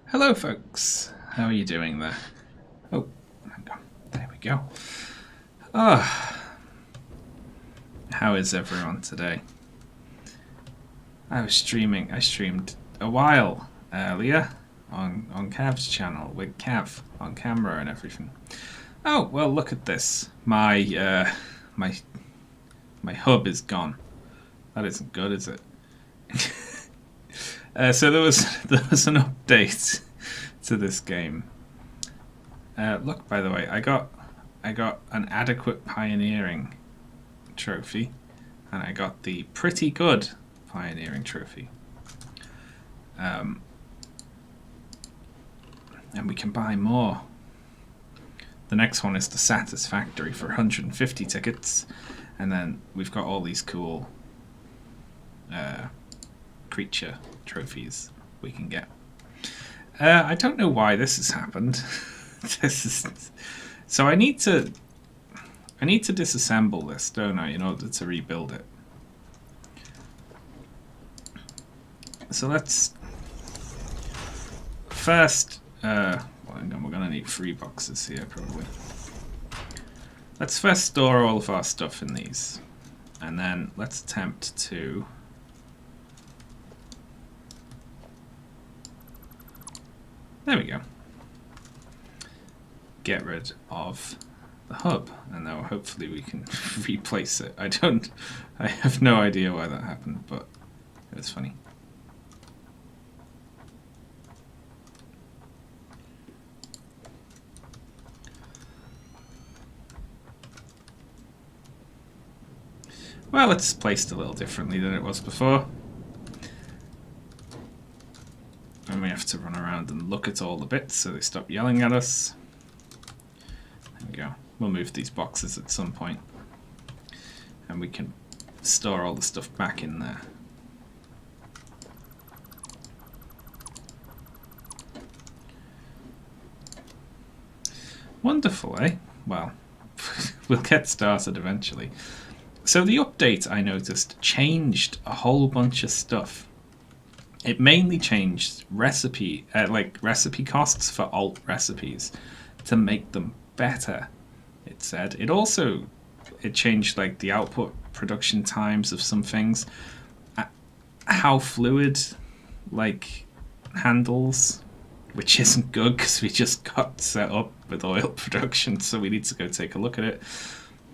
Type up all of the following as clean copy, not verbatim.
Hello, folks. How are you doing there? Oh, hang on. There we go. How is everyone today? I streamed a while earlier on Cav's channel with Cav on camera and everything. Oh well, look at this. My hub is gone. That isn't good, is it? So there was an update to this game. Look, by the way, I got an adequate pioneering trophy, and I got the pretty good pioneering trophy. And we can buy more. The next one is the Satisfactory for 150 tickets, and then we've got all these cool creature trophies we can get. I don't know why this has happened. So I need to disassemble this, don't I, in order to rebuild it. So let's first. Well, we're gonna need 3 boxes here probably. Let's first store all of our stuff in these, and then let's attempt to. There we go. Get rid of the hub, and now hopefully we can replace it. I have no idea why that happened, but it was funny. Well, it's placed a little differently than it was before. And we have to run around and look at all the bits so they stop yelling at us. There we go. We'll move these boxes at some point, and we can store all the stuff back in there. Wonderful, eh? Well, we'll get started eventually. So the update, I noticed, changed a whole bunch of stuff. It mainly changed recipe costs for alt recipes to make them better. It said it changed like the output production times of some things, how fluid like handles, which isn't good because we just got set up with oil production, so we need to go take a look at it.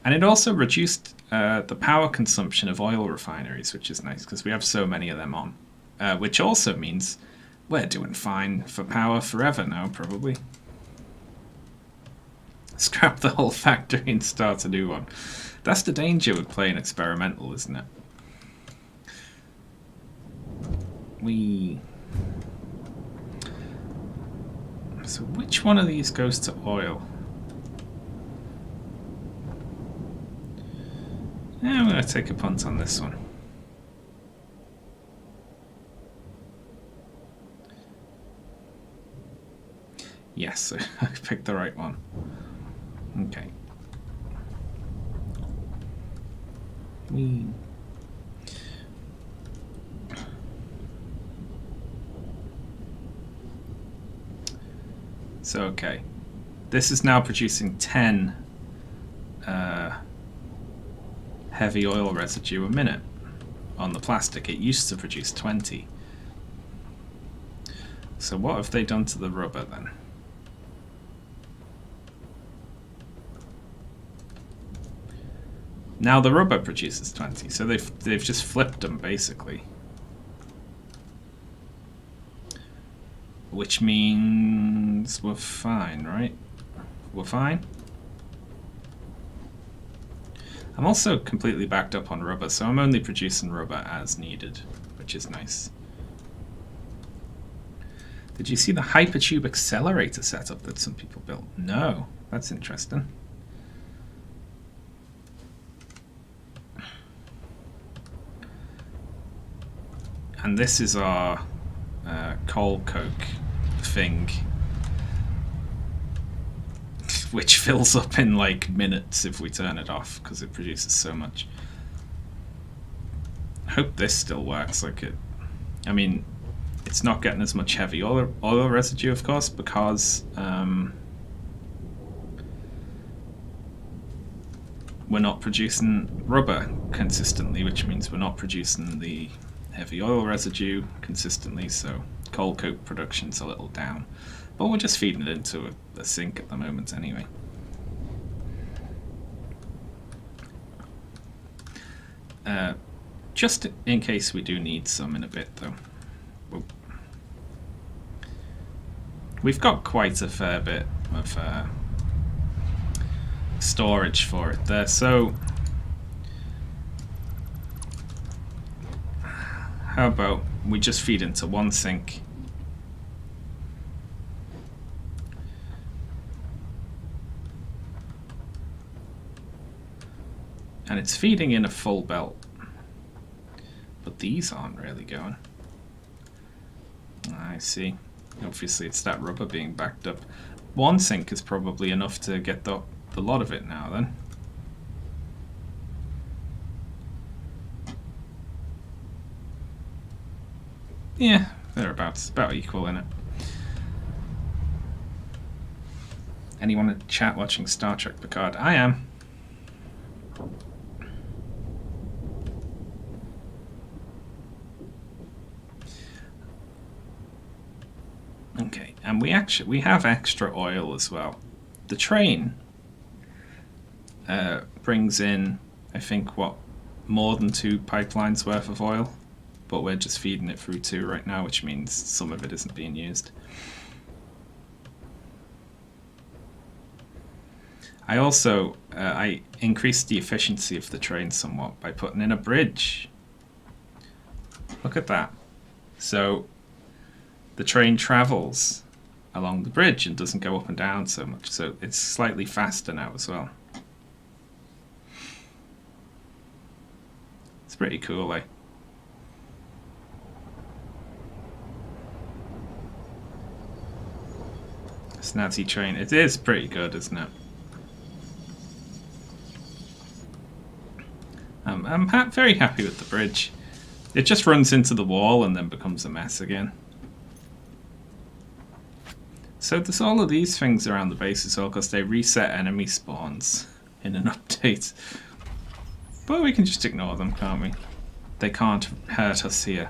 And it also reduced the power consumption of oil refineries, which is nice because we have so many of them on. Which also means we're doing fine for power forever now, probably. Scrap the whole factory and start a new one. That's the danger with playing experimental, isn't it? So which one of these goes to oil? Yeah, I'm going to take a punt on this one. Yes, I picked the right one. Okay. So, okay. This is now producing 10 heavy oil residue a minute on the plastic. It used to produce 20. So what have they done to the rubber then? Now the rubber produces 20, so they've just flipped them basically. Which means we're fine, right? We're fine? I'm also completely backed up on rubber, so I'm only producing rubber as needed, which is nice. Did you see the hypertube accelerator setup that some people built? No, that's interesting. And this is our coal coke thing, which fills up in like minutes if we turn it off because it produces so much. I hope this still works like it. I mean, It's not getting as much heavy oil residue, of course, because we're not producing rubber consistently, which means we're not producing the heavy oil residue consistently, so cold coke production's a little down. But we're just feeding it into a sink at the moment anyway. Just in case we do need some in a bit, though. We've got quite a fair bit of storage for it there, so how about we just feed into one sink. And it's feeding in a full belt. But these aren't really going. I see. Obviously it's that rubber being backed up. One sink is probably enough to get the lot of it now then. Yeah, thereabouts. About equal in it. Anyone in chat watching Star Trek Picard? I am. Okay, and we have extra oil as well. The train brings in, I think, more than 2 pipelines worth of oil, but we're just feeding it through 2 right now, which means some of it isn't being used. I also I increased the efficiency of the train somewhat by putting in a bridge. Look at that. So the train travels along the bridge and doesn't go up and down so much, so it's slightly faster now as well. It's pretty cool, eh? Snazzy train. It is pretty good, isn't it? I'm very happy with the bridge. It just runs into the wall and then becomes a mess again. So there's all of these things around the base as well, because they reset enemy spawns in an update. But we can just ignore them, can't we? They can't hurt us here.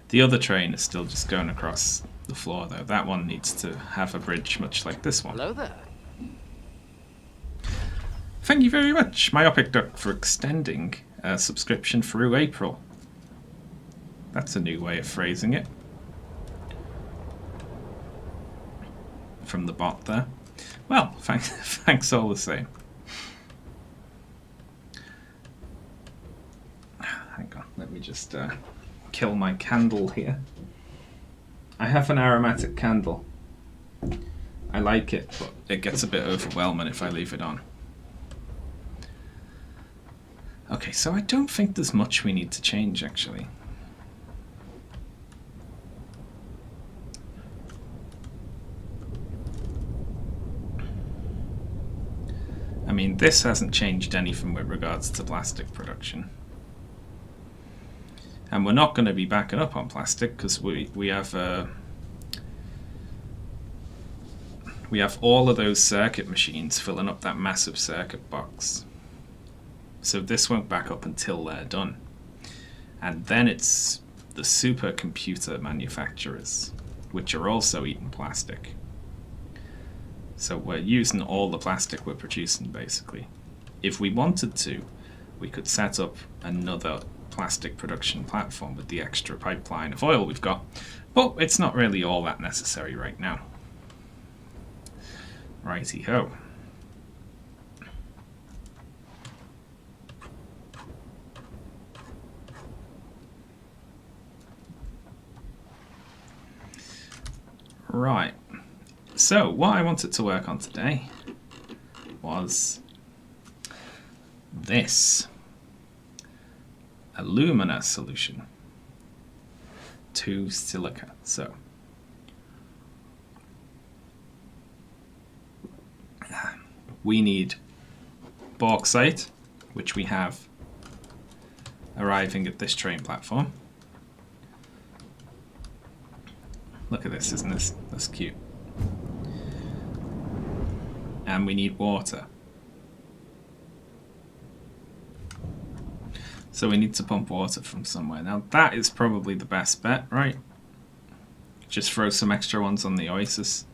The other train is still just going across the floor, though. That one needs to have a bridge much like this one. Hello there. Thank you very much, Myopic Duck, for extending a subscription through April. That's a new way of phrasing it. From the bot there. Well, thanks all the same. Hang on, let me just kill my candle here. I have an aromatic candle. I like it, but it gets a bit overwhelming if I leave it on. Okay, so I don't think there's much we need to change, actually. I mean, this hasn't changed anything with regards to plastic production. And we're not going to be backing up on plastic because we have all of those circuit machines filling up that massive circuit box. So this won't back up until they're done. And then it's the supercomputer manufacturers, which are also eating plastic. So we're using all the plastic we're producing, basically. If we wanted to, we could set up another plastic production platform with the extra pipeline of oil we've got, but it's not really all that necessary right now. Righty-ho. Right, so what I wanted to work on today was this alumina solution to silica. So we need bauxite, which we have arriving at this train platform. Look at this, isn't this? That's cute. And we need water. So we need to pump water from somewhere. Now that is probably the best bet, right? Just throw some extra ones on the Oasis.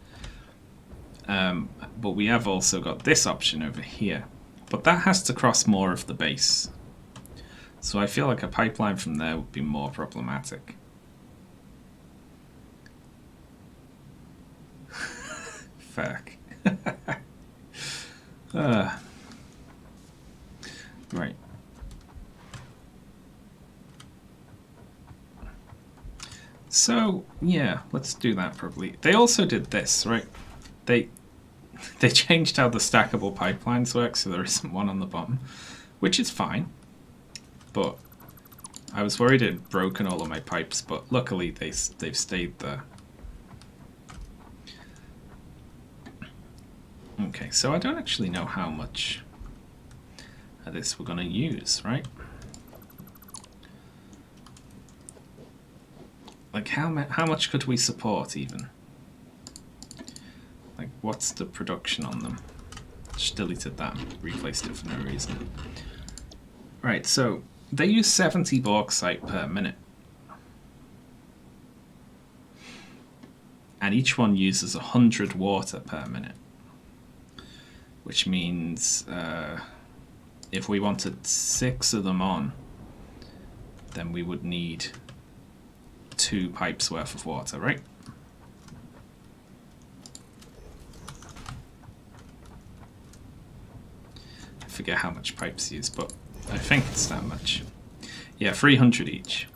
But we have also got this option over here. But that has to cross more of the base. So I feel like a pipeline from there would be more problematic. Fuck. Right. So, yeah, let's do that probably. They also did this, right? They changed how the stackable pipelines work, so there isn't one on the bottom, which is fine. But I was worried it had broken all of my pipes, but luckily they've stayed there. Okay, so I don't actually know how much of this we're going to use, right? Like how much could we support even? Like what's the production on them? Just deleted that, replaced it for no reason. Right, so they use 70 bauxite per minute. And each one uses 100 water per minute. Which means if we wanted 6 of them on, then we would need 2 pipes worth of water, right? I forget how much pipes use, but I think it's that much. Yeah, 300 each.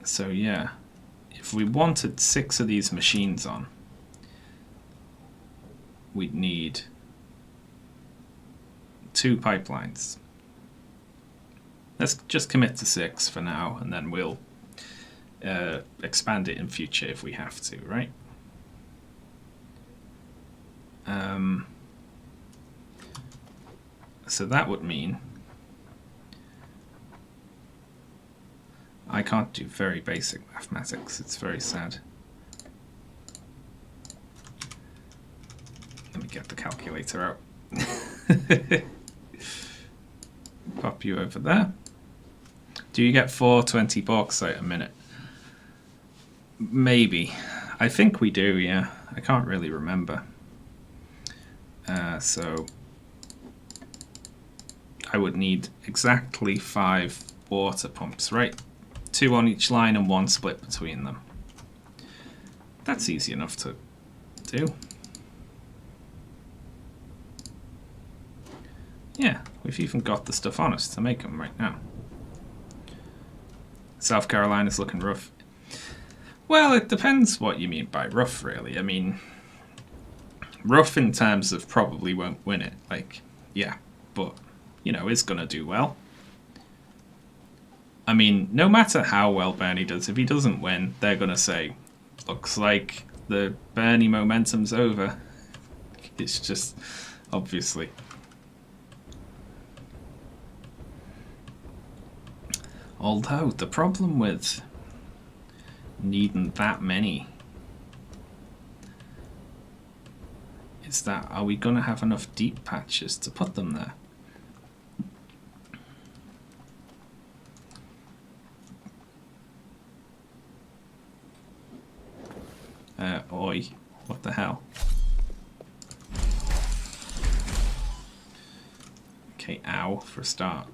So yeah, if we wanted 6 of these machines on, we'd need 2 pipelines. Let's just commit to 6 for now, and then we'll expand it in future if we have to, right? So that would mean I can't do very basic mathematics. It's very sad. Let me get the calculator out. Pop you over there. Do you get 420 bauxite a minute? Maybe. I think we do, yeah. I can't really remember. So I would need exactly 5 water pumps, right? 2 on each line and 1 split between them. That's easy enough to do. Yeah, we've even got the stuff on us to make them right now. South Carolina's looking rough. Well, it depends what you mean by rough, really. I mean, rough in terms of probably won't win it. Like, yeah, but, you know, is going to do well. I mean, no matter how well Bernie does, if he doesn't win, they're going to say, looks like the Bernie momentum's over. It's just, obviously. Although, the problem with needing that many is that, are we going to have enough deep patches to put them there? Oi, what the hell? Okay, ow, for a start.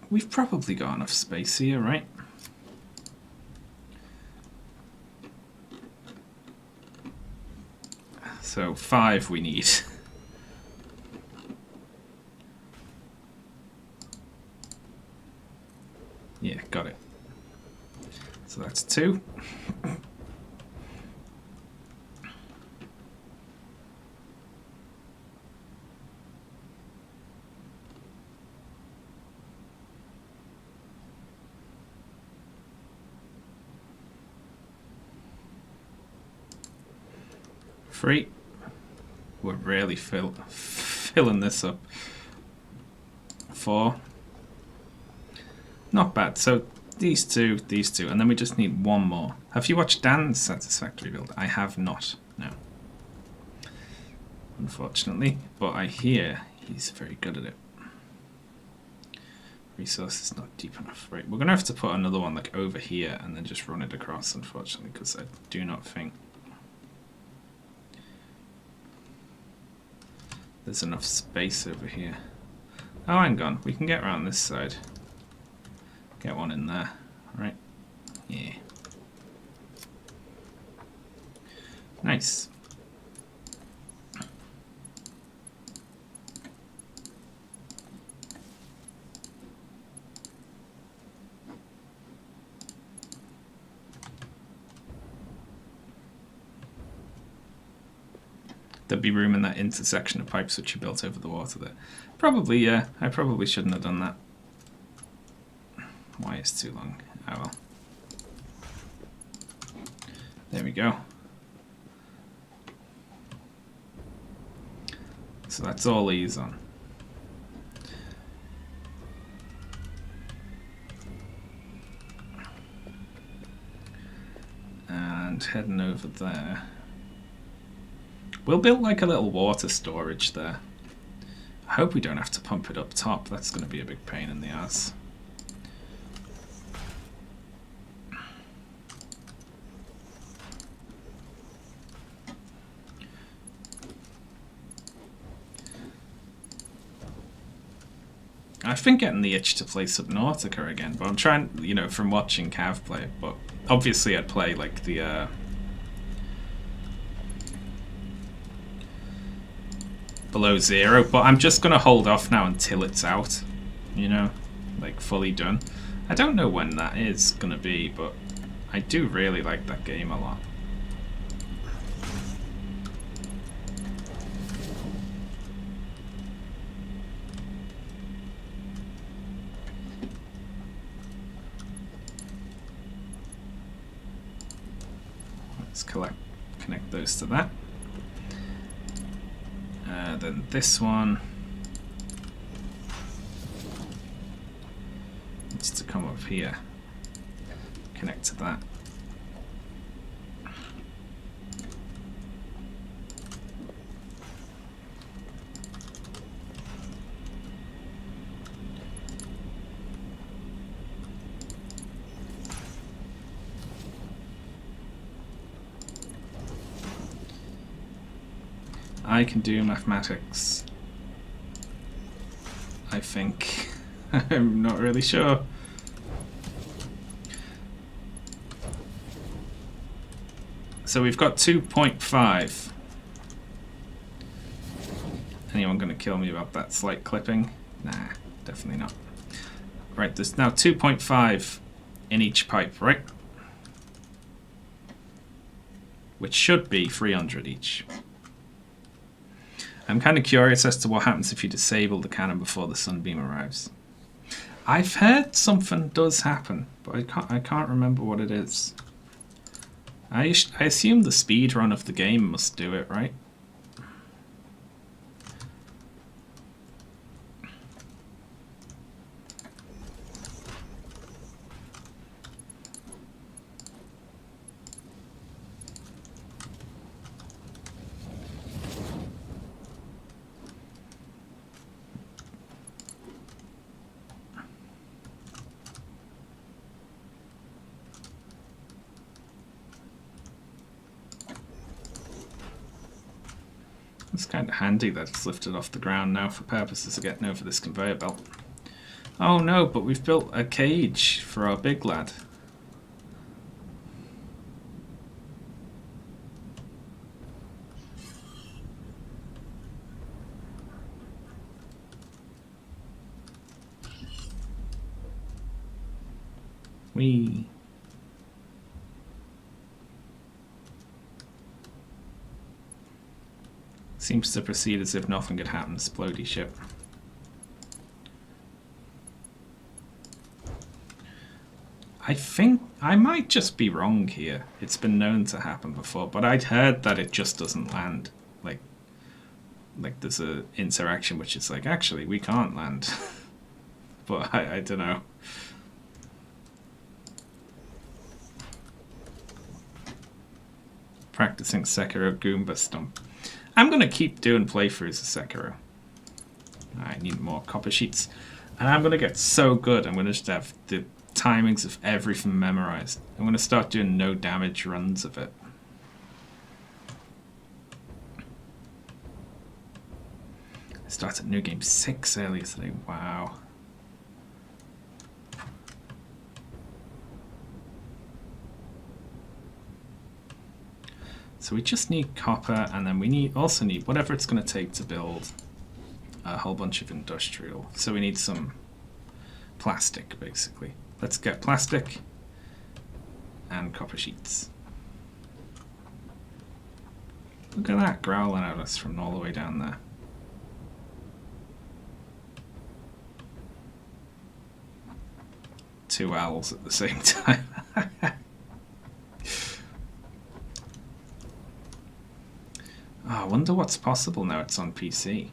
We've probably got enough space here, right? So 5 we need. Yeah, got it. So that's 2. 3. We're really filling this up. 4. Not bad. So these two, and then we just need one more. Have you watched Dan's Satisfactory build? I have not, no. Unfortunately, but I hear he's very good at it. Resource is not deep enough. Right, we're going to have to put another one like over here and then just run it across, unfortunately, because I do not think there's enough space over here. Oh, hang on. We can get around this side. Get one in there. Right. Yeah. Nice. There'd be room in that intersection of pipes which you built over the water there. Probably, yeah. I probably shouldn't have done that. Why is too long? Oh well. There we go. So that's all these on. And heading over there. We'll build like a little water storage there. I hope we don't have to pump it up top. That's going to be a big pain in the ass. I've been getting the itch to play Subnautica again, but I'm trying, you know, from watching Cav play it, but obviously I'd play like the Below Zero, but I'm just going to hold off now until it's out, you know, like fully done. I don't know when that is going to be, but I do really like that game a lot. Let's connect those to that. Then this one needs to come up here, connect to that. I can do mathematics. I think. I'm not really sure. So we've got 2.5. Anyone going to kill me about that slight clipping? Nah, definitely not. Right, there's now 2.5 in each pipe, right? Which should be 300 each. I'm kind of curious as to what happens if you disable the cannon before the sunbeam arrives. I've heard something does happen, but I can't remember what it is. I assume the speed run of the game must do it, right? It's kind of handy that it's lifted off the ground now for purposes of getting over this conveyor belt. Oh no, but we've built a cage for our big lad. Whee! Seems to proceed as if nothing had happened. Splody ship. I think I might just be wrong here. It's been known to happen before, but I'd heard that it just doesn't land. Like there's a interaction which is like, actually, we can't land. But I don't know. Practicing Sekiro Goomba Stomp. I'm going to keep doing playthroughs of Sekiro. I need more copper sheets. And I'm going to get so good, I'm going to just have the timings of everything memorized. I'm going to start doing no damage runs of it. I started New Game 6 earlier today. Wow. So we just need copper, and then we also need whatever it's going to take to build a whole bunch of industrial. So we need some plastic, basically. Let's get plastic and copper sheets. Look at that, growling at us from all the way down there. Two owls at the same time. Oh, I wonder what's possible now it's on PC.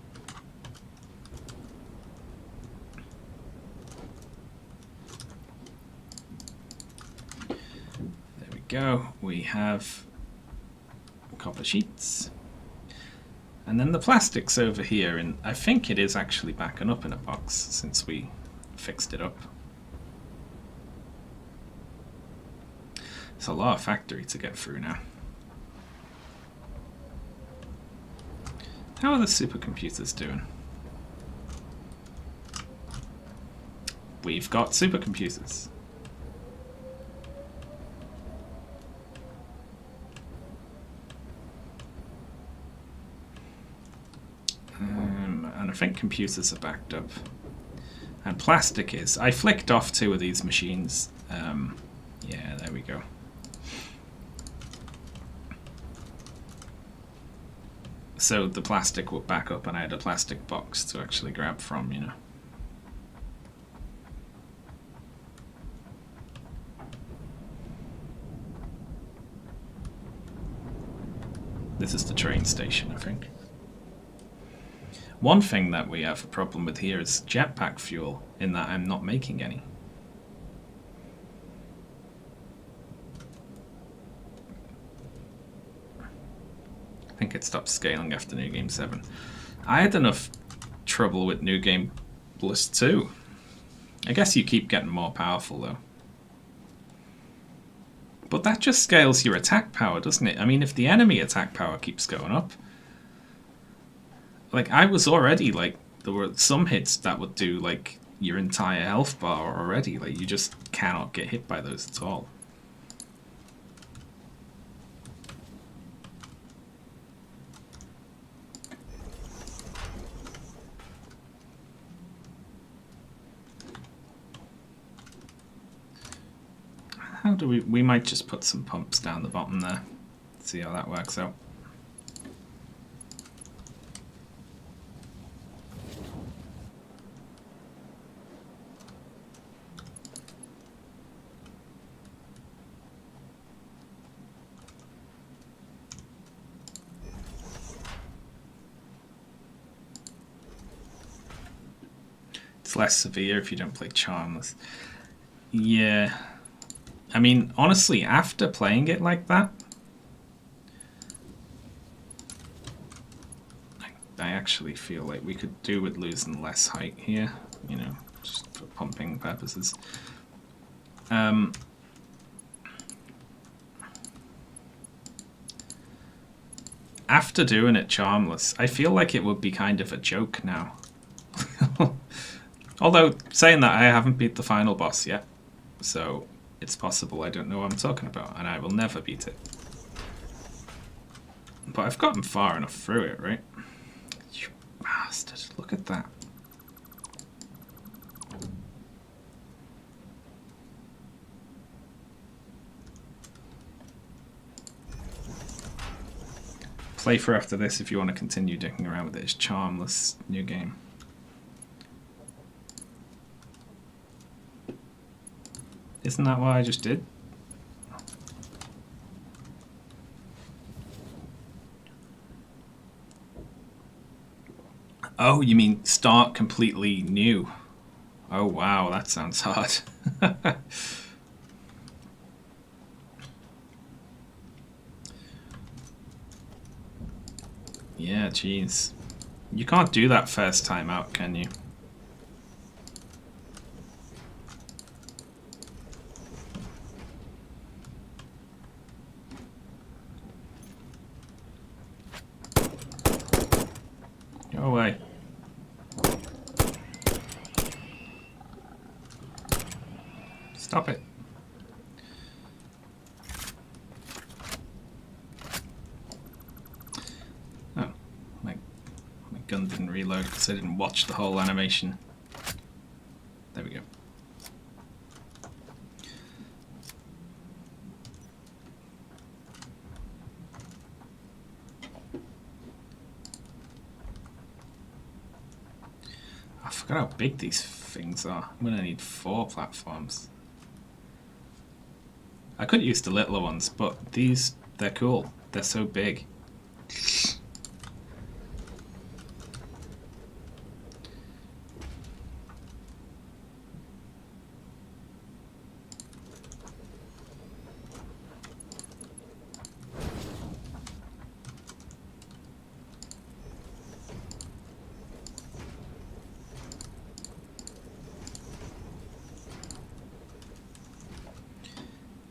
There we go. We have copper sheets. And then the plastic's over here, and I think it is actually backing up in a box since we fixed it up. It's a lot of factory to get through now. How are the supercomputers doing? We've got supercomputers. And I think computers are backed up. And plastic is. I flicked off 2 of these machines. Yeah, there we go. So the plastic would back up and I had a plastic box to actually grab from, you know. This is the train station, I think. One thing that we have a problem with here is jetpack fuel, in that I'm not making any. I think it stopped scaling after New Game 7. I had enough trouble with New Game Plus 2. I guess you keep getting more powerful though. But that just scales your attack power, doesn't it? I mean, if the enemy attack power keeps going up... Like, I was already, like, there were some hits that would do, like, your entire health bar already. Like, you just cannot get hit by those at all. How do we might just put some pumps down the bottom there. See how that works out. It's less severe if you don't play Charmless. Yeah. I mean, honestly, after playing it like that, I actually feel like we could do with losing less height here, you know, just for pumping purposes. After doing it Charmless, I feel like it would be kind of a joke now. Although, saying that, I haven't beat the final boss yet, so... It's possible I don't know what I'm talking about, and I will never beat it. But I've gotten far enough through it, right? You bastard, look at that. Playthrough after this if you want to continue dicking around with it. It's Charmless New Game. Isn't that what I just did? Oh, you mean start completely new? Oh wow, that sounds hard. Yeah, jeez. You can't do that first time out, can you? Go away. Stop it. Oh, my gun didn't reload because I didn't watch the whole animation. There we go. I forgot how big these things are. I'm gonna need 4 platforms. I could use the littler ones, but these, they're cool. They're so big.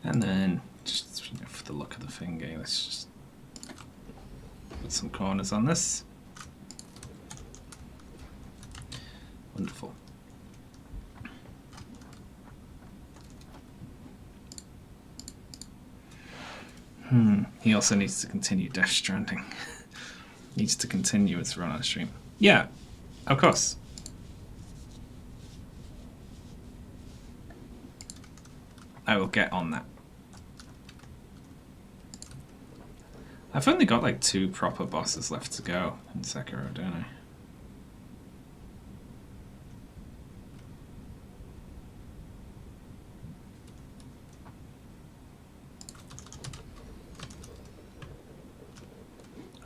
And then, just for the look of the finger, let's just put some corners on this. Wonderful. He also needs to continue Death Stranding. Needs to continue his run on stream. Yeah, of course. I will get on that. I've only got like 2 proper bosses left to go in Sekiro, don't I?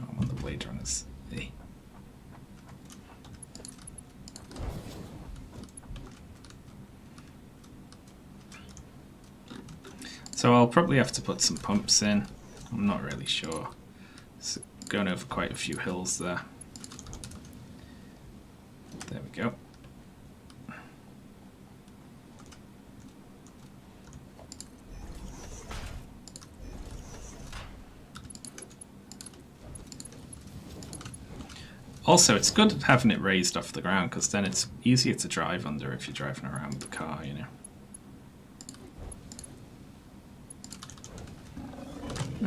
Oh, I'm on the Blade Runners. Hey. So I'll probably have to put some pumps in. I'm not really sure. It's going over quite a few hills there. There we go. Also, it's good having it raised off the ground because then it's easier to drive under if you're driving around with the car, you know.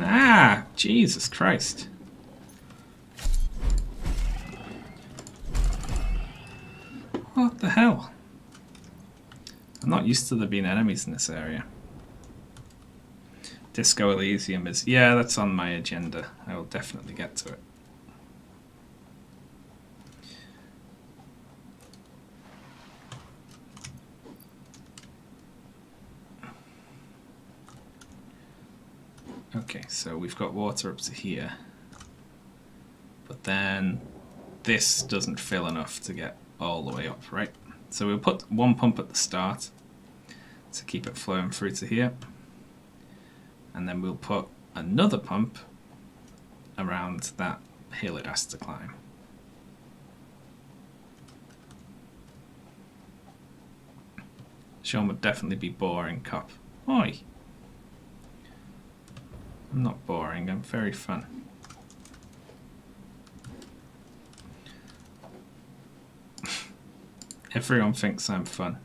Ah, Jesus Christ. What the hell? I'm not used to there being enemies in this area. Disco Elysium is... Yeah, that's on my agenda. I will definitely get to it. Okay, so we've got water up to here. But then this doesn't fill enough to get all the way up, right? So we'll put 1 pump at the start to keep it flowing through to here. And then we'll put another pump around that hill it has to climb. Sean would definitely be boring, cop. Oi! I'm not boring, I'm very fun. Everyone thinks I'm fun.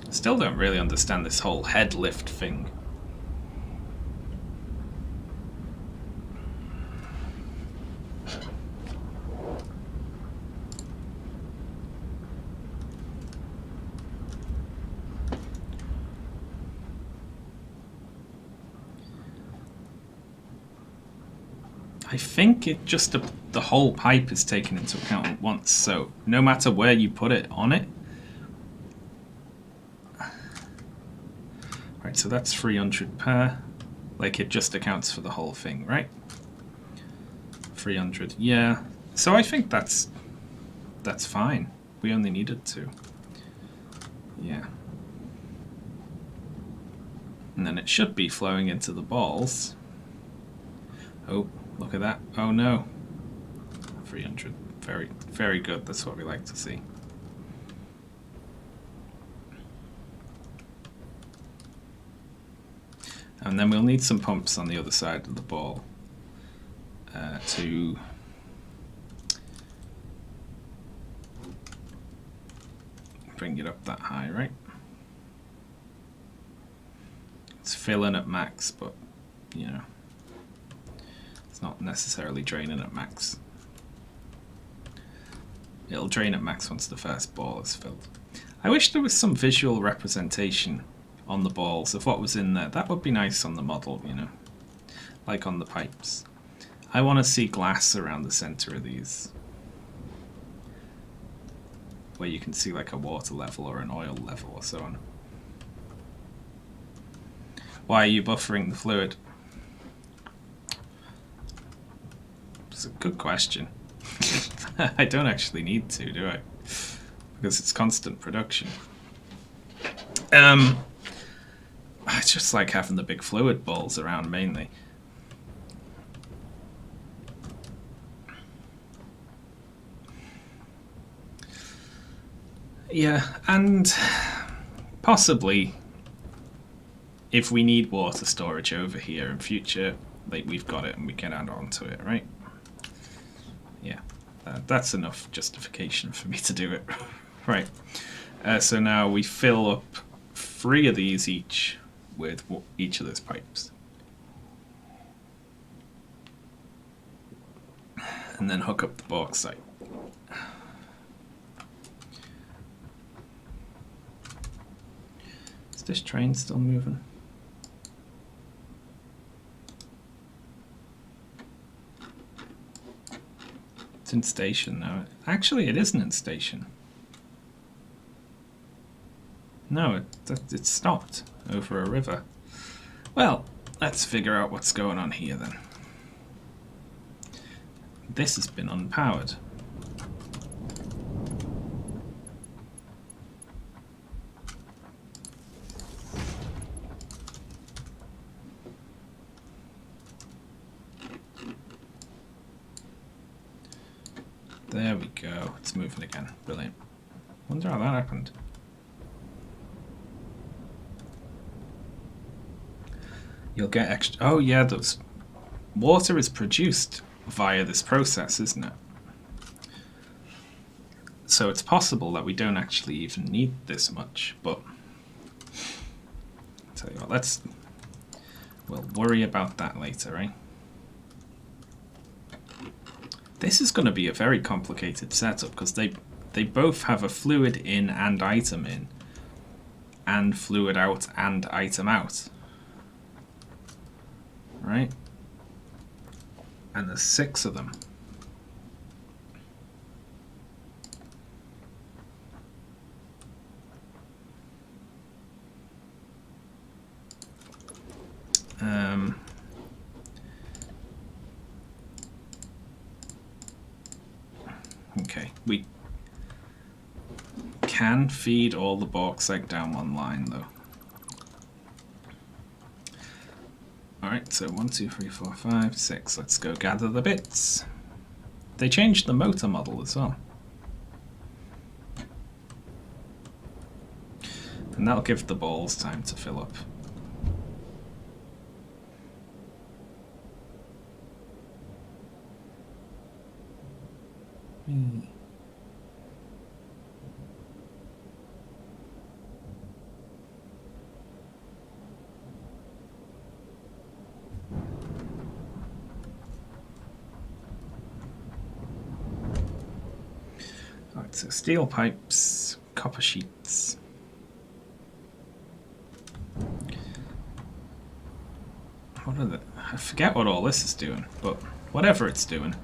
Still don't really understand this whole head lift thing. I think it just the whole pipe is taken into account at once, so no matter where you put it on it. Right, so that's 300 per. Like, it just accounts for the whole thing, right? 300, yeah. So I think that's fine. We only needed 2. Yeah. And then it should be flowing into the balls. Oh, look at that. Oh no. 300. Very, very good. That's what we like to see. And then we'll need some pumps on the other side of the ball to bring it up that high, right? It's filling at max, but, you know, it's not necessarily draining at max. It'll drain at max once the first ball is filled. I wish there was some visual representation on the balls of what was in there. That would be nice on the model, you know, like on the pipes. I want to see glass around the center of these, where you can see like a water level or an oil level or so on. Why are you buffering the fluid? It's a good question. I don't actually need to, do I? Because it's constant production. I just like having the big fluid balls around mainly. Yeah, and possibly if we need water storage over here in future, like we've got it and we can add on to it, right? Yeah, that's enough justification for me to do it. Right, so now we fill up 3 of these each with each of those pipes. And then hook up the bauxite. Is this train still moving? It's in station now. Actually, it isn't in station. No, it stopped over a river. Well, let's figure out what's going on here then. This has been unpowered. There we go. It's moving again. Brilliant. Wonder how that happened. You'll get extra... Oh yeah, those... Water is produced via this process, isn't it? So it's possible that we don't actually even need this much, but... I'll tell you what, we'll worry about that later, right? This is going to be a very complicated setup because they both have a fluid in and item in, and fluid out and item out. Right? And there's 6 of them. Okay, we can feed all the bauxite down one line though. Alright, so 1, 2, 3, 4, 5, 6. Let's go gather the bits. They changed the motor model as well. And that'll give the balls time to fill up. Alright, so steel pipes, copper sheets. What are the... I forget what all this is doing, but whatever it's doing.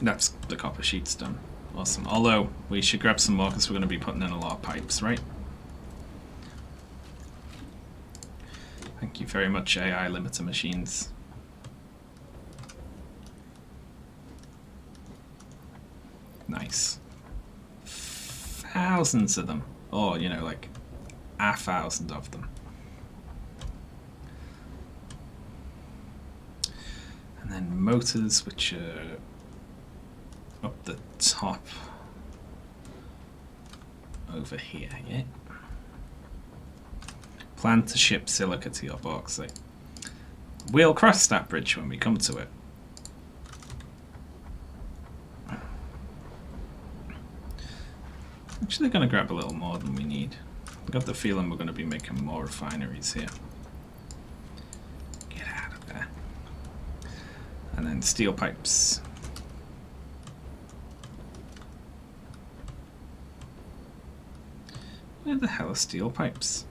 That's the copper sheet's done. Awesome. Although, we should grab some more because we're going to be putting in a lot of pipes, right? Thank you very much, AI limiter machines. Nice. Thousands of them. Or, you know, like 1,000 of them. And then motors, which are up the top over here, yeah? Plan to ship silica to your bauxite. We'll cross that bridge when we come to it. Actually, going to grab a little more than we need. I've got the feeling we're going to be making more refineries here. Get out of there. And then steel pipes. Where the hell are steel pipes?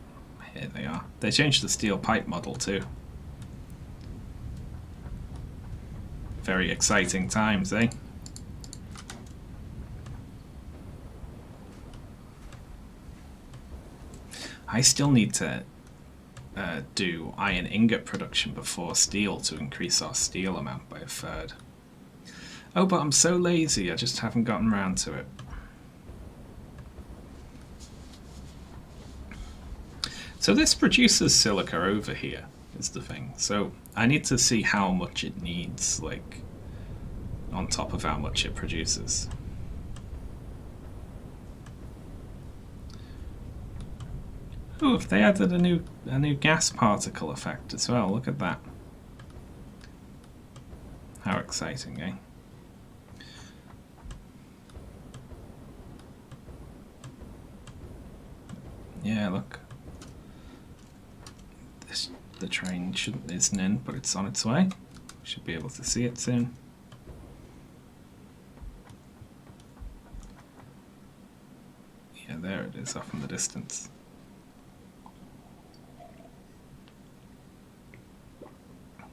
Here they are. They changed the steel pipe model too. Very exciting times, eh? I still need to do iron ingot production before steel to increase our steel amount by 1/3. Oh, but I'm so lazy, I just haven't gotten around to it. So this produces silica over here, is the thing. So I need to see how much it needs, like, on top of how much it produces. Oh, they added a new gas particle effect as well. Look at that. How exciting, eh? Yeah, look. The train isn't in, but it's on its way. Should be able to see it soon. Yeah, there it is, off in the distance.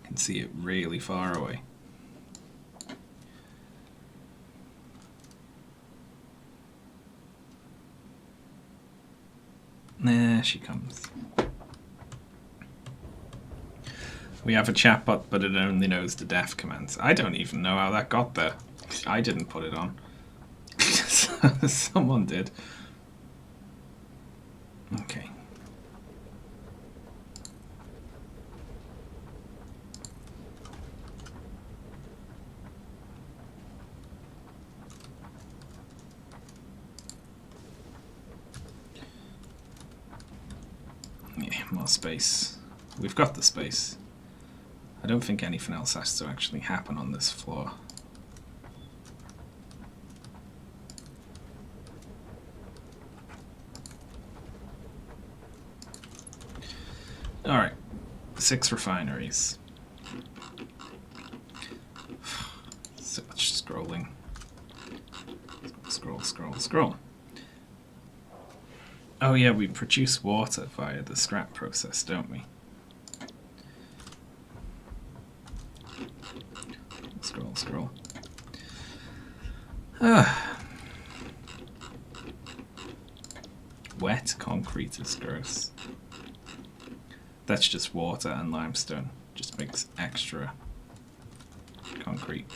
Can see it really far away. There she comes. We have a chatbot, but it only knows the def commands. I don't even know how that got there. I didn't put it on. Someone did. Okay. Yeah, more space. We've got the space. I don't think anything else has to actually happen on this floor. Alright, 6 refineries. So much scrolling. Scroll, scroll, scroll. Oh yeah, we produce water via the scrap process, don't we? Scroll, scroll. Wet concrete is gross. That's just water and limestone. Just makes extra concrete.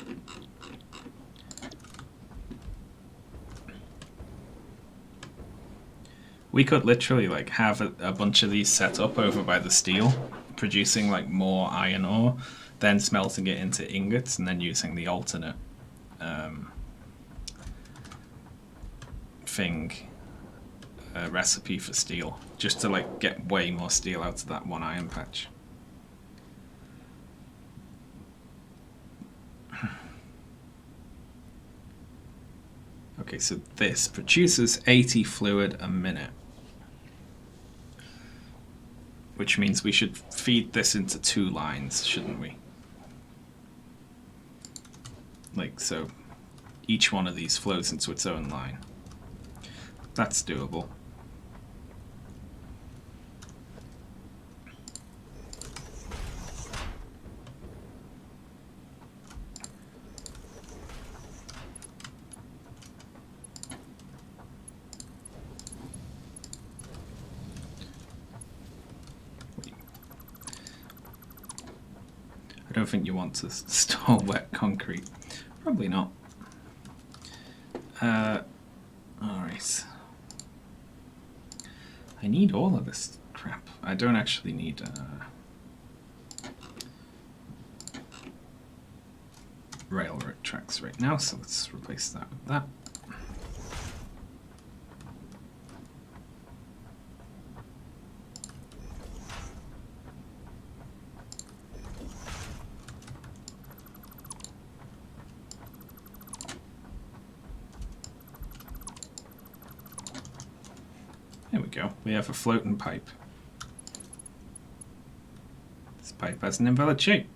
We could literally like have a bunch of these set up over by the steel, producing like more iron ore, then smelting it into ingots, and then using the alternate recipe for steel, just to like get way more steel out of that one iron patch. Okay, so this produces 80 fluid a minute, which means we should feed this into 2 lines, shouldn't we? Like so, each one of these flows into its own line. That's doable. don't think you want to store wet concrete. Probably not. Alright. I need all of this crap. I don't actually need railroad tracks right now, so let's replace that with that. There we go. We have a floating pipe. This pipe has an invalid shape.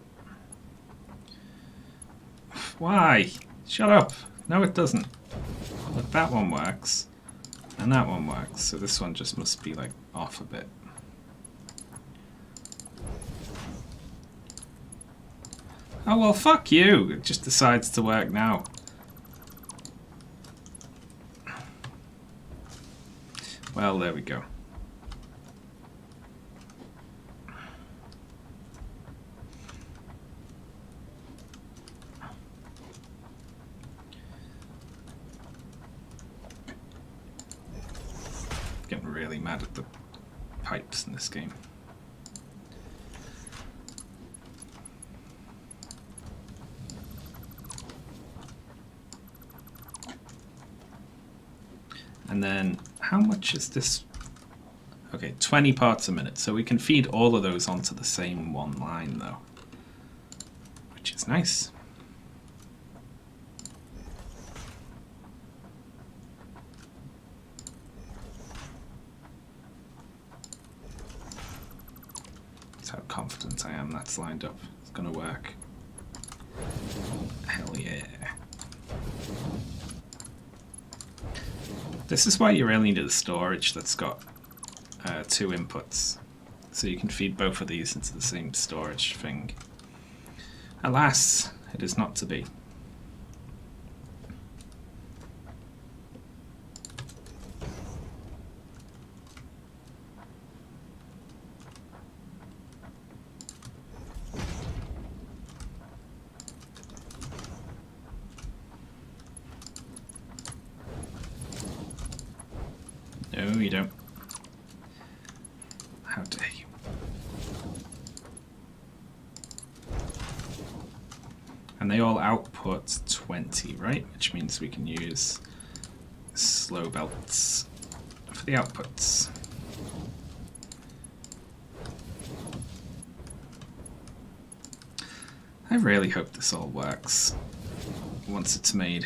Why? Shut up. No, it doesn't. Look, that one works. And that one works. So this one just must be, like, off a bit. Oh, well, fuck you. It just decides to work now. Well, there we go. Getting really mad at the pipes in this game. And then, how much is this? Okay, 20 parts a minute. So we can feed all of those onto the same one line, though. Which is nice. That's how confident I am that's lined up. It's gonna work. Hell yeah. This is why you really need a storage that's got 2 inputs. So you can feed both of these into the same storage thing. Alas, it is not to be. No, you don't. How dare you. And they all output 20, right? Which means we can use slow belts for the outputs. I really hope this all works once it's made.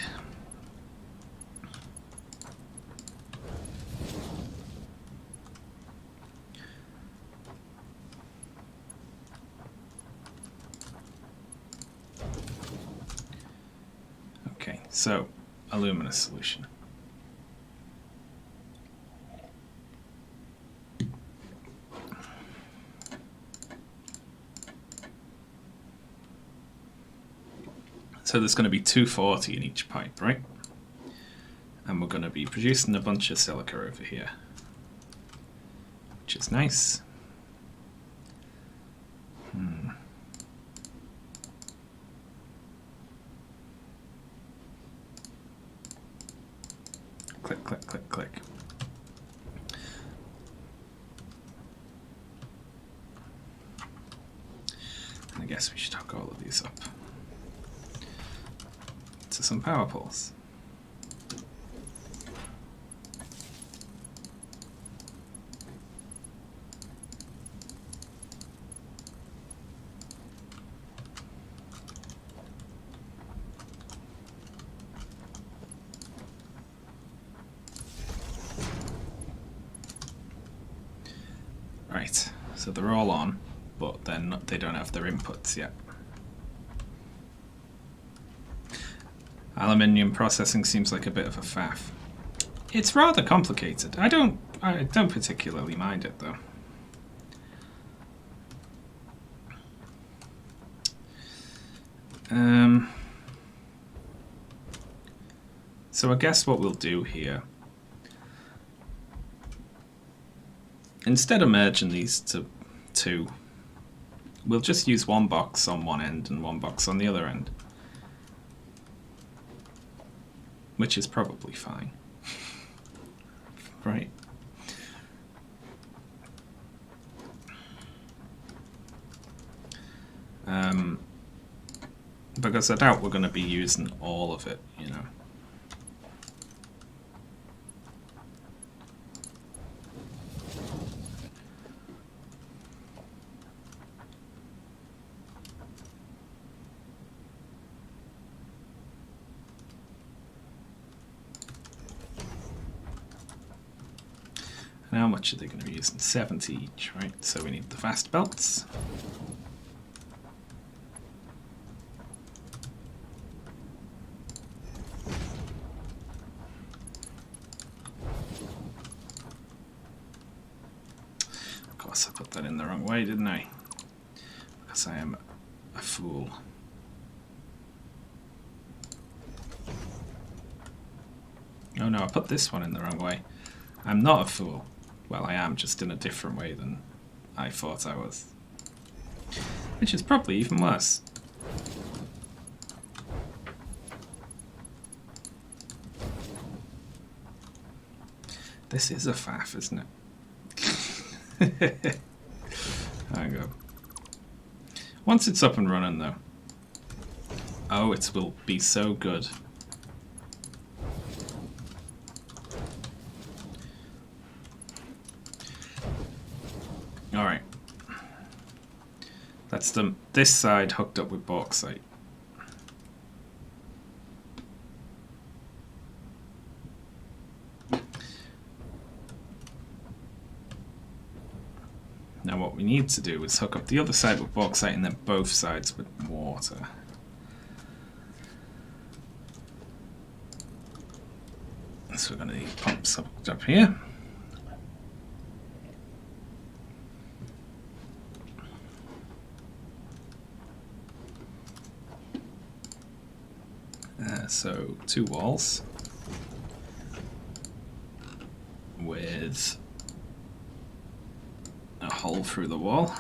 Okay, so alumina solution. So there's going to be 240 in each pipe, right? And we're going to be producing a bunch of silica over here, which is nice. Click, click, click, click. I guess we should hook all of these up to some power poles. Right, so they're all on, but they don't have their inputs yet. Aluminium processing seems like a bit of a faff. It's rather complicated. I don't particularly mind it though. So I guess what we'll do here, instead of merging these to two we'll just use one box on one end and one box on the other end. Which is probably fine. Right. Because I doubt we're going to be using all of it, you know. And how much are they going to be using? 70 each, right? So we need the fast belts. I put that in the wrong way, didn't I? Because I am a fool. Oh no, I put this one in the wrong way. I'm not a fool. Well, I am, just in a different way than I thought I was. Which is probably even worse. This is a faff, isn't it? There we go. Once it's up and running though, oh, it will be so good. Alright. That's this side hooked up with bauxite. Now what we need to do is hook up the other side with bauxite and then both sides with water. So we're going to need pumps hooked up here. So 2 walls with a hole through the wall.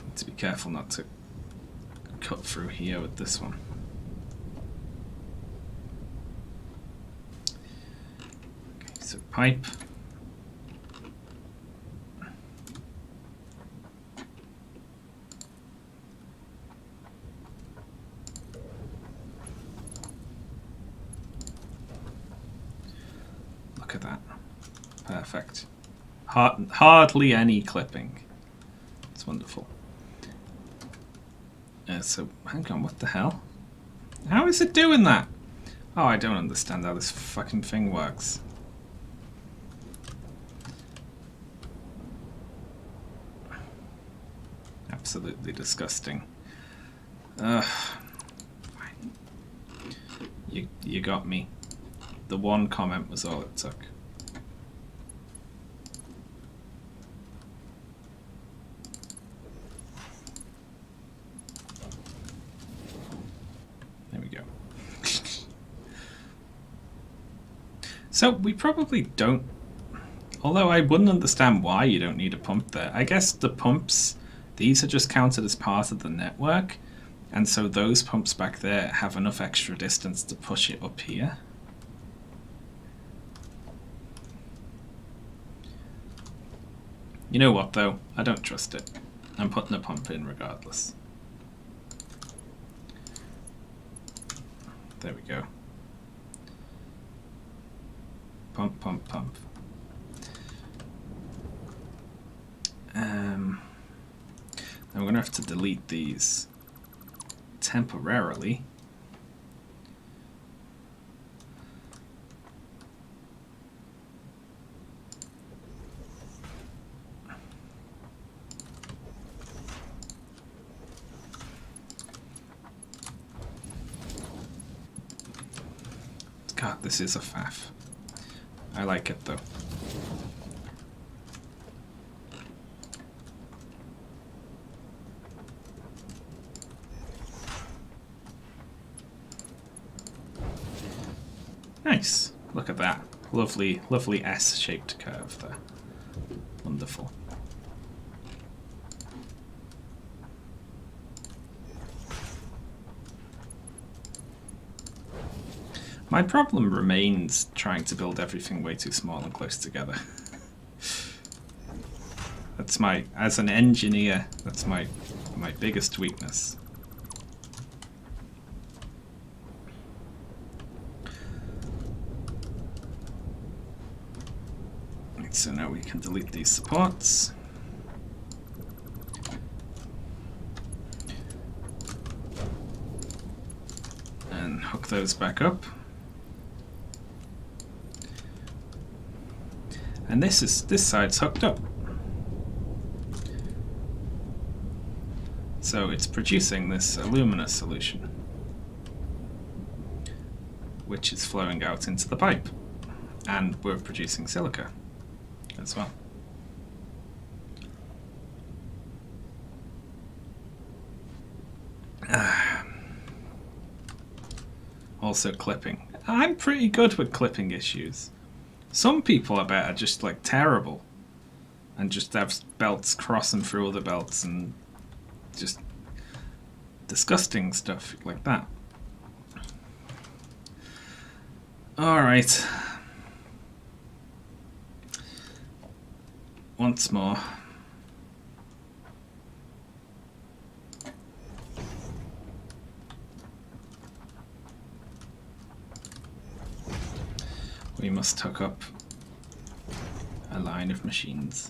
Need to be careful not to cut through here with this one. Okay, so pipe. Look at that. Perfect. Hardly any clipping. It's wonderful. So, hang on, what the hell? How is it doing that? Oh, I don't understand how this fucking thing works. Absolutely disgusting. You got me. The one comment was all it took. There we go. So we probably don't, although I wouldn't understand why you don't need a pump there. I guess the pumps, these are just counted as part of the network, and so those pumps back there have enough extra distance to push it up here. You know what though? I don't trust it. I'm putting a pump in regardless. There we go. Pump, pump, pump. I'm going to have to delete these temporarily. God, this is a faff. I like it though. Nice. Look at that. Lovely, lovely S-shaped curve there. Wonderful. My problem remains trying to build everything way too small and close together. That's my, as an engineer, that's my biggest weakness. Right, so now we can delete these supports. And hook those back up. And this side's hooked up. So it's producing this alumina solution, which is flowing out into the pipe. And we're producing silica as well. Also clipping. I'm pretty good with clipping issues. Some people, I bet, are just like terrible and just have belts crossing through other belts and just disgusting stuff like that. Alright. Once more. We must hook up a line of machines.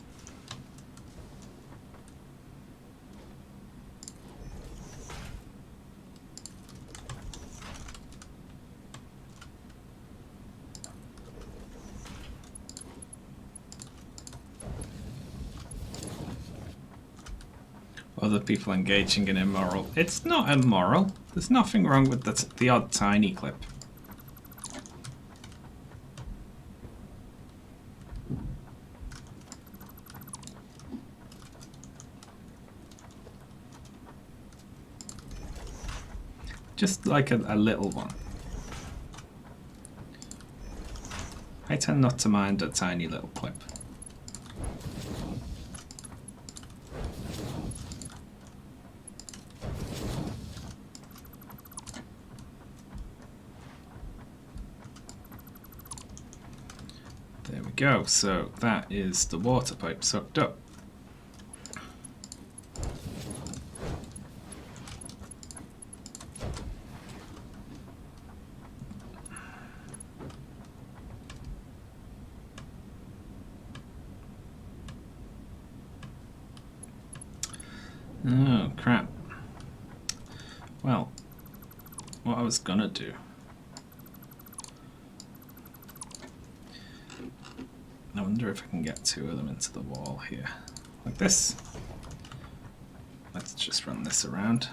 Other people engaging in immoral. It's not immoral. There's nothing wrong with the odd tiny clip. Just like a little one. I tend not to mind a tiny little clip. There we go. So that is the water pipe sucked up. Oh, crap. Well, what I was gonna do... I wonder if I can get two of them into the wall here. Like this. Let's just run this around.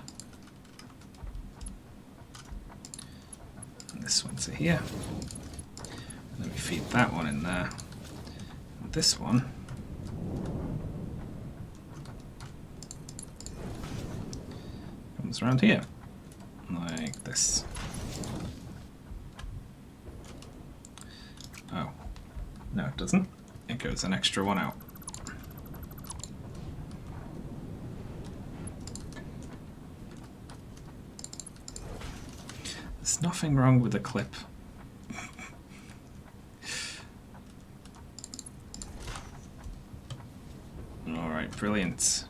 And this one to here. And then we feed that one in there. And this one... comes around here. Like this. Oh. No, it doesn't. It goes an extra one out. There's nothing wrong with the clip. Alright, brilliant.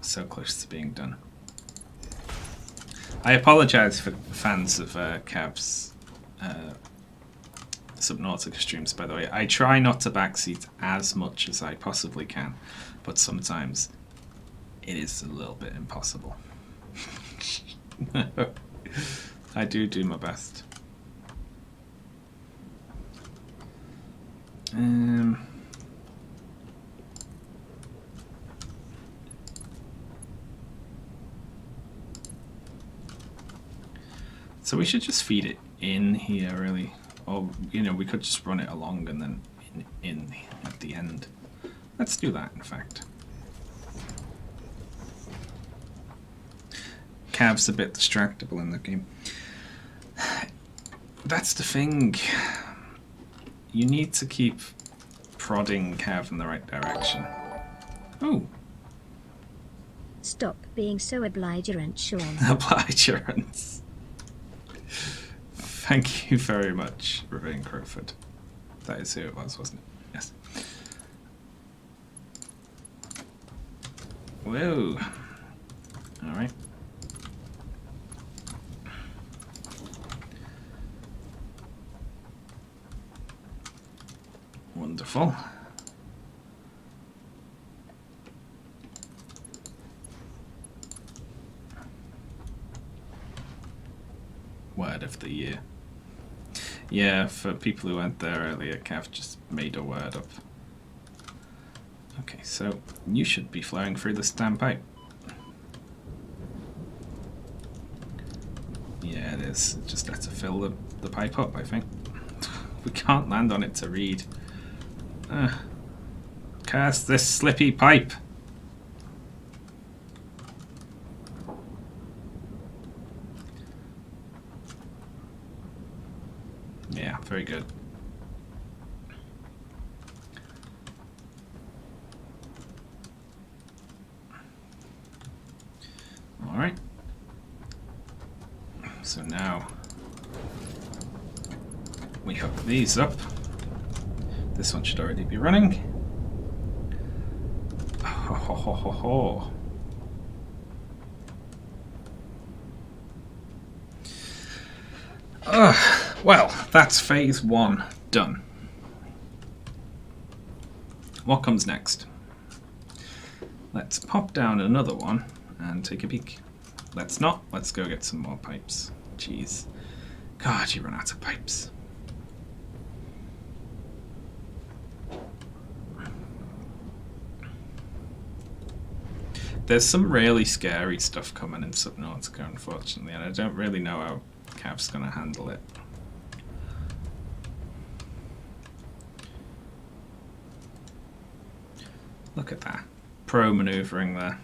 So close to being done. I apologise for fans of Cav's Subnautica streams, by the way. I try not to backseat as much as I possibly can, but sometimes it is a little bit impossible. I do my best. So we should just feed it in here, really. Or, you know, we could just run it along and then in at the end. Let's do that, in fact. Cav's a bit distractible in the game. That's the thing. You need to keep prodding Cav in the right direction. Oh. Stop being so obligent, Sean. Obligurance. Thank you very much, Ravine Crowford. That is who it was, wasn't it? Yes. Whoa. Alright. Wonderful. Word of the year. Yeah, for people who weren't there earlier, Cav just made a word up. Okay, so you should be flowing through the standpipe. Yeah, it is. It just has to fill the pipe up, I think. We can't land on it to read. Curse this slippy pipe! Yeah, very good. Alright. So now we hook these up. This one should already be running. Ho ho ho ho ho. Well, that's phase 1 done. What comes next? Let's pop down another one and take a peek. Let's not. Let's go get some more pipes. Jeez. God, you run out of pipes. There's some really scary stuff coming in Subnautica, unfortunately, and I don't really know how Cav's going to handle it. Look at that. Pro maneuvering there.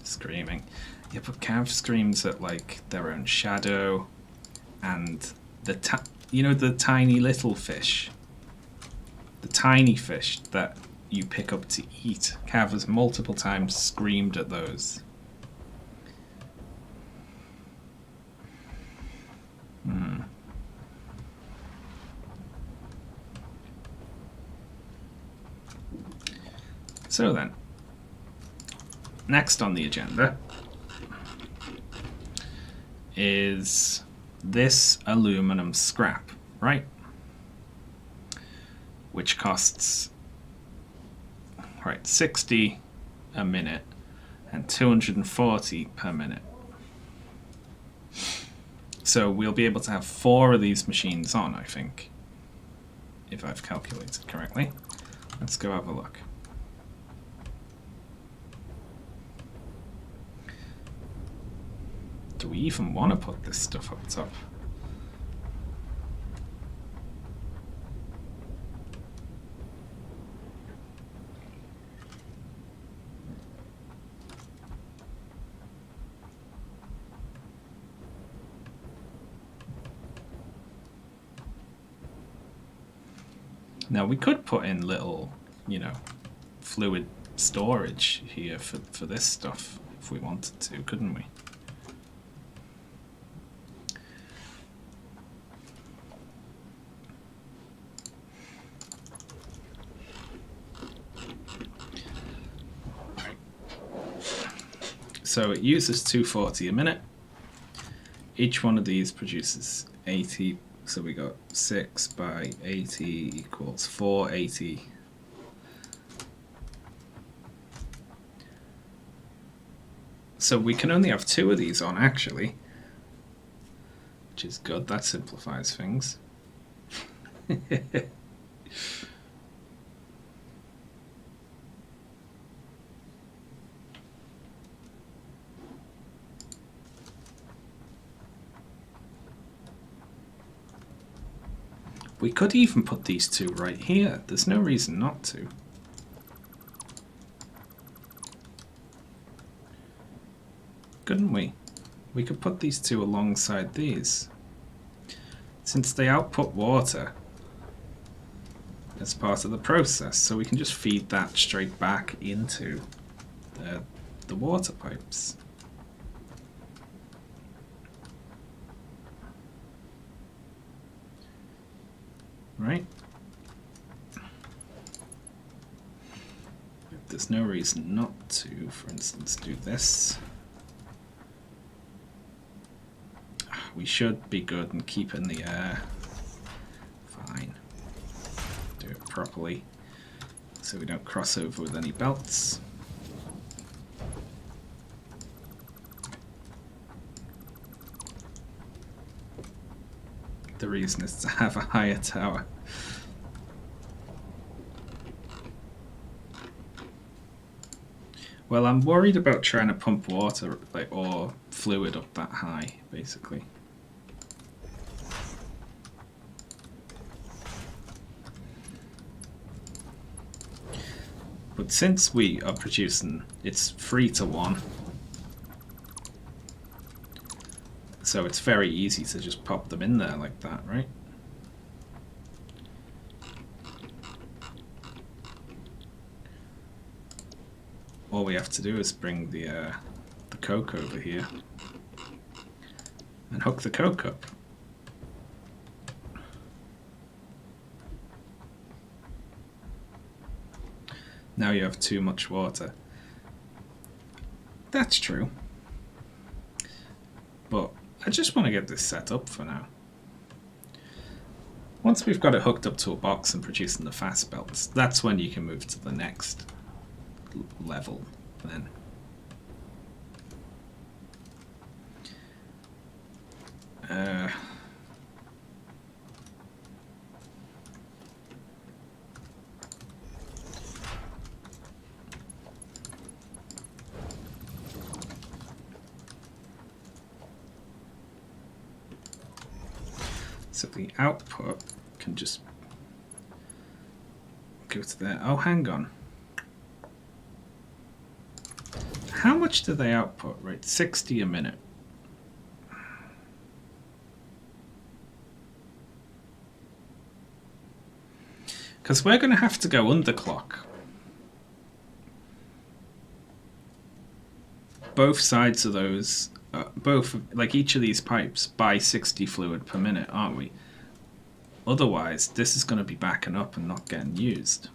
Screaming. Yeah, but Cav screams at like their own shadow and you know the tiny little fish? The tiny fish that you pick up to eat. Cav has multiple times screamed at those. So then, next on the agenda is this aluminum scrap, right? Which costs 60 a minute and 240 per minute. So we'll be able to have 4 of these machines on, I think, if I've calculated correctly. Let's go have a look. Do we even want to put this stuff up top? Now we could put in little, you know, fluid storage here for this stuff if we wanted to, couldn't we? So it uses 240 a minute. Each one of these produces 80. So we got 6 by 80 equals 480. So we can only have 2 of these on actually, which is good. That simplifies things. We could even put these 2 right here. There's no reason not to. Couldn't we? We could put these 2 alongside these. since they output water as part of the process, so we can just feed that straight back into the water pipes. Right? There's no reason not to, for instance, do this. We should be good and keep in the air. Fine. Do it properly so we don't cross over with any belts. The reason is to have a higher tower. Well, I'm worried about trying to pump water or fluid up that high, basically. But since we are producing, it's 3-to-1. So it's very easy to just pop them in there like that, right? All we have to do is bring the coke over here and hook the coke up. Now you have too much water. That's true. But I just want to get this set up for now. Once we've got it hooked up to a box and producing the fast belts, that's when you can move to the next level then. So the output can just go to there. Oh, hang on. How much do they output? Right, 60 a minute. Because we're going to have to go underclock. Both sides of those, like each of these pipes, by 60 fluid per minute, aren't we? Otherwise, this is going to be backing up and not getting used.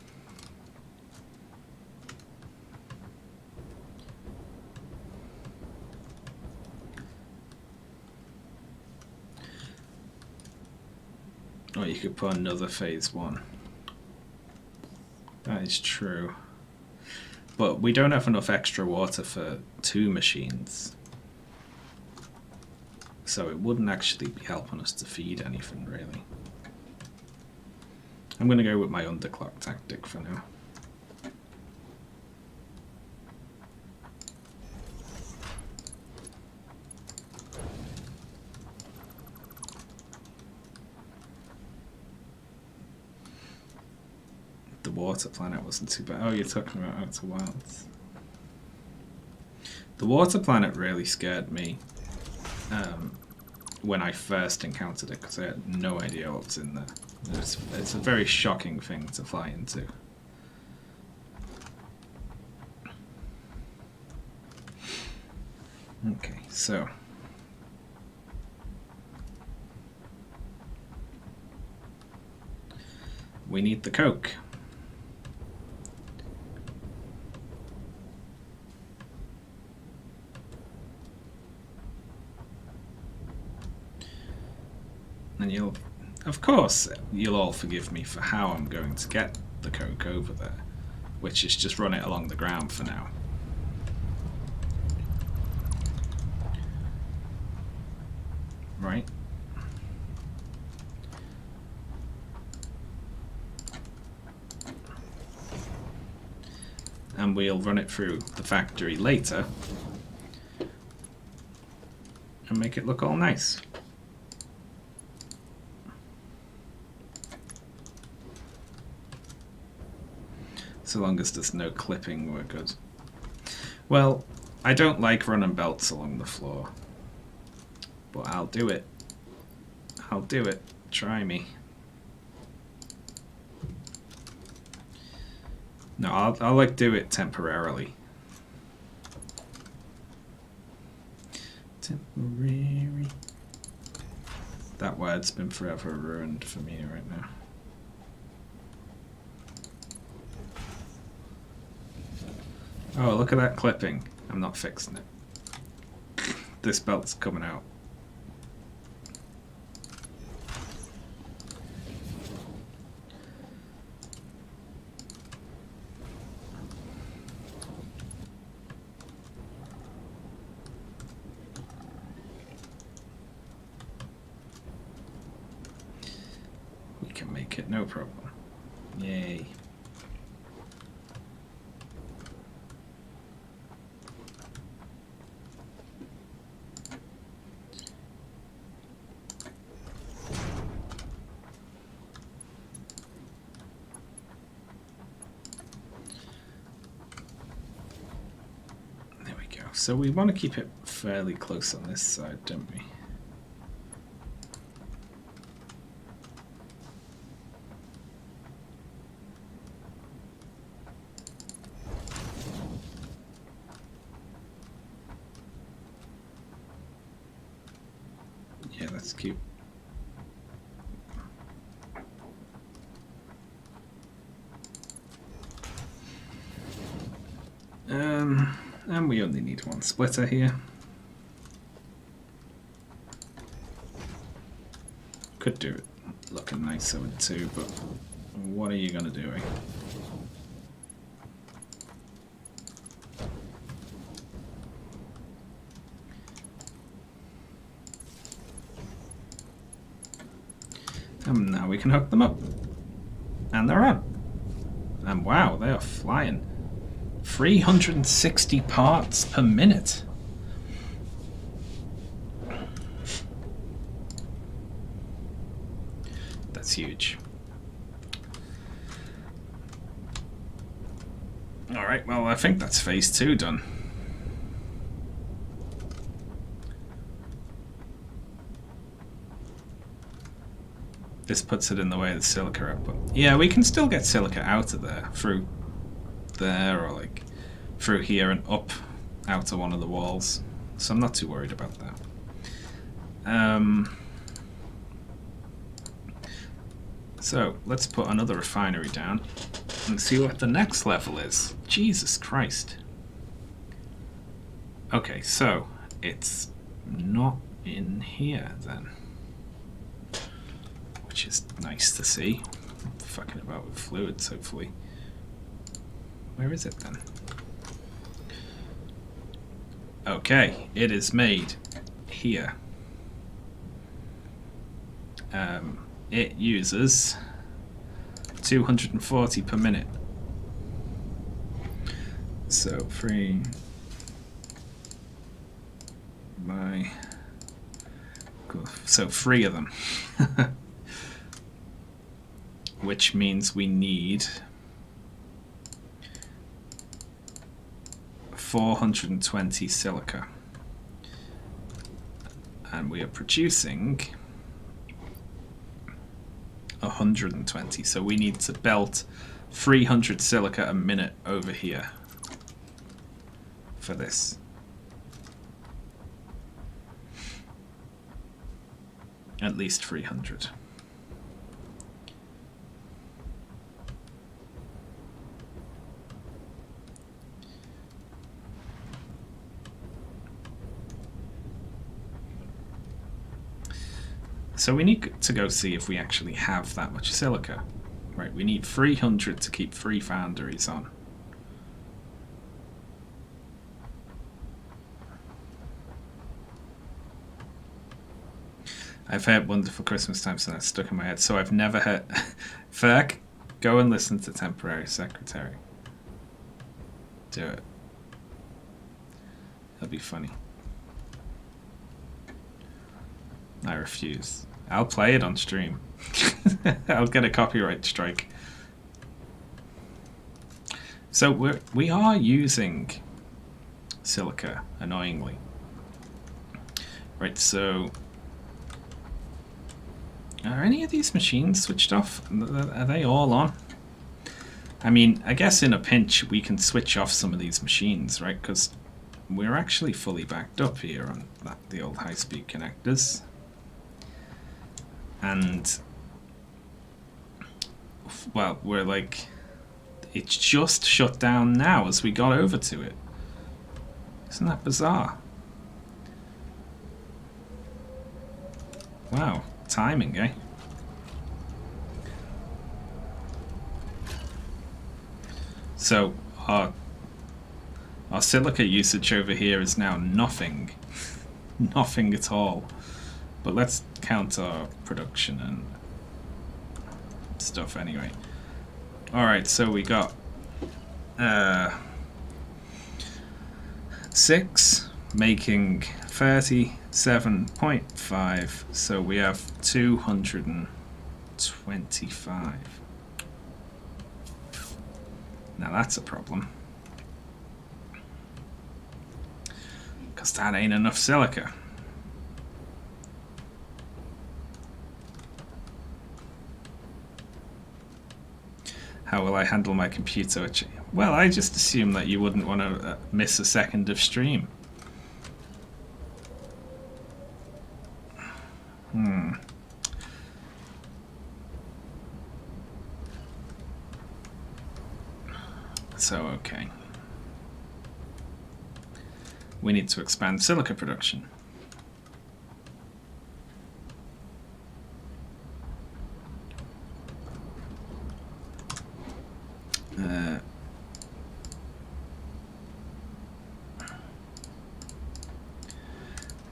Or you could put another phase 1. That is true. But we don't have enough extra water for 2 machines. So it wouldn't actually be helping us to feed anything, really. I'm going to go with my underclock tactic for now. The water planet wasn't too bad. Oh, you're talking about Outer Wilds. The water planet really scared me when I first encountered it, because I had no idea what was in there. It's a very shocking thing to fly into. Okay, so we need the coke. And of course, you'll all forgive me for how I'm going to get the coke over there, which is just run it along the ground for now. Right? And we'll run it through the factory later and make it look all nice. So long as there's no clipping, we're good. Well, I don't like running belts along the floor, but I'll do it. I'll do it. Try me. No, I'll like do it temporarily. Temporary. That word's been forever ruined for me right now. Oh, look at that clipping. I'm not fixing it. This belt's coming out. We can make it, no problem. Yay. So we want to keep it fairly close on this side, don't we? Yeah, that's cute. And we only need one splitter here. Could do it looking nicer with two, but what are you gonna do, eh? And now we can hook them up. And they're on. And wow, they are flying. 360 parts per minute. That's huge. Alright, well, I think that's phase 2 done. This puts it in the way of the silica output. Yeah, we can still get silica out of there through there, or like through here and up out to one of the walls. So I'm not too worried about that. So let's put another refinery down and see what the next level is. Jesus Christ. Okay, so it's not in here then, which is nice to see. I'm fucking about with fluids, hopefully. Where is it then? Okay, it is made here. It uses 240 per minute. So 3 by... So 3 of them. Which means we need 420 silica. And we are producing 120, so we need to belt 300 silica a minute over here for this. At least 300. So we need to go see if we actually have that much silica. Right, we need 300 to keep 3 foundries on. I've heard Wonderful Christmas Time, so that's stuck in my head. So I've never heard... Ferk, go and listen to Temporary Secretary. Do it. It'll be funny. I refuse. I'll play it on stream. I'll get a copyright strike. So we are using silica, annoyingly. Right, so Are any of these machines switched off? Are they all on? I mean, I guess in a pinch we can switch off some of these machines, right? Because we're actually fully backed up here on the old high-speed connectors. And, well, we're like... It's just shut down now as we got over to it. Isn't that bizarre? Wow, timing, eh? So our silica usage over here is now nothing. Nothing at all. But let's count our production and stuff anyway. Alright, so we got 6 making 37.5, so we have 225. Now that's a problem, because that ain't enough silica. How will I handle my computer? Well, I just assume that you wouldn't want to miss a second of stream. So, okay. We need to expand silica production.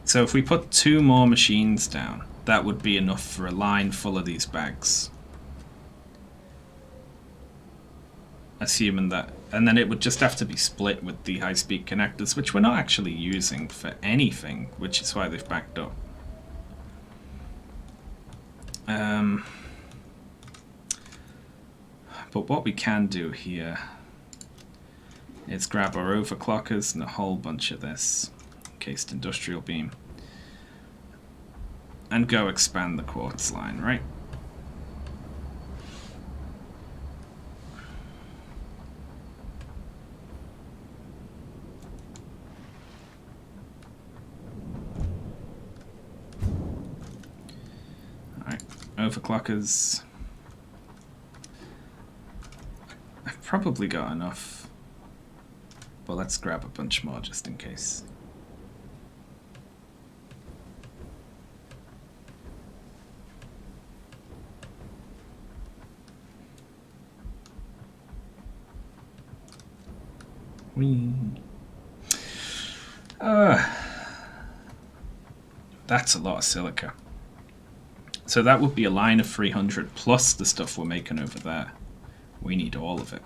So if we put 2 more machines down, that would be enough for a line full of these bags. Assuming that, and then it would just have to be split with the high-speed connectors, which we're not actually using for anything, which is why they've backed up. But what we can do here is grab our overclockers and a whole bunch of this encased industrial beam and go expand the quartz line, right? Alright, overclockers. I've probably got enough, but let's grab a bunch more just in case. That's a lot of silica. So that would be a line of 300 plus the stuff we're making over there. We need all of it.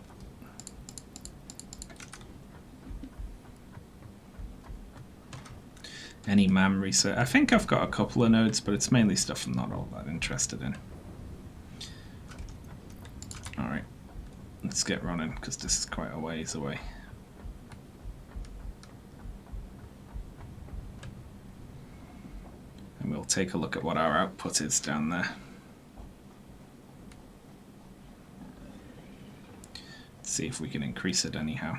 Any MAM research? I think I've got a couple of nodes, but it's mainly stuff I'm not all that interested in. Alright, let's get running because this is quite a ways away. And we'll take a look at what our output is down there. See if we can increase it anyhow.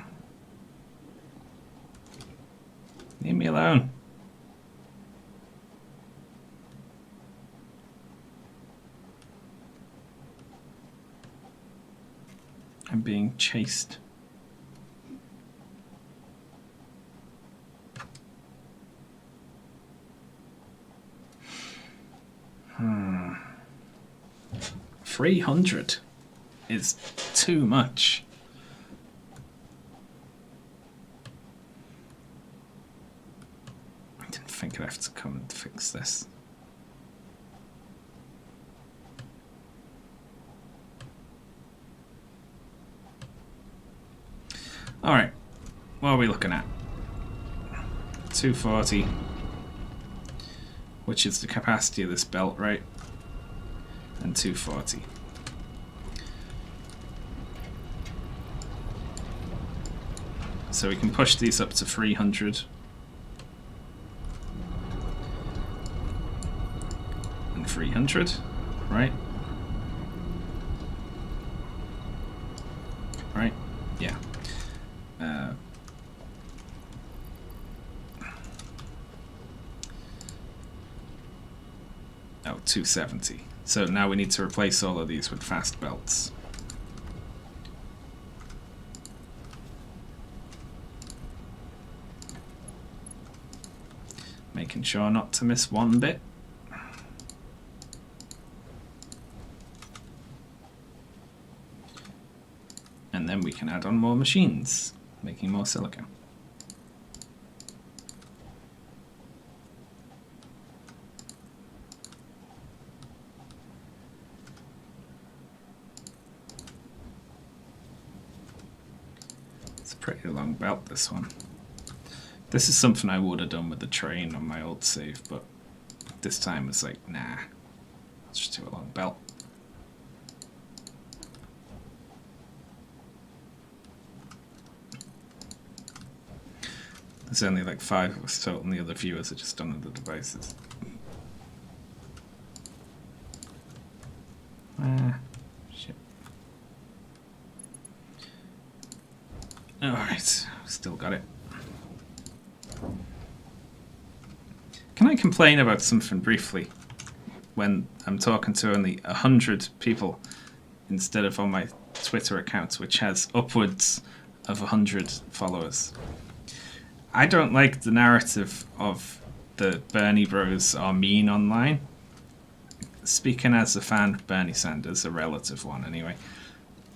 Leave me alone. I'm being chased. Hmm. 300 is too much. I didn't think I'd have to come and fix this. Alright, what are we looking at? 240, which is the capacity of this belt, right? And 240. So we can push these up to 300. And 300. right? Right? Yeah. Oh, 270. So now we need to replace all of these with fast belts. Making sure not to miss one bit. And then we can add on more machines, making more silica. It's a pretty long belt, this one. This is something I would have done with the train on my old save, but this time it's like, nah, it's just too a long belt. There's only like 5 of us total, and the other viewers are just on other devices. Shit. Alright, still got it. Can I complain about something briefly when I'm talking to only 100 people instead of on my Twitter account, which has upwards of 100 followers? I don't like the narrative of the Bernie bros are mean online. Speaking as a fan of Bernie Sanders, a relative one anyway,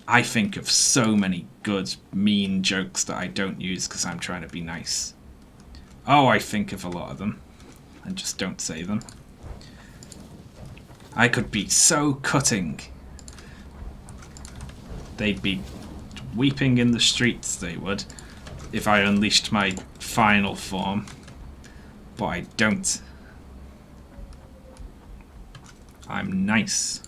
I think of so many good, mean jokes that I don't use because I'm trying to be nice. Oh, I think of a lot of them and just don't say them. I could be so cutting. They'd be weeping in the streets, they would, if I unleashed my final form. But I don't. I'm nice.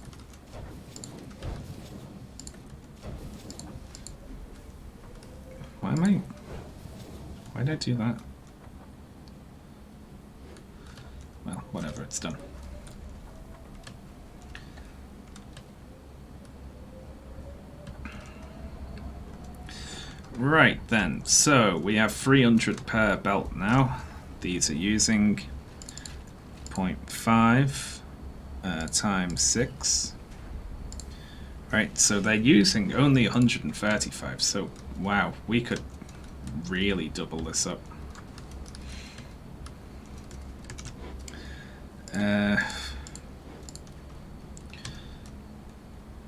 Why did I do that? Well, whatever, it's done. Right then, so we have 300 per belt now. These are using 0.5 times 6. Right, so they're using only 135, so wow, we could really double this up.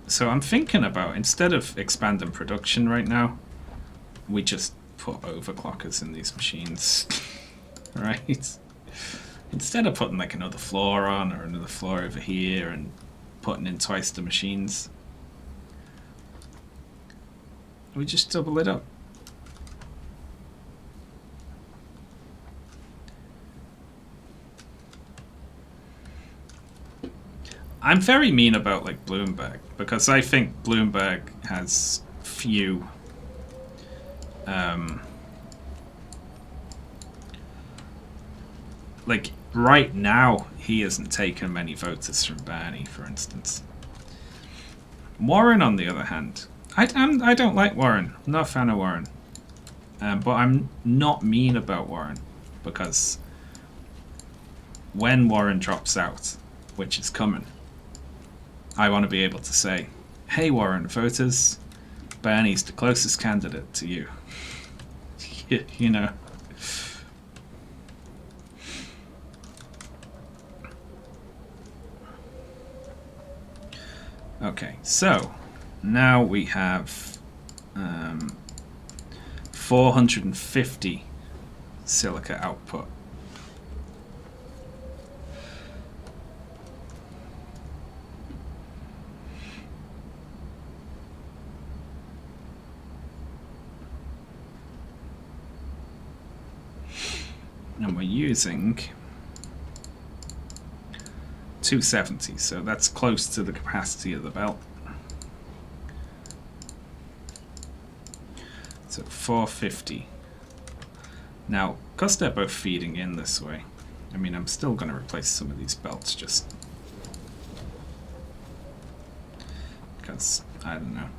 So I'm thinking about, instead of expanding production right now, we just put overclockers in these machines. Right? Instead of putting like another floor on or another floor over here and putting in twice the machines, we just double it up. I'm very mean about like Bloomberg because I think Bloomberg has few like right now he hasn't taken many voters from Bernie, for instance. Warren, on the other hand, I don't like Warren. I'm not a fan of Warren, but I'm not mean about Warren because when Warren drops out, which is coming, I want to be able to say, hey Warren voters, Bernie's the closest candidate to you. You know. Okay, so now we have 450 silica output. And we're using 270, so that's close to the capacity of the belt. So 450. Now, because they're both feeding in this way, I mean, I'm still going to replace some of these belts just it's, I don't know.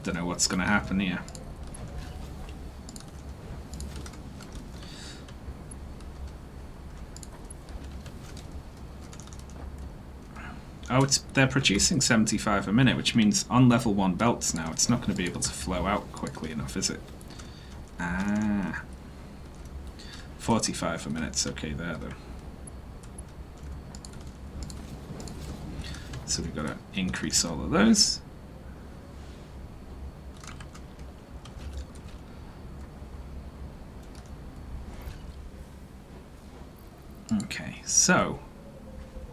Don't know what's going to happen here. Oh, they're producing 75 a minute, which means on level 1 belts now, it's not going to be able to flow out quickly enough, is it? Ah. 45 a minute's okay there, though. So we've got to increase all of those. Okay, so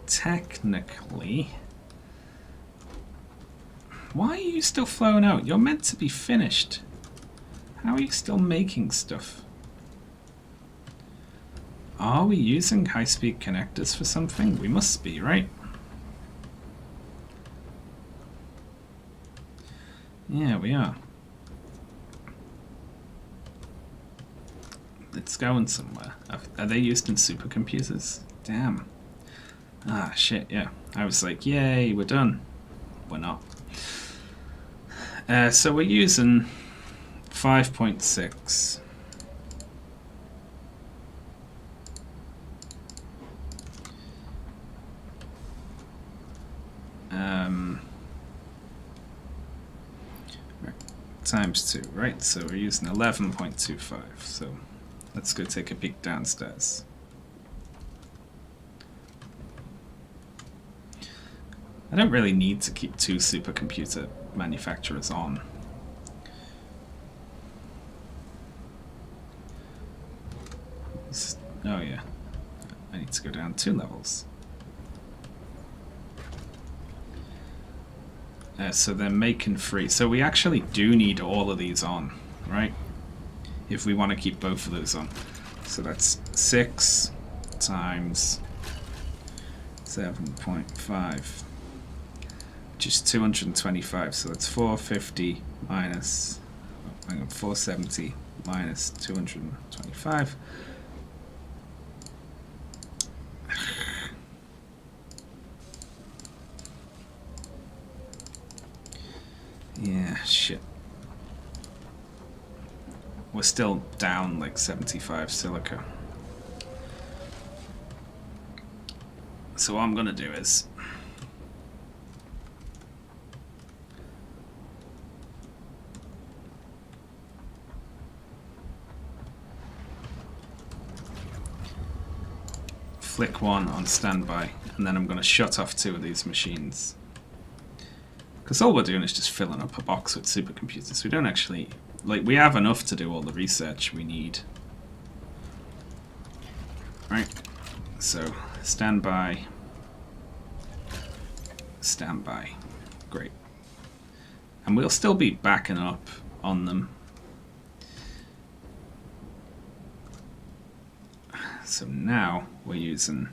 technically, why are you still flowing out? You're meant to be finished. How are you still making stuff? Are we using high-speed connectors for something? We must be, right? Yeah, we are. It's going somewhere. Are they used in supercomputers? Damn. Ah, shit, yeah. I was like, yay, we're done. We're not. So we're using 5.6. Times 2, right? So we're using 11.25. So let's go take a peek downstairs. I don't really need to keep 2 supercomputer manufacturers on. Oh yeah, I need to go down 2 levels. So they're making 3. So we actually do need all of these on, right? If we want to keep both of those on. So that's 6 times 7.5, which is 225. So that's 450 minus, 470 minus 225. Yeah, shit. We're still down like 75 silica. So what I'm gonna do is flick 1 on standby, and then I'm gonna shut off 2 of these machines. Because all we're doing is just filling up a box with supercomputers. We don't actually... Like, we have enough to do all the research we need. Right. So, standby. Standby. Great. And we'll still be backing up on them. So now we're using...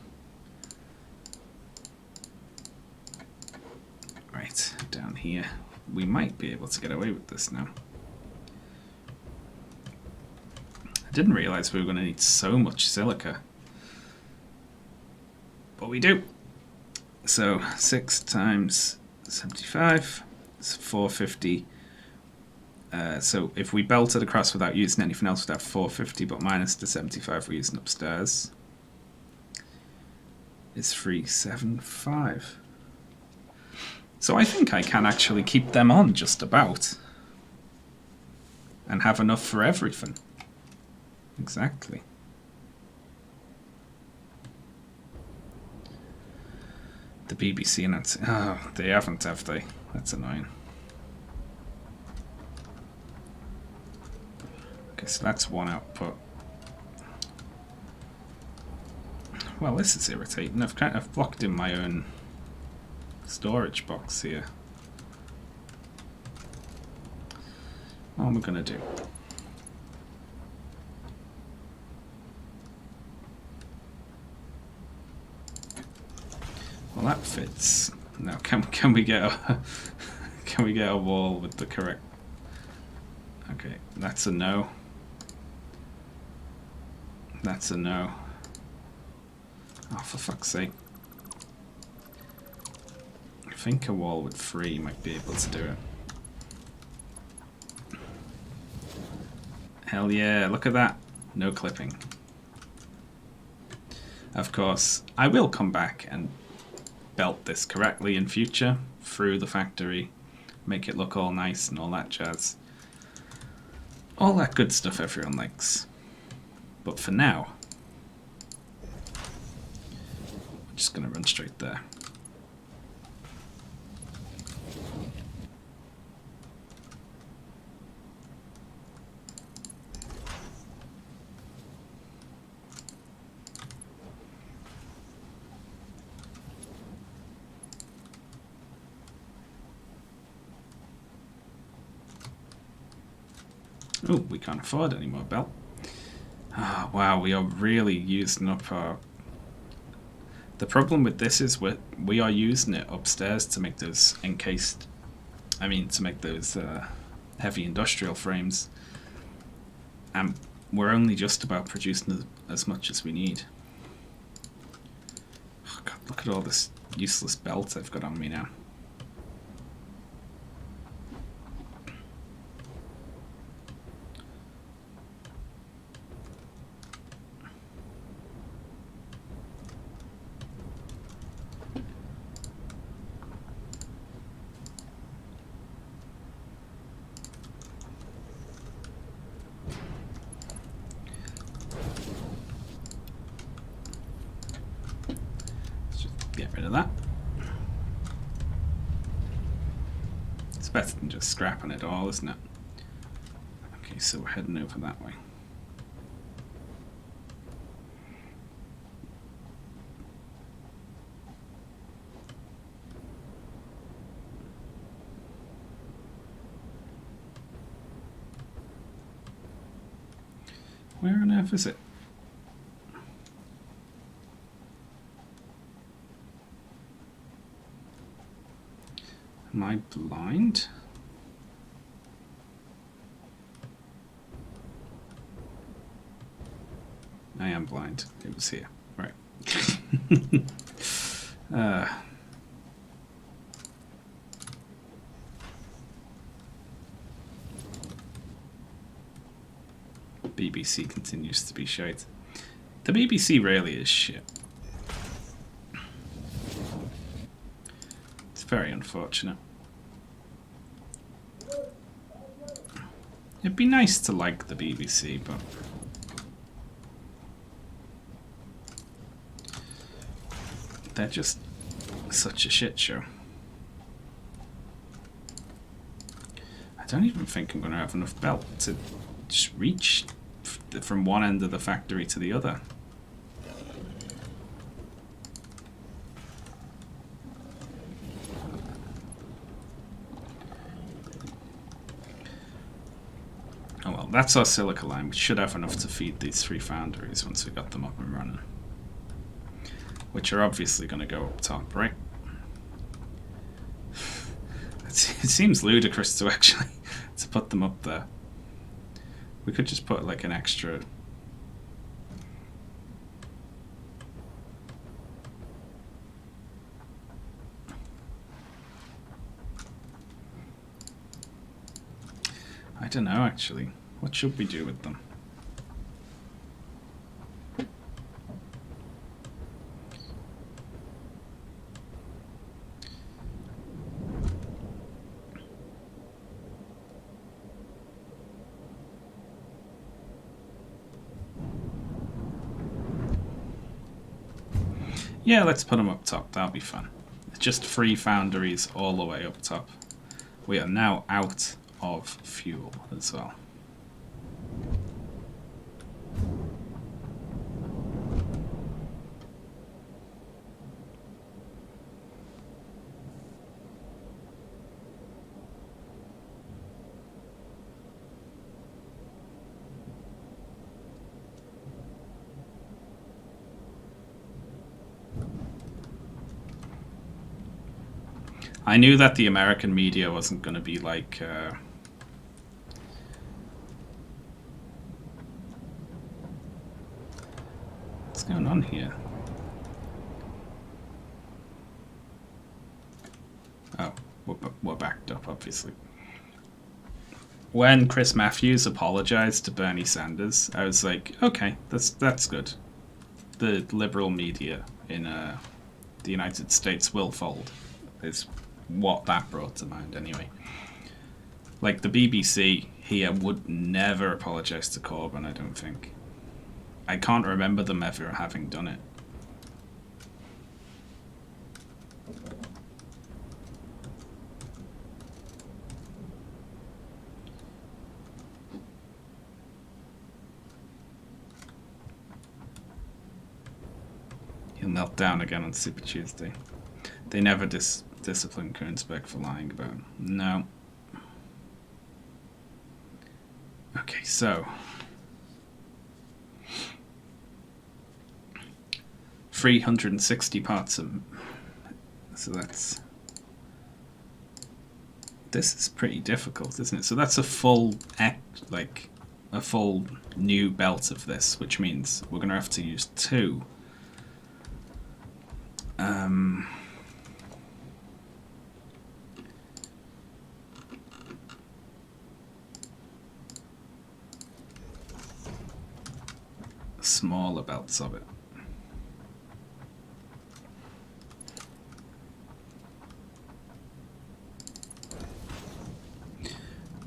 Right, down here. We might be able to get away with this now. I didn't realize we were going to need so much silica. But we do. So 6 times 75 is 450. So if we belted across without using anything else, we'd have 450, but minus the 75 we're using upstairs is 375. So I think I can actually keep them on just about. And have enough for everything. Exactly. The BBC announced... Oh, they haven't, have they? That's annoying. Okay, so that's one output. Well, this is irritating. I've blocked in my own storage box here. What am I going to do? Well, that fits. Now, can we get a can we get a wall with the correct? Okay, that's a no. That's a no. Oh, for fuck's sake! I think a wall with 3 might be able to do it. Hell yeah, look at that. No clipping. Of course, I will come back and belt this correctly in future through the factory, make it look all nice and all that jazz. All that good stuff everyone likes. But for now, I'm just going to run straight there. Oh, we can't afford any more belt. Oh, wow, we are really using up our... The problem with this is we are using it upstairs to make those encased... I mean, to make those heavy industrial frames. And we're only just about producing as much as we need. Oh, God, look at all this useless belt I've got on me now. Get rid of that. It's better than just scrapping it all, isn't it? Okay, so we're heading over that way. Where on earth is it? Am I blind? I am blind. It was here. Right. BBC continues to be shite. The BBC really is shit. It's very unfortunate. It'd be nice to like the BBC, but they're just such a shit show. I don't even think I'm going to have enough belt to just reach from one end of the factory to the other. Oh well, that's our silica line. We should have enough to feed these 3 foundries once we got them up and running. Which are obviously going to go up top, right? It seems ludicrous to actually to put them up there. We could just put like an extra... I don't know actually. What should we do with them? Yeah, let's put them up top. That'll be fun. Just 3 foundries all the way up top. We are now out of fuel as well. I knew that the American media wasn't going to be like... what's going on here? we're backed up, obviously. When Chris Matthews apologized to Bernie Sanders, I was like, okay, that's good. The liberal media in the United States will fold, is what that brought to mind anyway. Like the BBC here would never apologise to Corbyn, I don't think. I can't remember them ever having done it. He'll melt down again on Super Tuesday. They never discipline Koenigsberg for lying about him. No. Okay, so 360 parts of, so that's, this is pretty difficult, isn't it? So that's a full like a full new belt of this, which means we're gonna have to use 2. Smaller belts of it.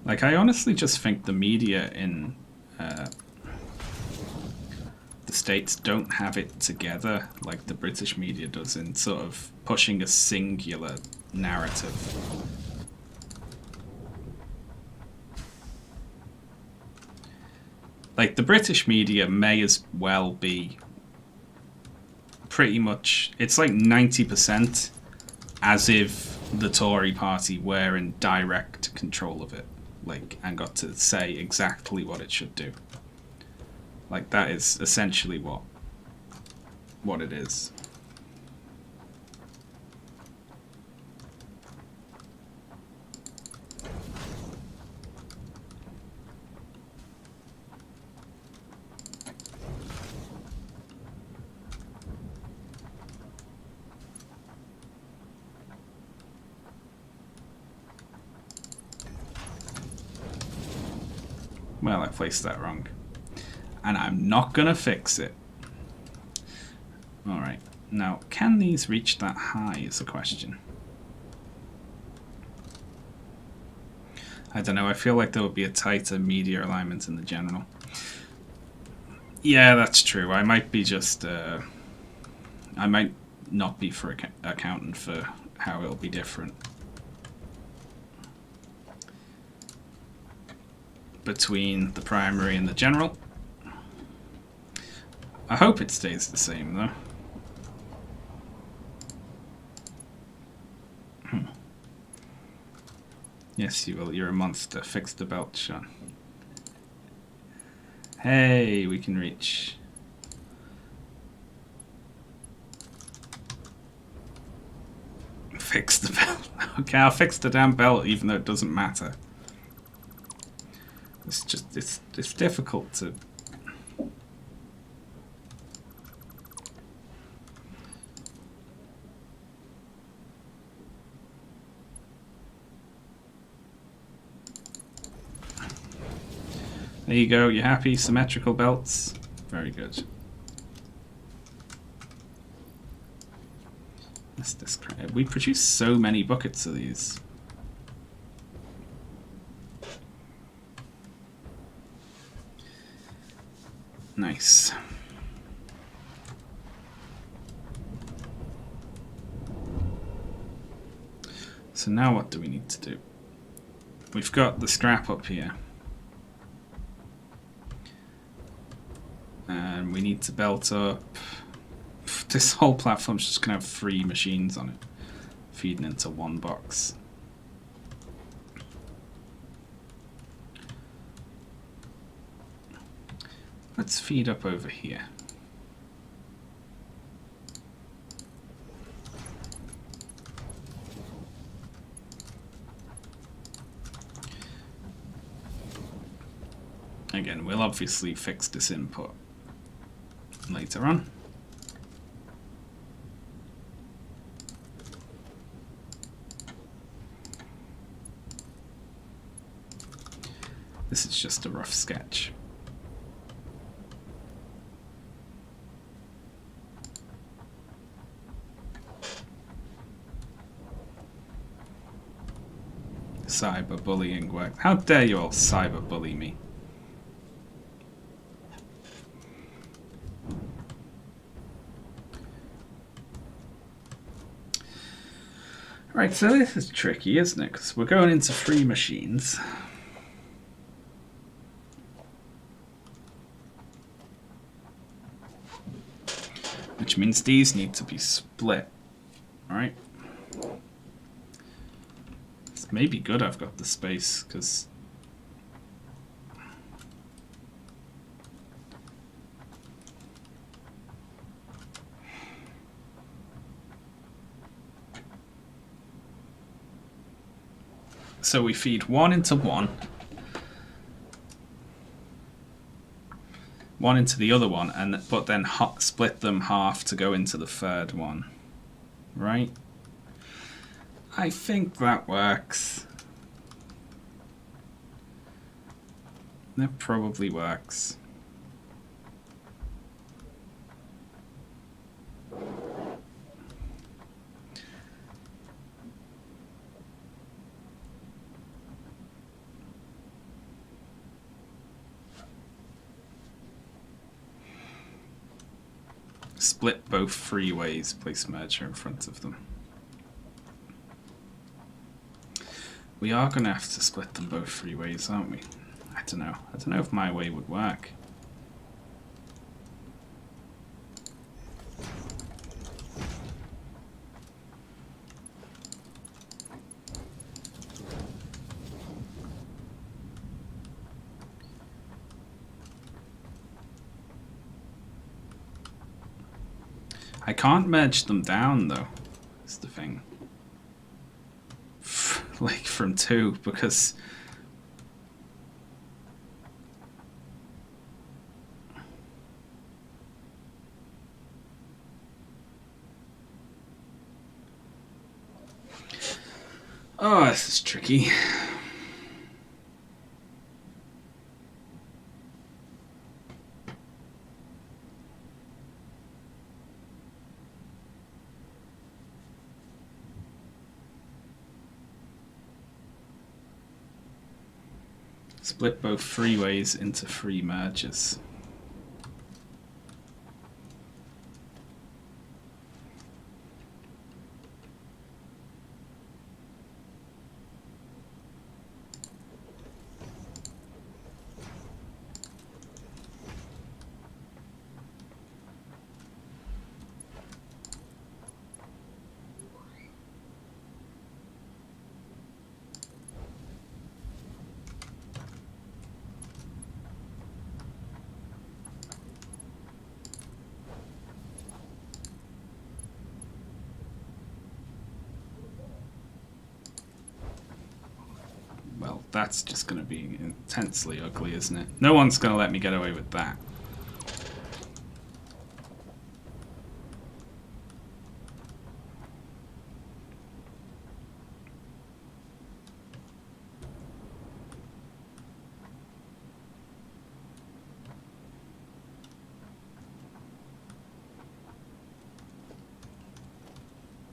Like, I honestly just think the media in the States don't have it together like the British media does in sort of pushing a singular narrative. Like, the British media may as well be pretty much, it's like 90% as if the Tory party were in direct control of it, like, and got to say exactly what it should do. Like, that is essentially what it is. Well, I placed that wrong. And I'm not gonna fix it. Alright, now, can these reach that high is the question. I don't know, I feel like there would be a tighter media alignment in the general. Yeah, that's true. I might be just, I might not be for accounting for how it'll be different between the primary and the general. I hope it stays the same, though. Yes, you will. You're a monster. Fix the belt, Sean. Hey, we can reach. Fix the belt. Okay, I'll fix the damn belt, even though it doesn't matter. It's just, it's difficult to. There you go, you happy? Symmetrical belts? Very good. We produce so many buckets of these. Nice. So now what do we need to do? We've got the scrap up here. And we need to belt up. This whole platform's just going to have 3 machines on it, feeding into one box. Let's feed up over here. Again, we'll obviously fix this input later on. This is just a rough sketch. Cyberbullying works. How dare you all cyberbully me? Right, so this is tricky, isn't it? Because we're going into free machines. Which means these need to be split. Alright. It's maybe good I've got the space, because... So we feed one into one into the other one, but then split them half to go into the third one, right? I think that works. That probably works. Split both freeways, place merger in front of them. We are going to have to split them both freeways, aren't we? I don't know. I don't know if my way would work. I can't merge them down, though. That's the thing. Like from 2, because... Oh, this is tricky. Split both freeways into free merges. Well, that's just going to be intensely ugly, isn't it? No one's going to let me get away with that.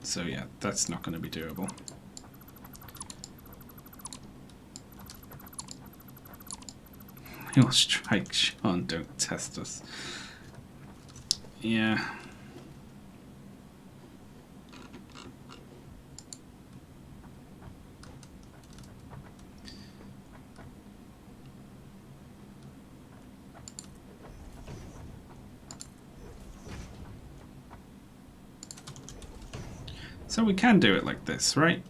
So yeah, that's not going to be doable. You'll strike, Sean, don't test us. Yeah. So we can do it like this, right?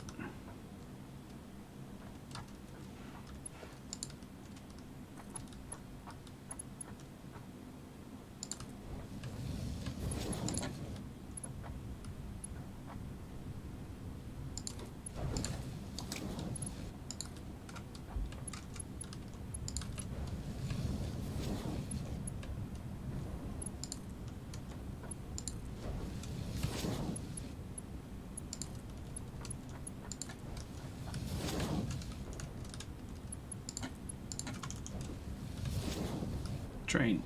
train.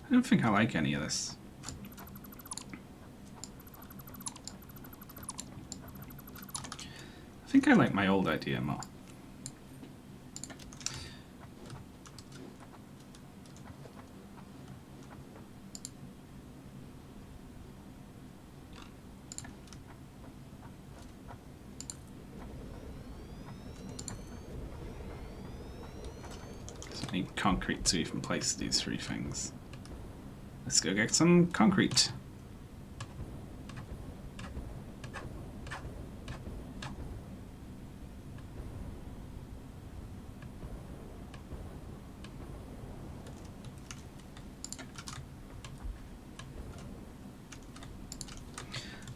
I don't think I like any of this. I think I like my old idea more. So I need concrete to even place these three things. Let's go get some concrete.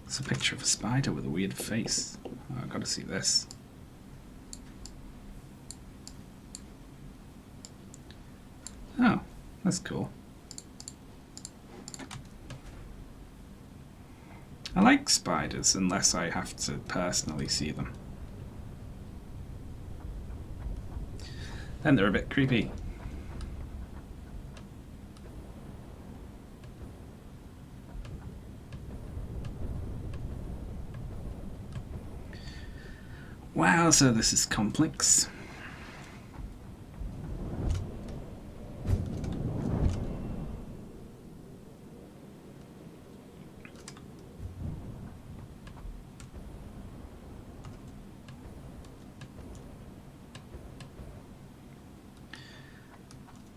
It's a picture of a spider with a weird face. Oh, I've got to see this. Oh, that's cool. I like spiders unless I have to personally see them. Then they're a bit creepy. Wow, so this is complex.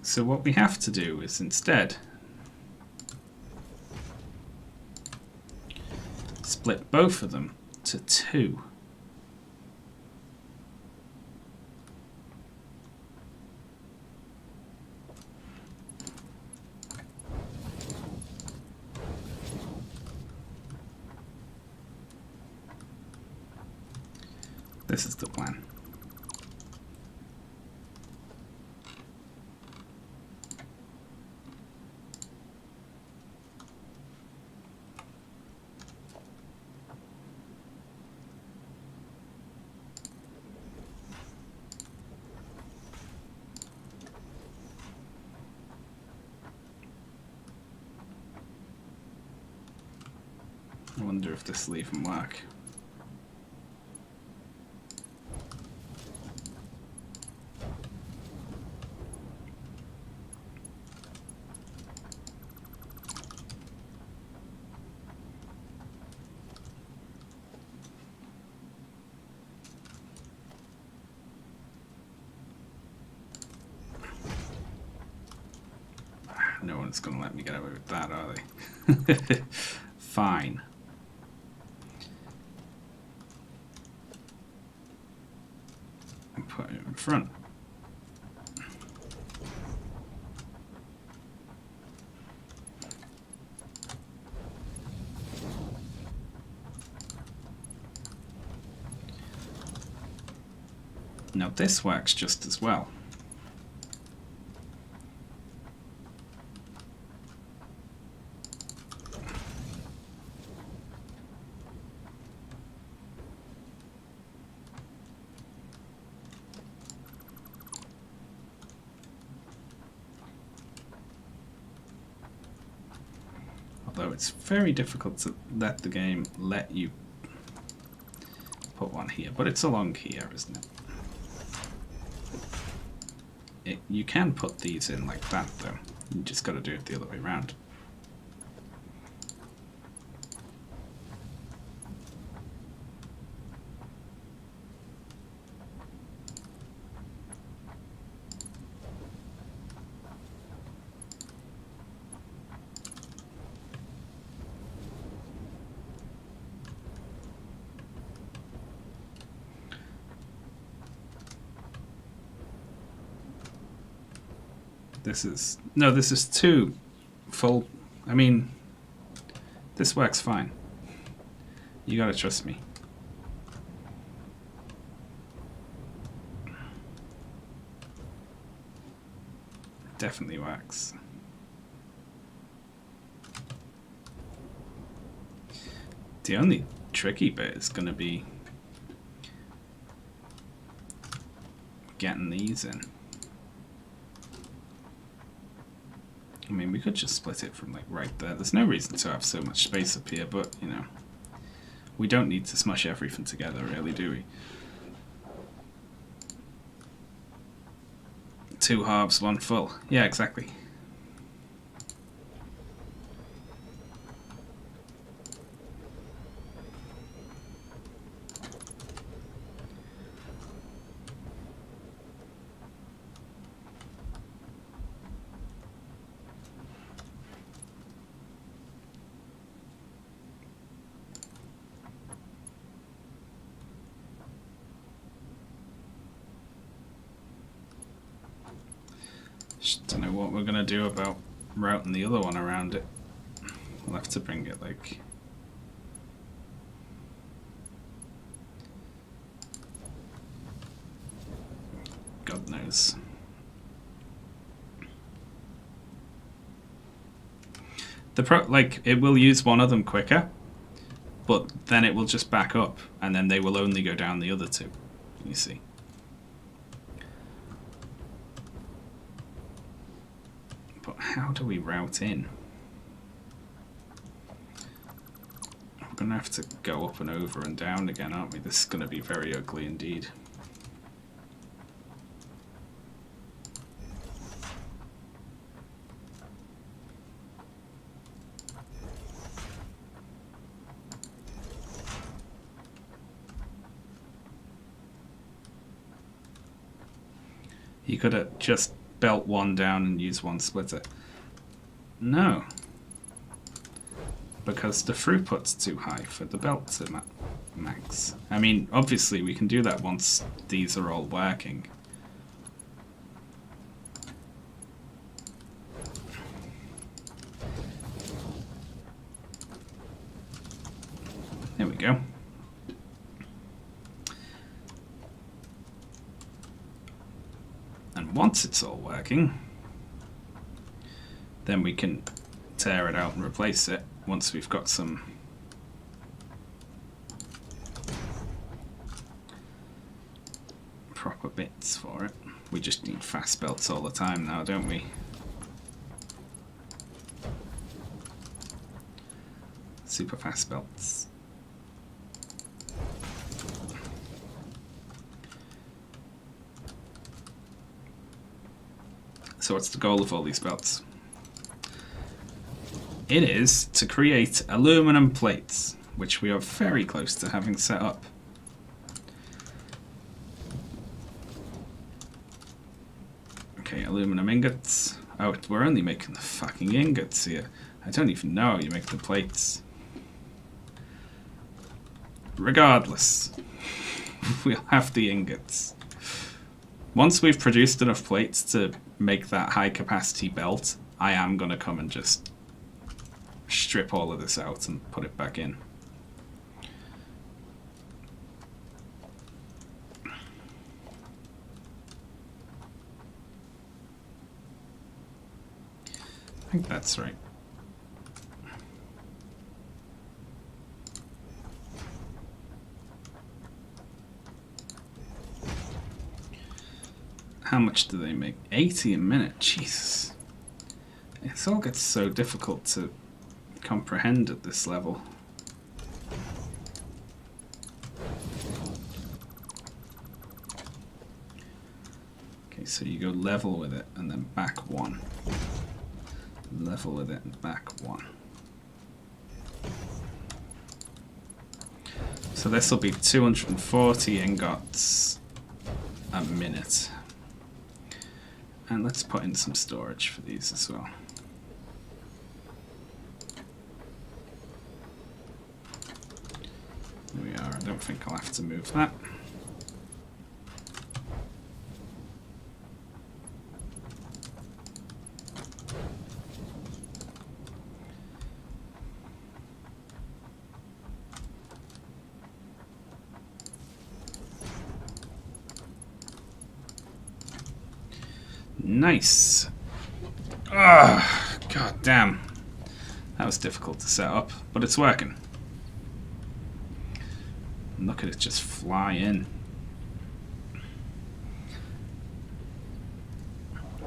So what we have to do is instead split both of them to 2. This is the plan. I wonder if this will even work. No one's going to let me get away with that, are they? Fine. And put it in front. Now this works just as well. Although it's very difficult to let the game let you put one here, but it's along here, isn't it? You can put these in like that though. You just got to do it the other way around. This is 2 full. I mean, This works fine. You gotta trust me. Definitely works. The only tricky bit is gonna be getting these in. I mean, we could just split it from like right there. There's no reason to have so much space up here, but you know, we don't need to smush everything together, really, do we? Two halves, one full. Yeah, exactly. Just don't know what we're gonna do about routing the other one around it. We'll have to bring it like... God knows. Like, it will use one of them quicker, but then it will just back up, and then they will only go down the other two, you see. But how do we route in? We're going to have to go up and over and down again, aren't we? This is going to be very ugly indeed. You could have just belt one down and use one splitter. No. Because the throughput's too high for the belt to max. I mean, obviously we can do that once these are all working. There we go. And once it's all working, then we can tear it out and replace it once we've got some proper bits for it. We just need fast belts all the time now, don't we? Super fast belts. So what's the goal of all these belts? It is to create aluminum plates, which we are very close to having set up. Okay, aluminum ingots. Oh, we're only making the fucking ingots here. I don't even know how you make the plates. Regardless, we'll have the ingots. Once we've produced enough plates to make that high capacity belt, I am going to come and just strip all of this out and put it back in. I think that's right. How much do they make? 80 a minute, Jesus. It all gets so difficult to comprehend at this level. Okay, so you go level with it and then back one. Level with it and back one. So this will be 240 ingots a minute. And let's put in some storage for these as well. There we are. I don't think I'll have to move that. Nice. Ugh, god damn. That was difficult to set up, but it's working. And look at it just fly in.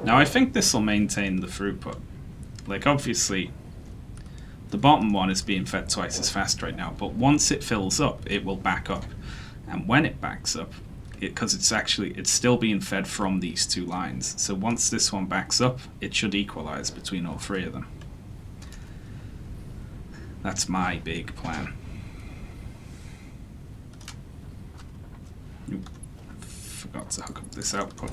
Now I think this will maintain the throughput. Like obviously the bottom one is being fed twice as fast right now, but once it fills up it will back up. And when it backs up, because it's still being fed from these two lines, so once this one backs up it should equalize between all three of them. That's my big plan. Oop, forgot to hook up this output.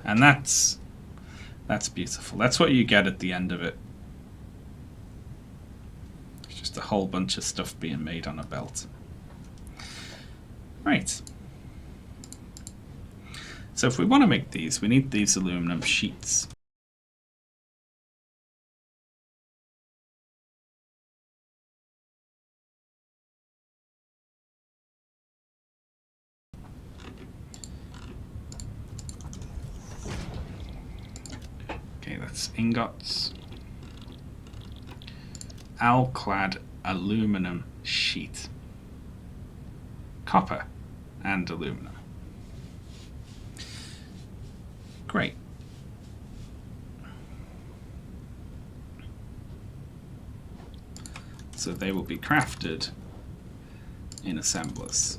And that's beautiful. That's what you get at the end of it. It's just a whole bunch of stuff being made on a belt. Right. So if we want to make these, we need these aluminum sheets. Okay, that's ingots. Alclad aluminum sheet. Copper and aluminum. Great. So they will be crafted in assemblers.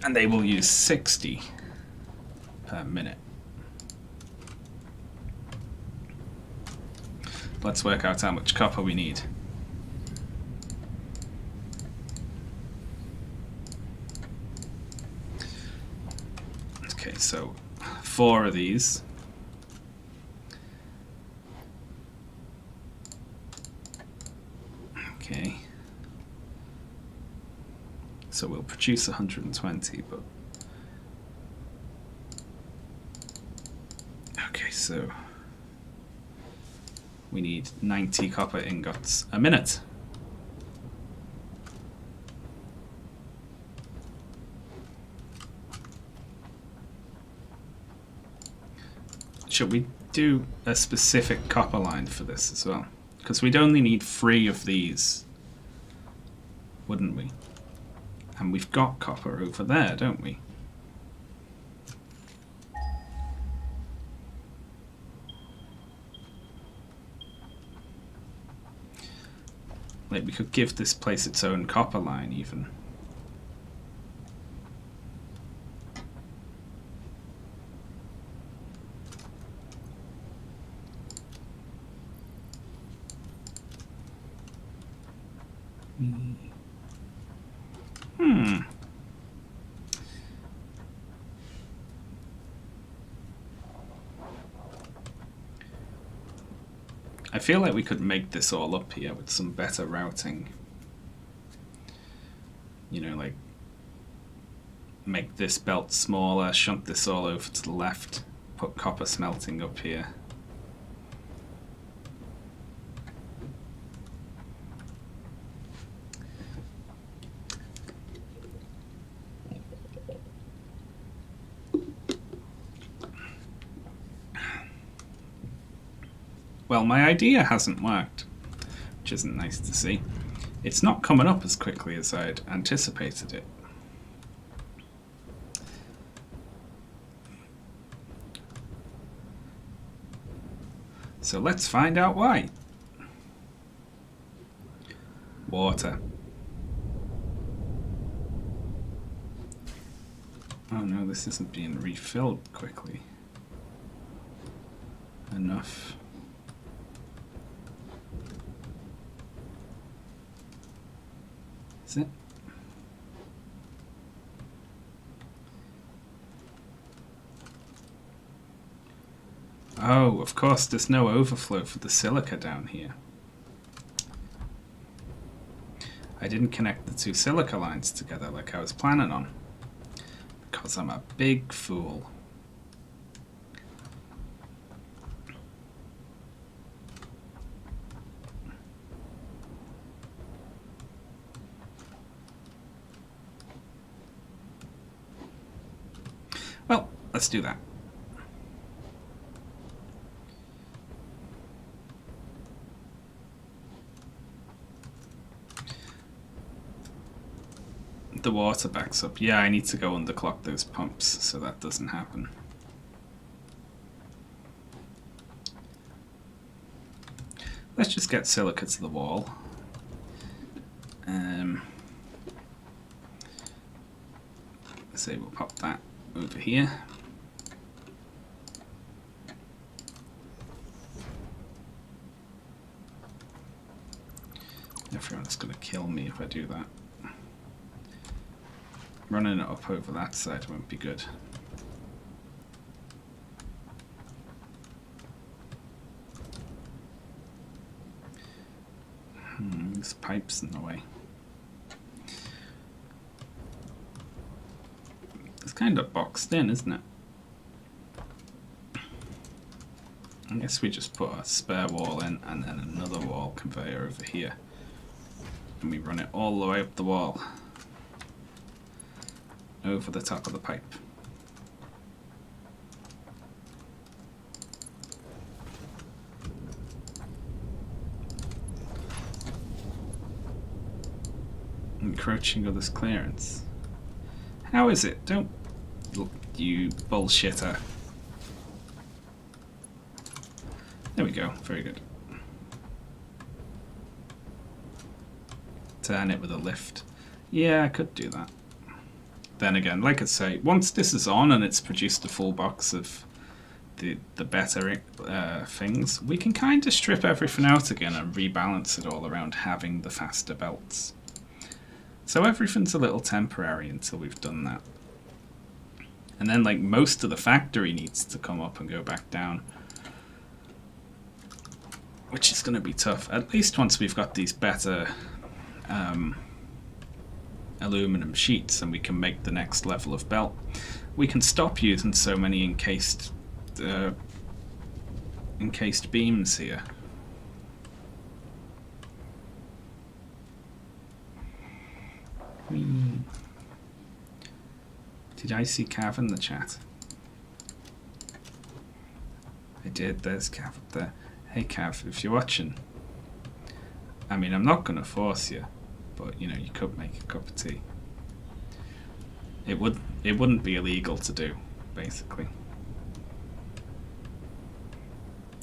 And they will use 60 per minute. Let's work out how much copper we need. Okay, so 4 of these. Okay. So we'll produce 120, but... Okay, so... we need 90 copper ingots a minute. Should we do a specific copper line for this as well? Because we'd only need 3 of these, wouldn't we? And we've got copper over there, don't we? Like, we could give this place its own copper line, even. I feel like we could make this all up here with some better routing. You know, like make this belt smaller, shunt this all over to the left, put copper smelting up here. Well, my idea hasn't worked, which isn't nice to see. It's not coming up as quickly as I'd anticipated it. So let's find out why. Water. Oh no, this isn't being refilled quickly enough. Is it? Oh, of course, there's no overflow for the silica down here. I didn't connect the 2 silica lines together like I was planning on. Because I'm a big fool. Let's do that. The water backs up. Yeah, I need to go underclock those pumps so that doesn't happen. Let's just get silica to the wall. Say we'll pop that over here. Everyone's going to kill me if I do that. Running it up over that side won't be good. This pipe's in the way. It's kind of boxed in, isn't it? I guess we just put a spare wall in and then another wall conveyor over here. And we run it all the way up the wall. Over the top of the pipe. Encroaching on this clearance. How is it? Don't look, you bullshitter. There we go. Very good. Turn it with a lift. Yeah, I could do that. Then again, like I say, once this is on and it's produced a full box of the better things, we can kind of strip everything out again and rebalance it all around having the faster belts. So everything's a little temporary until we've done that. And then like most of the factory needs to come up and go back down. Which is going to be tough, at least once we've got these better aluminum sheets and we can make the next level of belt. We can stop using so many encased beams here. Did I see Cav in the chat? I did. There's Cav up there. Hey Cav, if you're watching, I mean, I'm not going to force you, but you know, you could make a cup of tea. It wouldn't be illegal to do, basically.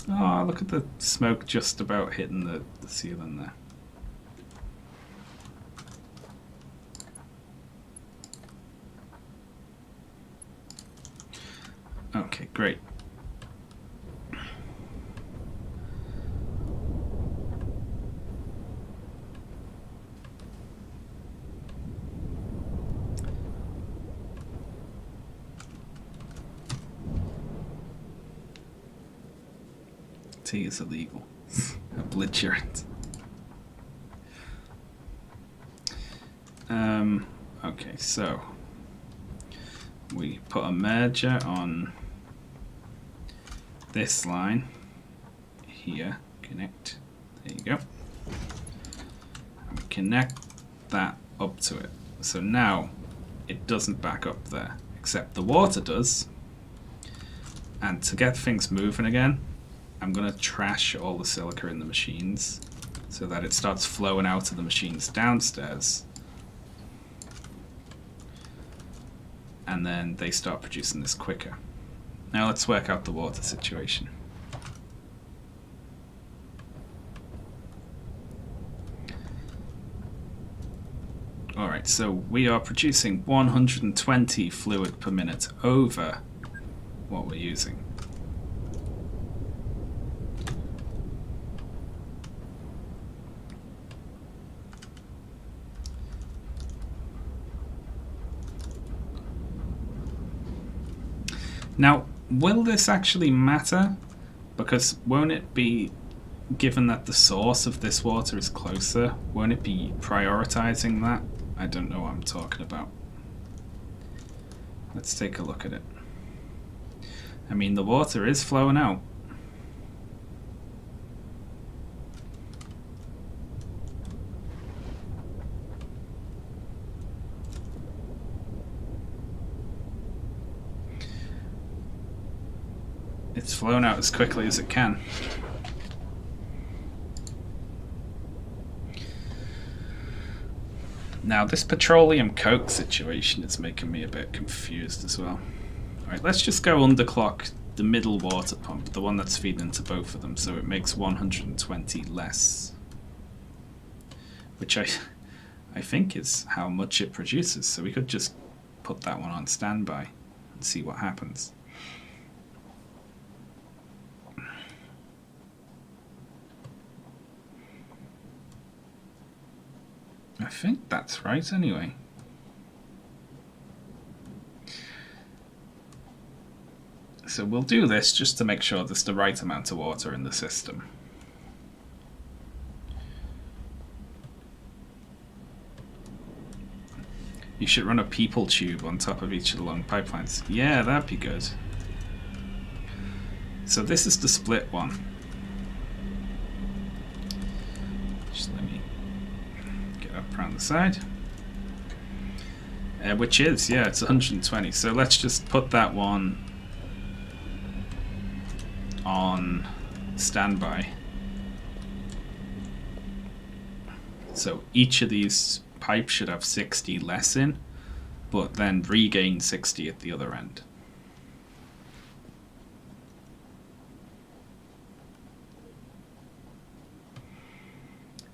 Oh, look at the smoke just about hitting the ceiling there. Okay, great. Tea is illegal. Belligerent. Okay, so we put a merger on this line here. Connect. There you go. And we connect that up to it. So now it doesn't back up there, except the water does. And to get things moving again, I'm going to trash all the silica in the machines so that it starts flowing out of the machines downstairs. And then they start producing this quicker. Now let's work out the water situation. Alright, so we are producing 120 fluid per minute over what we're using. Now, will this actually matter? Because won't it be, given that the source of this water is closer, won't it be prioritizing that? I don't know what I'm talking about. Let's take a look at it. I mean, the water is flowing out. It's flown out as quickly as it can. Now this petroleum coke situation is making me a bit confused as well. Alright, let's just go underclock the middle water pump, the one that's feeding into both of them, so it makes 120 less. Which I think is how much it produces, so we could just put that one on standby and see what happens. I think that's right anyway. So we'll do this just to make sure there's the right amount of water in the system. You should run a people tube on top of each of the long pipelines. Yeah, that'd be good. So this is the split one. Just let me get up around the side. Which is, yeah, it's 120. So let's just put that one on standby. So each of these pipes should have 60 less in, but then regain 60 at the other end.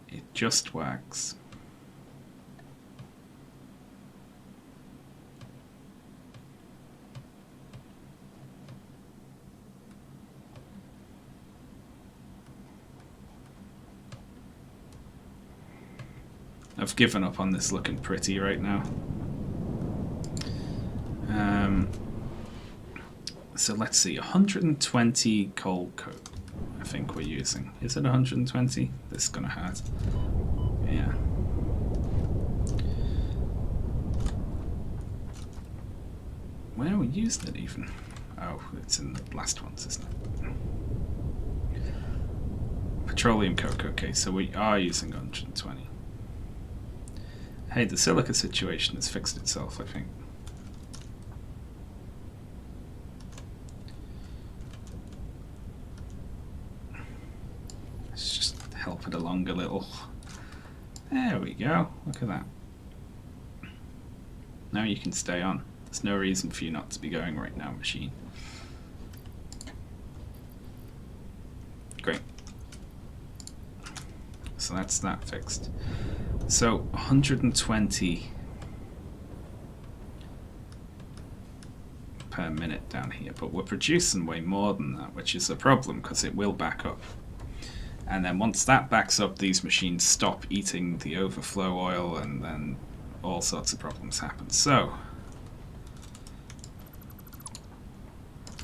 It just works. I've given up on this looking pretty right now. So let's see, 120 cold coke I think we're using. Is it 120? This is gonna hurt. Yeah. Where we used it even? Oh, it's in the last ones, isn't it? Petroleum coke, okay, so we are using 120. Hey, the silica situation has fixed itself, I think. Let's just help it along a little. There we go. Look at that. Now you can stay on. There's no reason for you not to be going right now, machine. Great. So that's that fixed. So 120 per minute down here, but we're producing way more than that, which is a problem because it will back up. And then once that backs up, these machines stop eating the overflow oil, and then all sorts of problems happen. So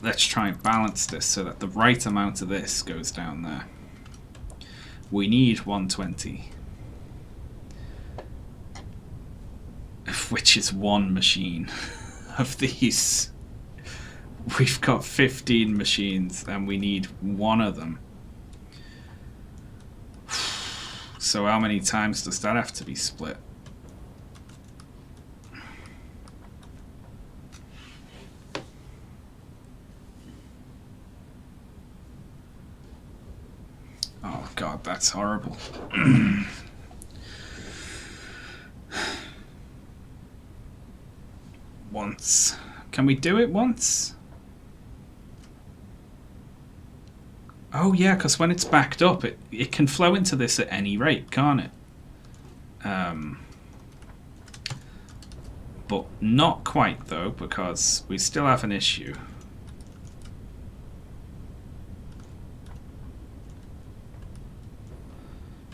let's try and balance this so that the right amount of this goes down there. We need 120. Which is one machine of these. We've got 15 machines and we need one of them. So how many times does that have to be split? Oh God, that's horrible. Once. Can we do it once? Oh yeah, because when it's backed up, it can flow into this at any rate, can't it? But not quite though, because we still have an issue.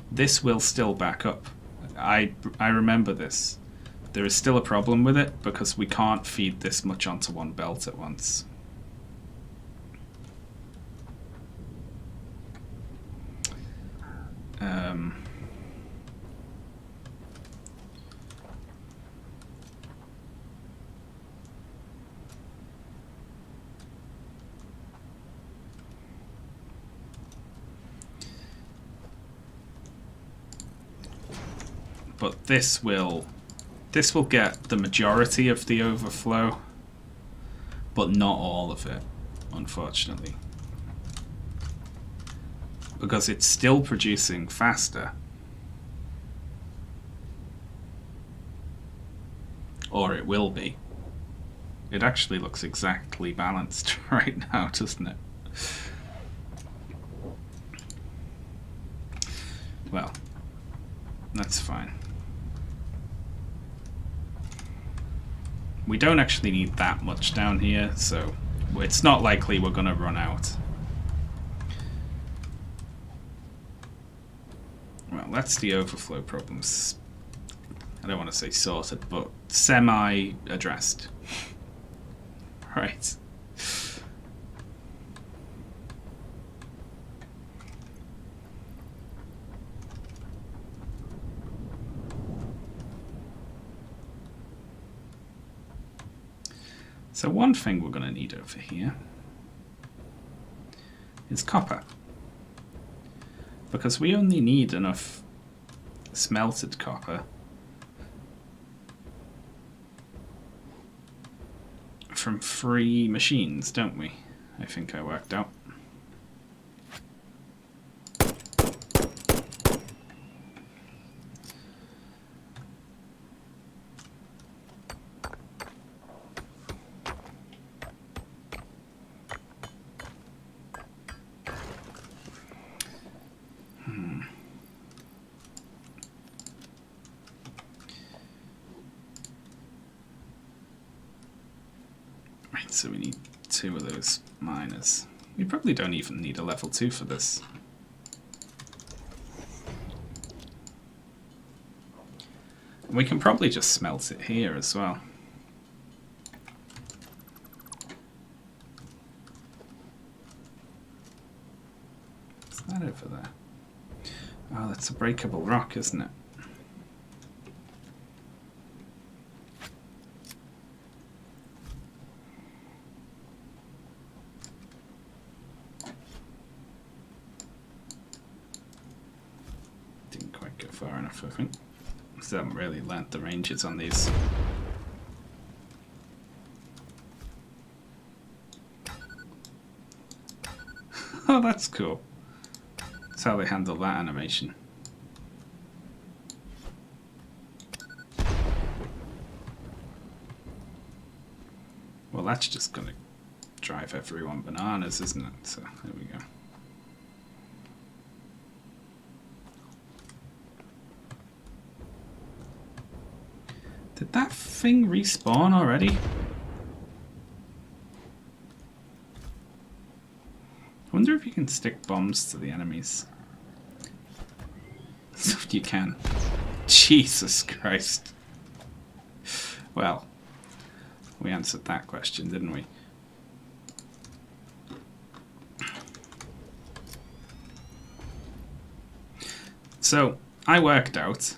This will still back up. I remember this. There is still a problem with it because we can't feed this much onto one belt at once. But this will get the majority of the overflow, but not all of it, unfortunately. because it's still producing faster. Or it will be. It actually looks exactly balanced right now, doesn't it? Well, that's fine. We don't actually need that much down here, so it's not likely we're going to run out. Well, that's the overflow problems. I don't want to say sorted, but semi-addressed. Right. So one thing we're going to need over here is copper. Because we only need enough smelted copper from 3 machines, don't we? I think I worked out. Right, so we need 2 of those miners. We probably don't even need a level 2 for this. We can probably just smelt it here as well. What's that over there? Oh, that's a breakable rock, isn't it? Didn't quite go far enough, I think. Still haven't really learnt the ranges on these. Oh, that's cool. That's how they handle that animation. Well, that's just going to drive everyone bananas, isn't it? So, there we go. Did that thing respawn already? I wonder if you can stick bombs to the enemies. You can. Jesus Christ. Well, we answered that question, didn't we? So, I worked out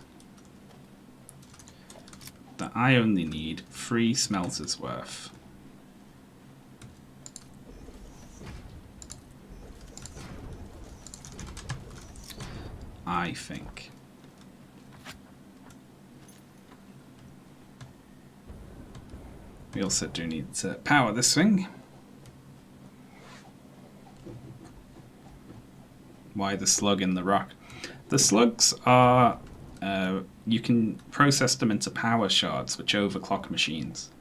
that I only need 3 smelters worth. I think. We also do need to power this thing. Why the slug in the rock? The slugs are, you can process them into power shards which overclock machines.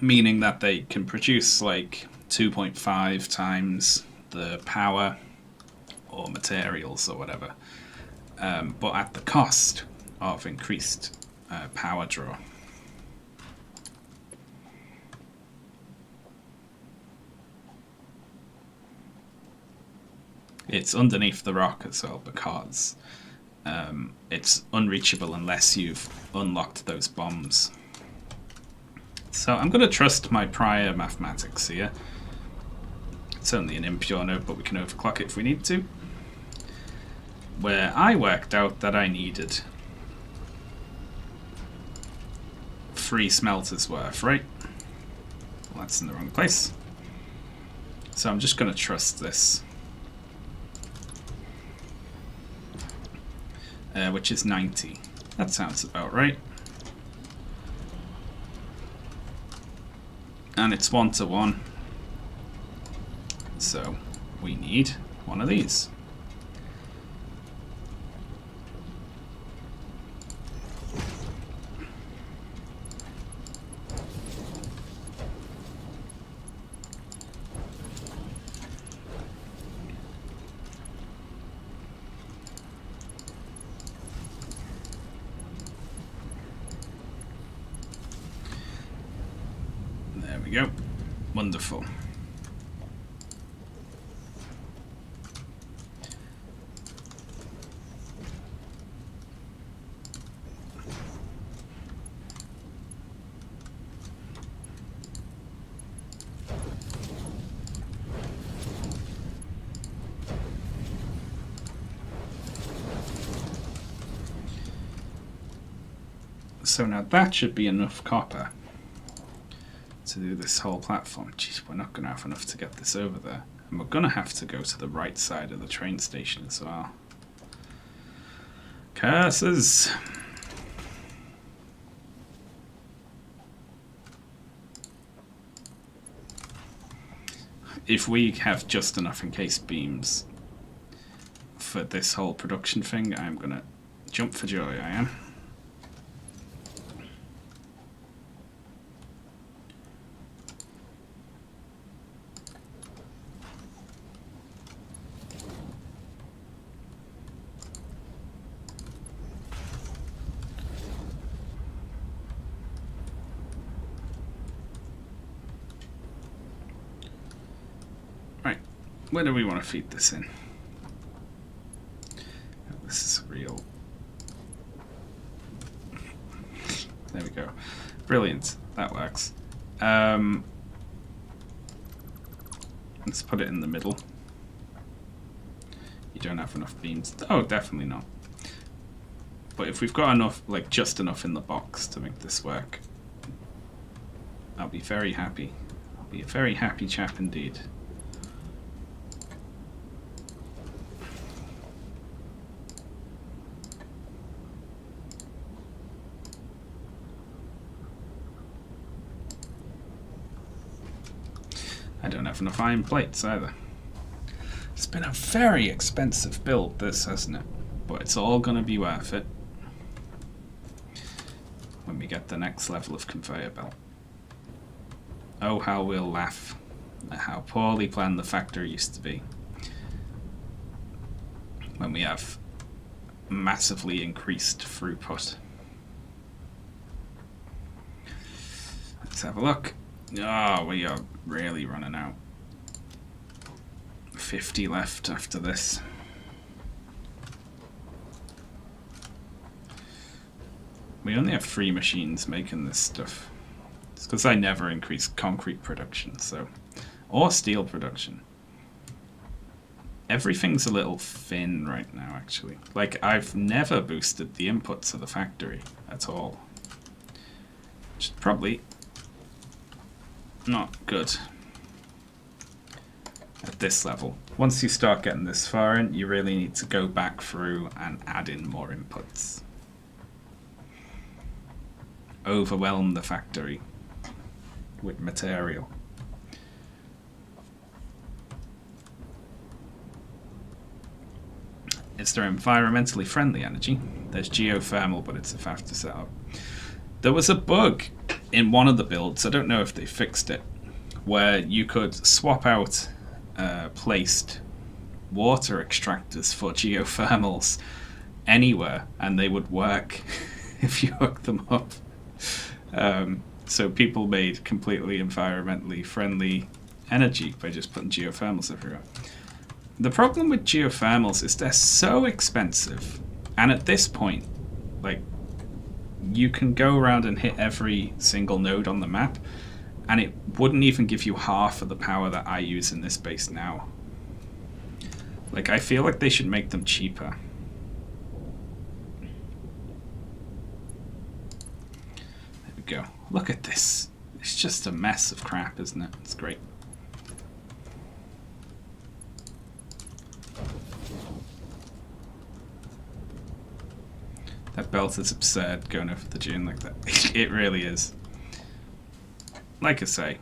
Meaning that they can produce like 2.5 times the power or materials or whatever, but at the cost of increased power draw. It's underneath the rock as well because it's unreachable unless you've unlocked those bombs. So I'm going to trust my prior mathematics here. It's only an impure node, but we can overclock it if we need to. Where I worked out that I needed 3 smelters worth, right? Well, that's in the wrong place. So I'm just going to trust this. Which is 90. That sounds about right. And it's 1-to-1. So we need one of these. There we go. Wonderful. So now that should be enough copper to do this whole platform. Jeez, we're not going to have enough to get this over there. And we're going to have to go to the right side of the train station as well. Curses! If we have just enough encased beams for this whole production thing, I'm going to jump for joy, I am. Where do we want to feed this in? Oh, this is real. There we go. Brilliant. That works. Let's put it in the middle. You don't have enough beams. Oh, definitely not. But if we've got enough, like just enough in the box to make this work, I'll be very happy. I'll be a very happy chap indeed. I don't have enough iron plates either. It's been a very expensive build, this, hasn't it? But it's all going to be worth it when we get the next level of conveyor belt. Oh, how we'll laugh at how poorly planned the factory used to be when we have massively increased throughput. Let's have a look. Oh, we are really running out. 50 left after this. We only have 3 machines making this stuff. It's because I never increased concrete production, so, or steel production. Everything's a little thin right now, actually. Like, I've never boosted the inputs of the factory at all. Which is probably not good at this level. Once you start getting this far in, you really need to go back through and add in more inputs. Overwhelm the factory with material. Is there environmentally friendly energy? There's geothermal, but it's a faster setup. There was a bug in one of the builds, I don't know if they fixed it, where you could swap out placed water extractors for geothermals anywhere, and they would work if you hooked them up. So people made completely environmentally friendly energy by just putting geothermals everywhere. The problem with geothermals is they're so expensive, and at this point, like, you can go around and hit every single node on the map, and it wouldn't even give you half of the power that I use in this base now. Like, I feel like they should make them cheaper. There we go. Look at this. It's just a mess of crap, isn't it? It's great. That belt is absurd going over the dune like that. It really is. Like I say,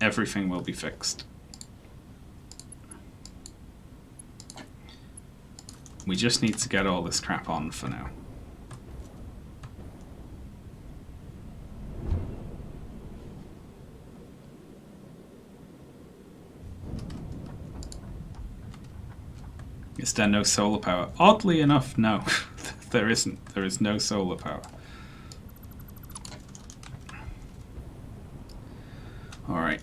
everything will be fixed. We just need to get all this crap on for now. Is there no solar power? Oddly enough, no. There isn't. There is no solar power. Alright.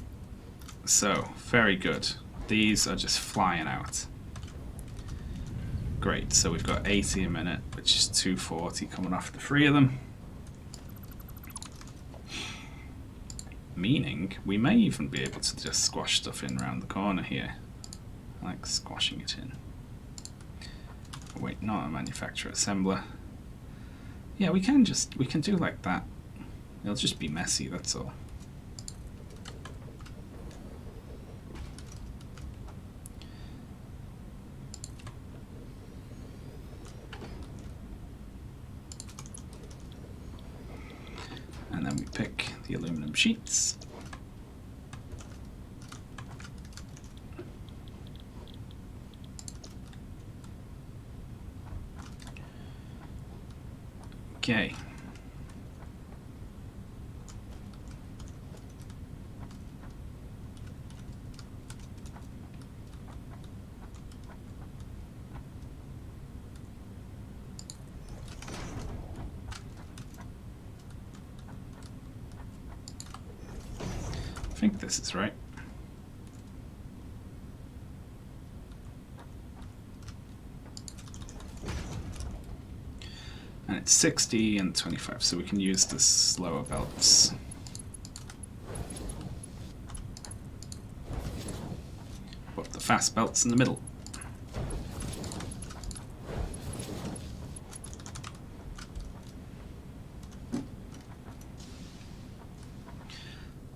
So, very good. These are just flying out. Great, so we've got 80 a minute, which is 240 coming off the 3 of them. Meaning, we may even be able to just squash stuff in around the corner here. I like squashing it in. Oh, wait, not a manufacturer assembler. Yeah, we can do like that. It'll just be messy, that's all. And then we pick the aluminum sheets. Okay. I think this is right. And it's 60 and 25, so we can use the slower belts. Put the fast belts in the middle.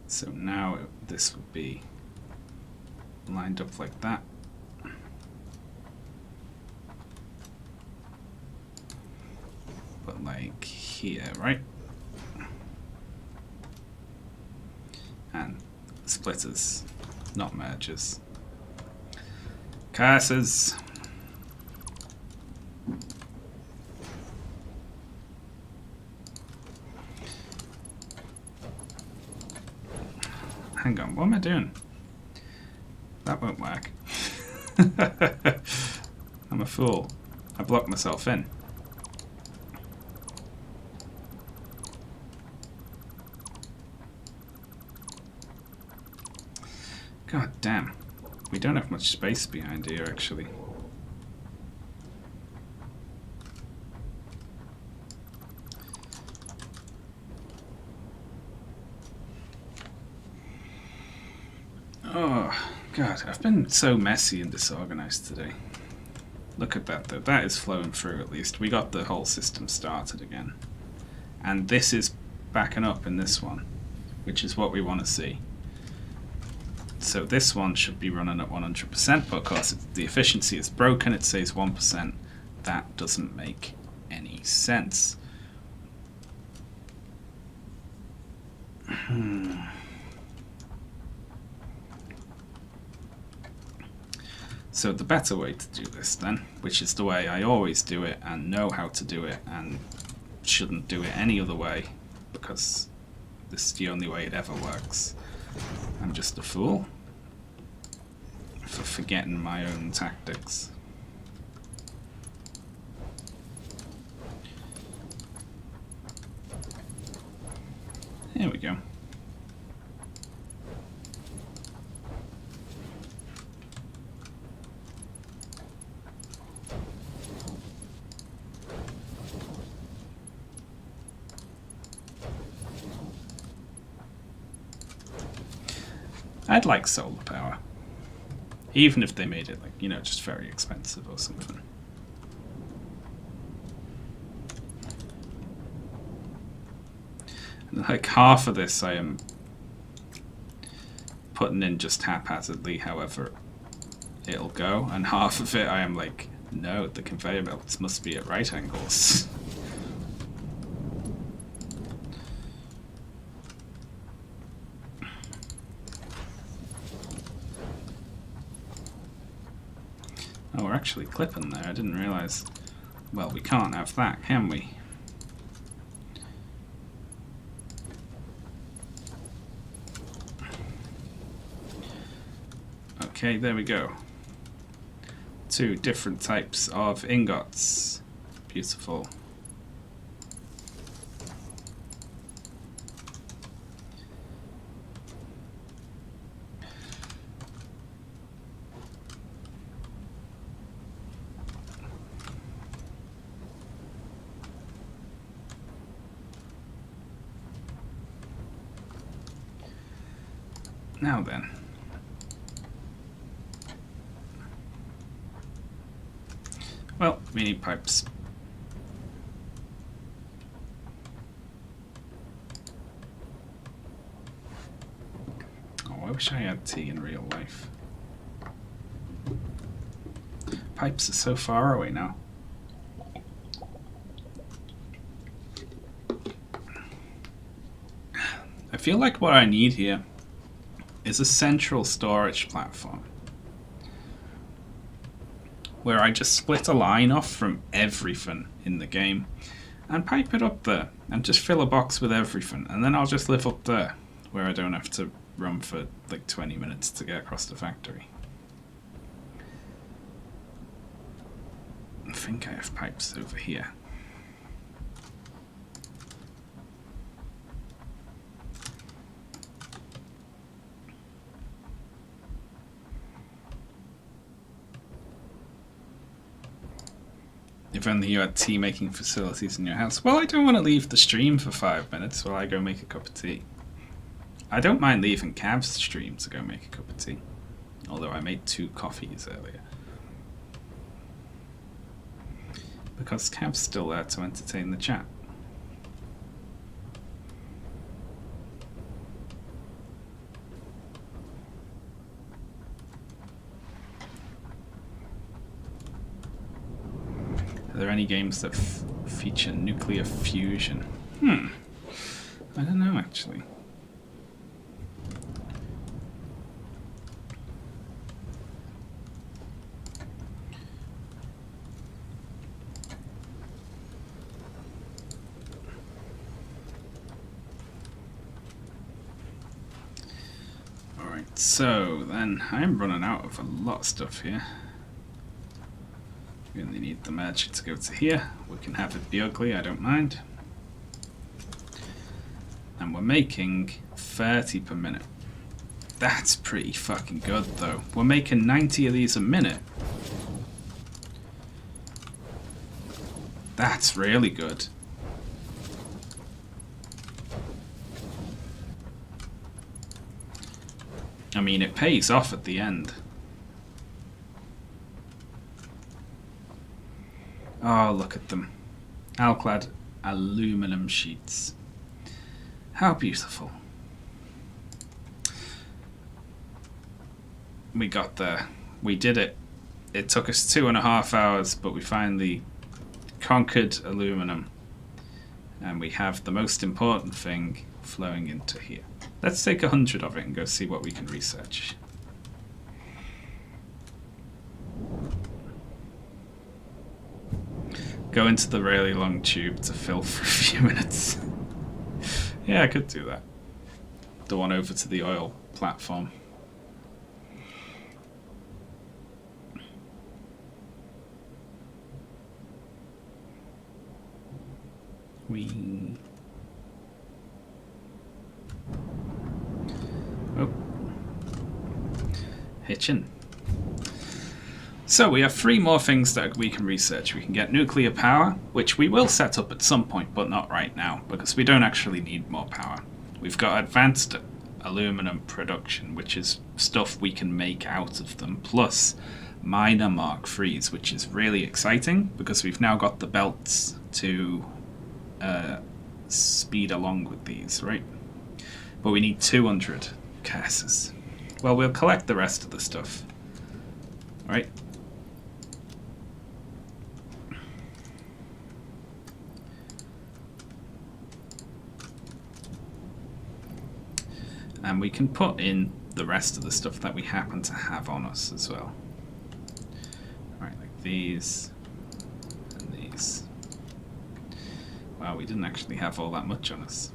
So now this would be lined up like that. But like here, right? And splitters, not mergers. Curses. Hang on, what am I doing? That won't work. I'm a fool. I blocked myself in. God damn. We don't have much space behind here, actually. Oh, God, I've been so messy and disorganized today. Look at that, though. That is flowing through, at least. We got the whole system started again. And this is backing up in this one, which is what we want to see. So this one should be running at 100%, but of course the efficiency is broken. It says 1%. That doesn't make any sense. So the better way to do this then, which is the way I always do it and know how to do it and shouldn't do it any other way because this is the only way it ever works. I'm just a fool for forgetting my own tactics. Here we go. I'd like solar power. Even if they made it, like, you know, just very expensive or something. And like half of this I am putting in just haphazardly, however it'll go, and half of it I am like, no, the conveyor belts must be at right angles. Alright. actually clipping there. I didn't realise. Well, we can't have that, can we? Okay, there we go. 2 different types of ingots. Beautiful. Now then. Well, we need pipes. Oh, I wish I had tea in real life. Pipes are so far away now. I feel like what I need here is a central storage platform where I just split a line off from everything in the game and pipe it up there and just fill a box with everything, and then I'll just live up there where I don't have to run for like 20 minutes to get across the factory. I think I have pipes over here. If only you had tea making facilities in your house. Well, I don't want to leave the stream for 5 minutes while I go make a cup of tea. I don't mind leaving Cav's stream to go make a cup of tea. Although I made 2 coffees earlier. Because Cav's still there to entertain the chat. Are there any games that feature nuclear fusion? I don't know actually. Alright, so then I'm running out of a lot of stuff here. We only need the merger to go to here. We can have it be ugly, I don't mind. And we're making 30 per minute. That's pretty fucking good though. We're making 90 of these a minute. That's really good. I mean, it pays off at the end. Oh, look at them. Alclad aluminum sheets. How beautiful. We got there. We did it. It took us 2.5 hours, but we finally conquered aluminum. And we have the most important thing flowing into here. Let's take 100 of it and go see what we can research. Go into the really long tube to fill for a few minutes. Yeah, I could do that. The one over to the oil platform. Oh. Hitchin'. So we have 3 more things that we can research. We can get nuclear power, which we will set up at some point, but not right now, because we don't actually need more power. We've got advanced aluminum production, which is stuff we can make out of them, plus miner Mark IIIs, which is really exciting, because we've now got the belts to speed along with these, right? But we need 200 cases. Well, we'll collect the rest of the stuff. Right? And we can put in the rest of the stuff that we happen to have on us as well. Right, like these, and these. Wow, we didn't actually have all that much on us.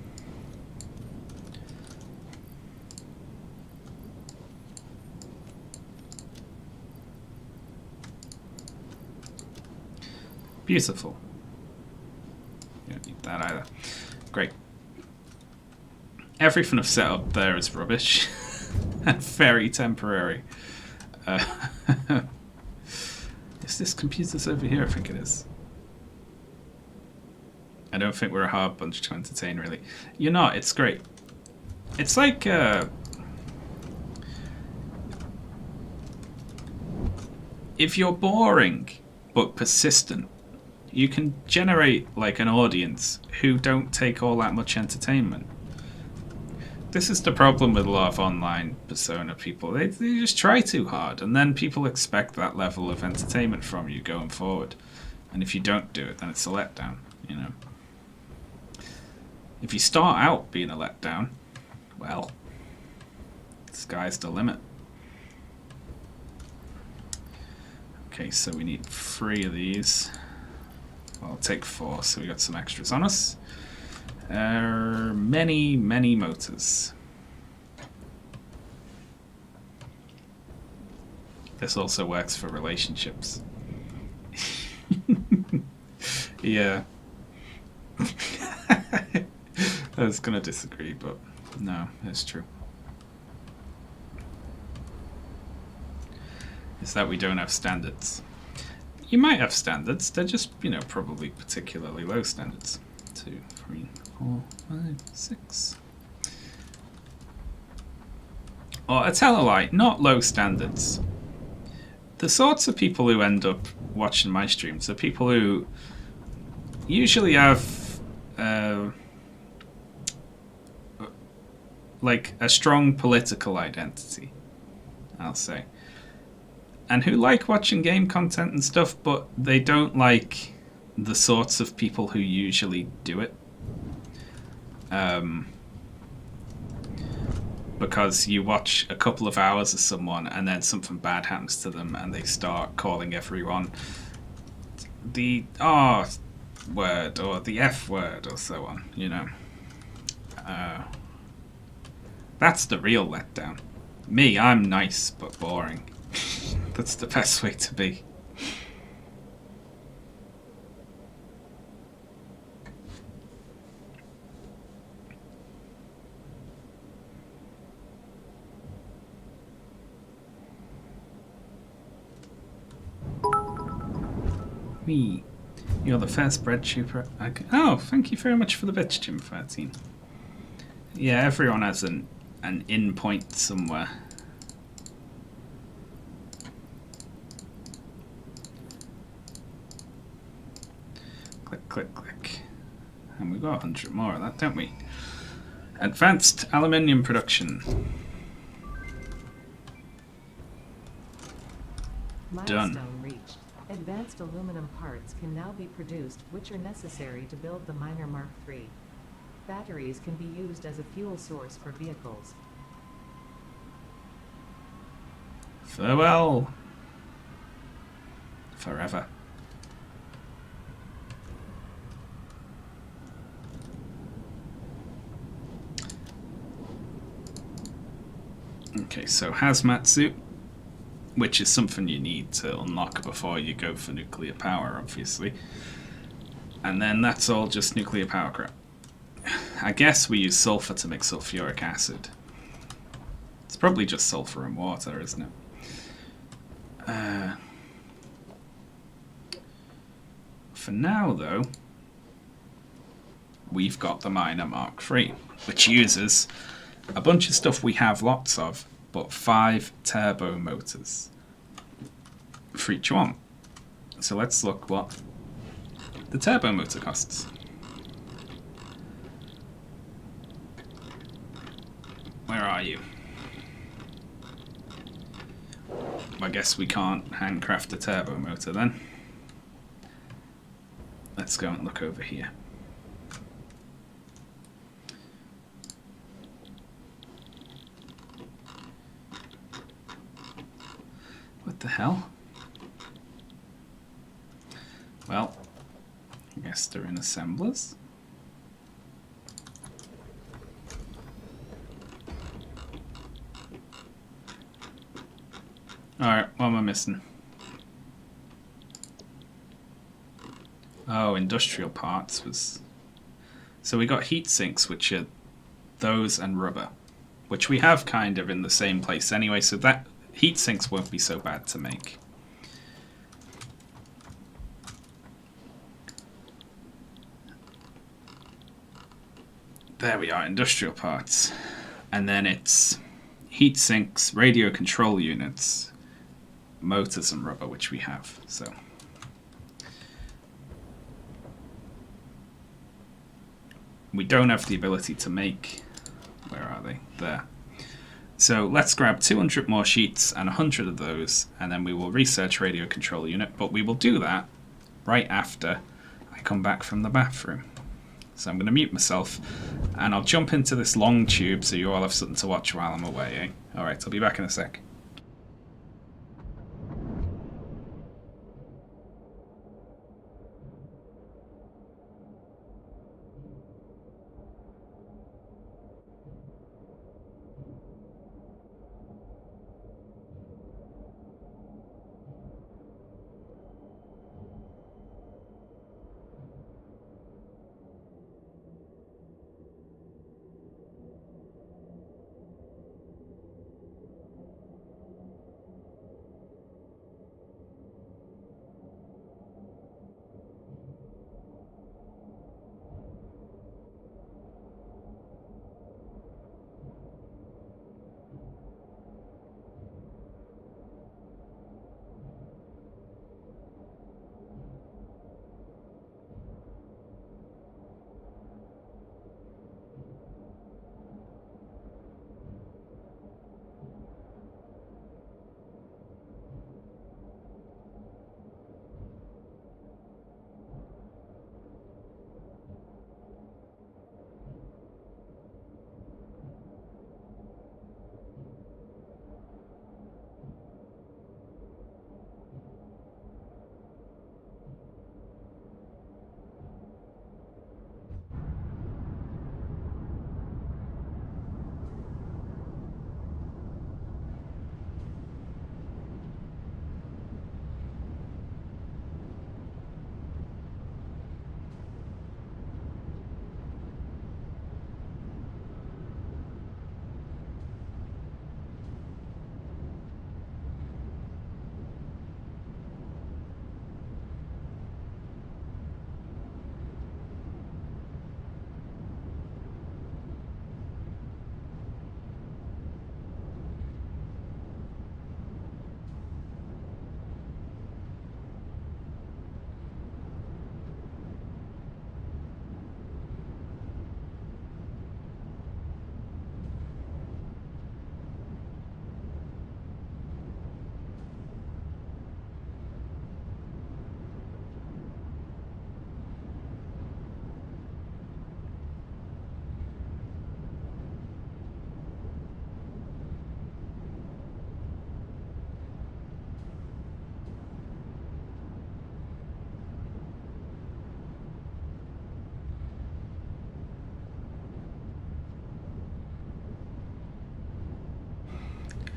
Beautiful. You don't need that either. Great. Everything I've set up there is rubbish and very temporary. Is this computers over here? I think it is. I don't think we're a hard bunch to entertain, really. You're not. It's great. It's like if you're boring but persistent, you can generate like an audience who don't take all that much entertainment. This is the problem with a lot of online persona people. They just try too hard, and then people expect that level of entertainment from you going forward. And if you don't do it, then it's a letdown, you know. If you start out being a letdown, well, the sky's the limit. Okay, so we need 3 of these. Well, I'll take 4, so we got some extras on us. Many motors. This also works for relationships. Yeah. I was gonna disagree, but no, it's true. Is that we don't have standards. You might have standards, they're just, you know, probably particularly low standards. 2, 3, 4, 5, 6. Or I tell a lie, not low standards. The sorts of people who end up watching my streams are people who usually have like a strong political identity, I'll say, and who like watching game content and stuff, but they don't like the sorts of people who usually do it. Because you watch a couple of hours of someone and then something bad happens to them and they start calling everyone the R word or the F word or so on, you know. That's the real letdown. Me, I'm nice but boring. That's the best way to be. Me. You're the first bread trooper. Oh, thank you very much for the bits, Jim 13. Yeah, everyone has an in point somewhere. Click, click, click. And we've got 100 more of that, don't we? Advanced aluminium production. Done. Milestone reached. Advanced aluminum parts can now be produced, which are necessary to build the Miner Mark III. Batteries can be used as a fuel source for vehicles. Farewell. Forever. Okay, so hazmat suit, which is something you need to unlock before you go for nuclear power, obviously. And then that's all just nuclear power crap. I guess we use sulfur to make sulfuric acid. It's probably just sulfur and water, isn't it? For now, though, we've got the Miner Mark III, which uses a bunch of stuff we have lots of, but 5 turbo motors for each one. So let's look what the turbo motor costs. Where are you? I guess we can't handcraft a turbo motor then. Let's go and look over here. What the hell? Yes, they're in assemblers. Alright, what am I missing? Oh, industrial parts was... So we got heat sinks, which are those and rubber, which we have kind of in the same place anyway, so that heat sinks won't be so bad to make. There we are, industrial parts. And then it's heat sinks, radio control units, motors and rubber, which we have. So we don't have the ability to make... Where are they? There. So let's grab 200 more sheets and 100 of those, and then we will research radio control unit, but we will do that right after I come back from the bathroom. So I'm going to mute myself, and I'll jump into this long tube so you all have something to watch while I'm away, eh? Alright, I'll be back in a sec.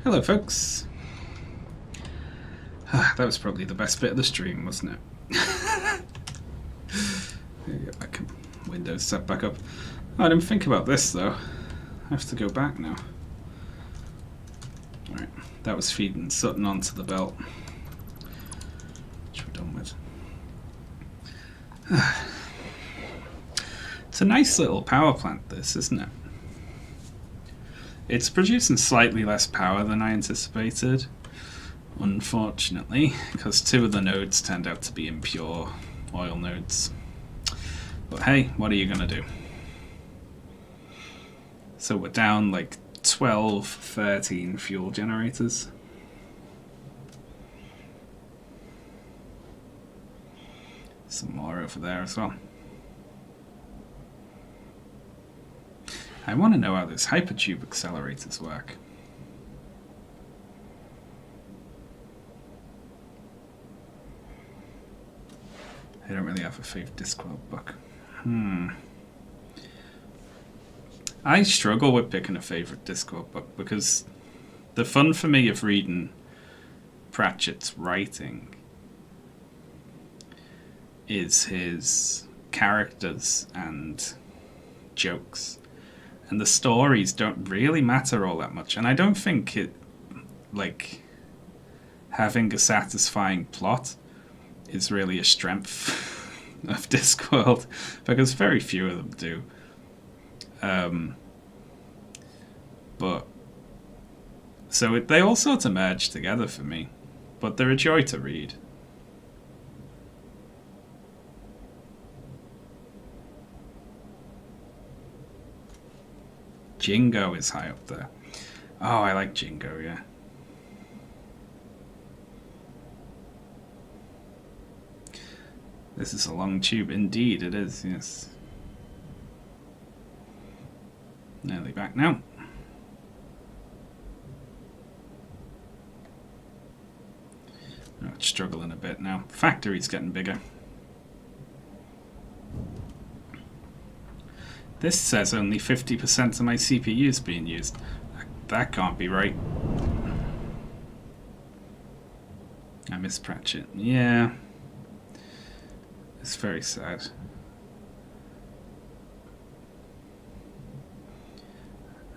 Hello, folks. That was probably the best bit of the stream, wasn't it? Get back Windows set back up. Oh, I didn't think about this though. I have to go back now. Right, that was feeding Sutton onto the belt, which we're done with. It's a nice little power plant, this, isn't it? It's producing slightly less power than I anticipated, unfortunately, because 2 of the nodes turned out to be impure oil nodes. But hey, what are you going to do? So we're down like 12, 13 fuel generators. Some more over there as well. I want to know how those hypertube accelerators work. I don't really have a favourite Discworld book. I struggle with picking a favourite Discworld book because the fun for me of reading Pratchett's writing is his characters and jokes. And the stories don't really matter all that much. And I don't think it, like, having a satisfying plot is really a strength of Discworld, because very few of them do. But so they all sort of merge together for me, but they're a joy to read. Jingo is high up there. Oh, I like Jingo, yeah. This is a long tube. Indeed, it is, yes. Nearly back now. Oh, it's struggling a bit now. Factory's getting bigger. This says only 50% of my CPU is being used. That can't be right. I miss Pratchett. Yeah. It's very sad.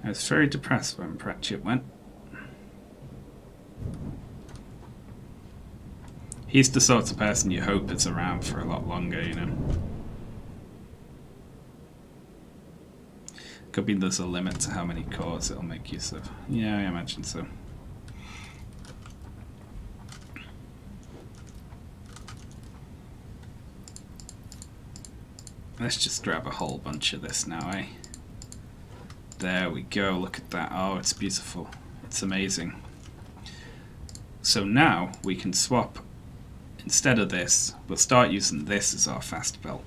I was very depressed when Pratchett went. He's the sort of person you hope is around for a lot longer, you know. Could be there's a limit to how many cores it'll make use of. Yeah, I imagine so. Let's just grab a whole bunch of this now, eh? There we go, look at that. Oh, it's beautiful. It's amazing. So now we can swap, instead of this, we'll start using this as our fast belt,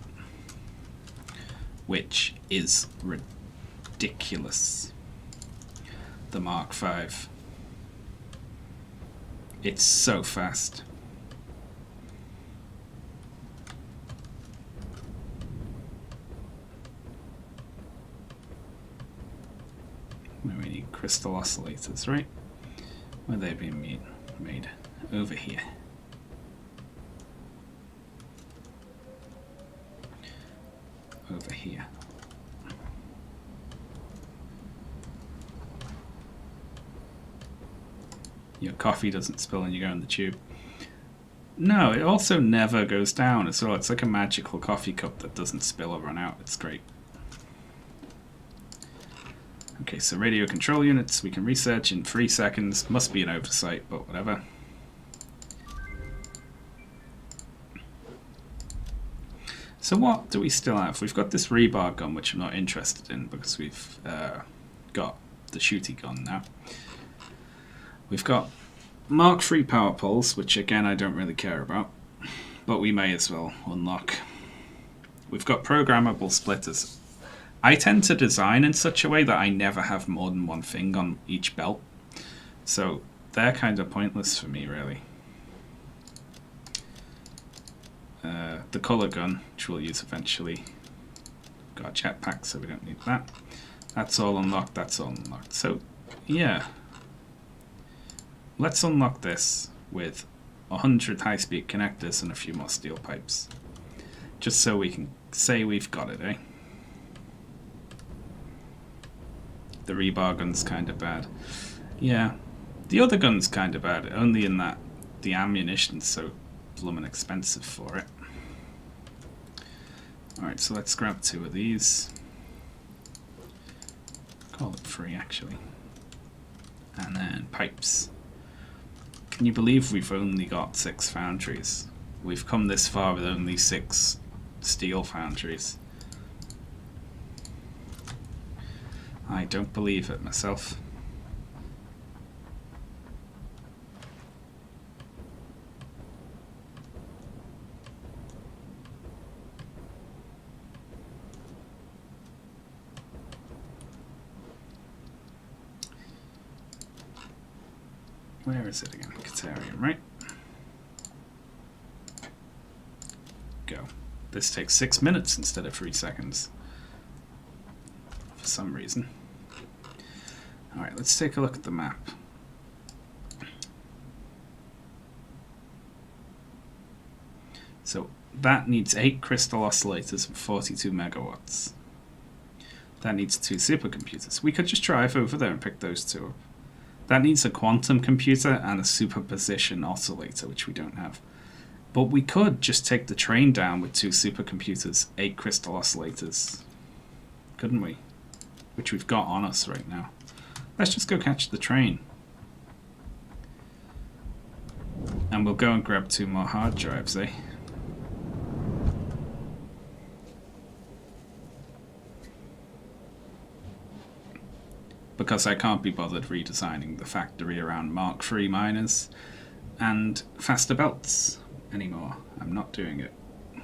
which is ridiculous. The Mark V. It's so fast. We need crystal oscillators, right? Where are they being made? Over here. Over here. Your coffee doesn't spill and you go in the tube. No, it also never goes down as well. It's like a magical coffee cup that doesn't spill or run out. It's great. Okay, so radio control units we can research in 3 seconds. Must be an oversight, but whatever. So what do we still have? We've got this rebar gun, which I'm not interested in because we've got the shooty gun now. We've got Mark III power poles, which again I don't really care about, but we may as well unlock. We've got programmable splitters. I tend to design in such a way that I never have more than one thing on each belt, so they're kind of pointless for me, really. The colour gun, which we'll use eventually. Got a jetpack, so we don't need that. That's all unlocked, that's all unlocked. So, yeah. Let's unlock this with 100 high-speed connectors and a few more steel pipes. Just so we can say we've got it, eh? The rebar gun's kind of bad. Yeah, the other gun's kind of bad, only in that the ammunition's so bloomin' expensive for it. Alright, so let's grab 2 of these. Call it 3, actually. And then pipes. Can you believe we've only got 6 foundries? We've come this far with only 6 steel foundries. I don't believe it myself. Where is it again? Caterium, right? Go. this takes 6 minutes instead of 3 seconds. For some reason. Alright, let's take a look at the map. So that needs 8 crystal oscillators and 42 megawatts. That needs 2 supercomputers. We could just drive over there and pick those 2 up. That needs a quantum computer and a superposition oscillator, which we don't have. But we could just take the train down with 2 supercomputers, 8 crystal oscillators. Couldn't we? Which we've got on us right now. Let's just go catch the train. And we'll go and grab 2 more hard drives, eh? Because I can't be bothered redesigning the factory around Mark III miners and faster belts anymore. I'm not doing it.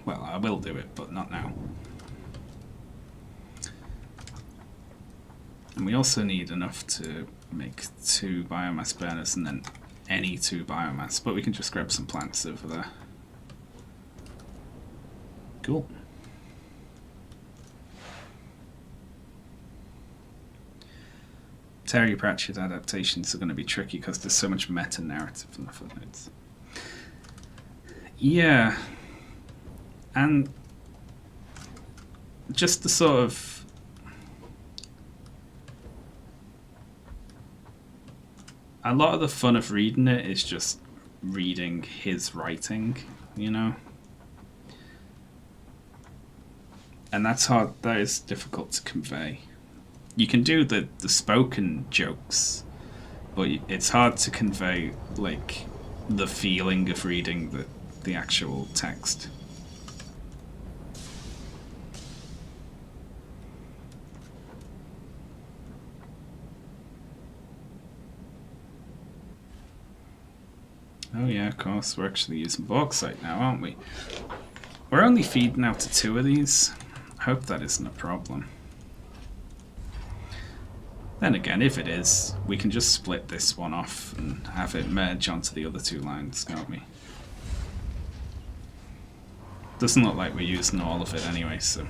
Well, I will do it, but not now. And we also need enough to make 2 biomass burners and then any 2 biomass, but we can just grab some plants over there. Cool. Terry Pratchett adaptations are going to be tricky because there's so much meta-narrative in the footnotes. Yeah. And just the sort of... A lot of the fun of reading it is just reading his writing, you know? And that's hard, that is difficult to convey. You can do the spoken jokes, but it's hard to convey, like, the feeling of reading the actual text. Oh yeah, of course, we're actually using bauxite now, aren't we? We're only feeding out to 2 of these. I hope that isn't a problem. Then again, if it is, we can just split this one off and have it merge onto the other 2 lines, can't we? Doesn't look like we're using all of it anyway, so...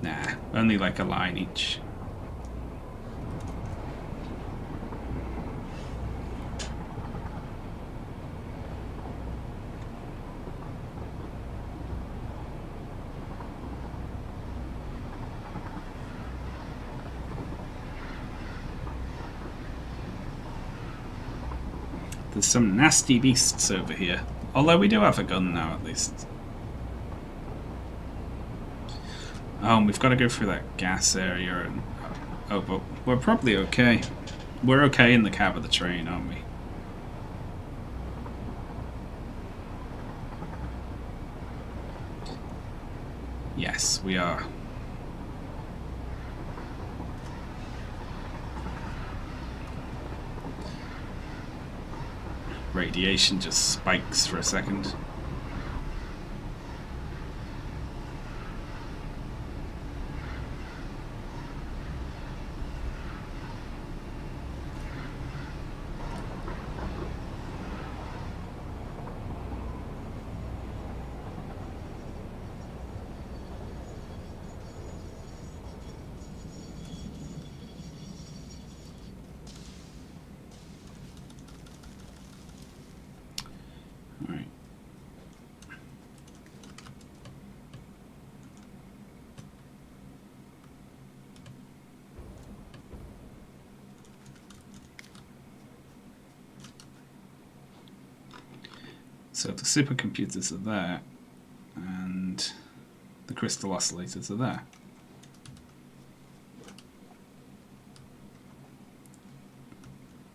Nah, only like a line each. There's some nasty beasts over here. Although we do have a gun now, at least. Oh, and we've got to go through that gas area. And oh, but we're probably okay. We're okay in the cab of the train, aren't we? Yes, we are. Radiation just spikes for a second. So the supercomputers are there, and the crystal oscillators are there.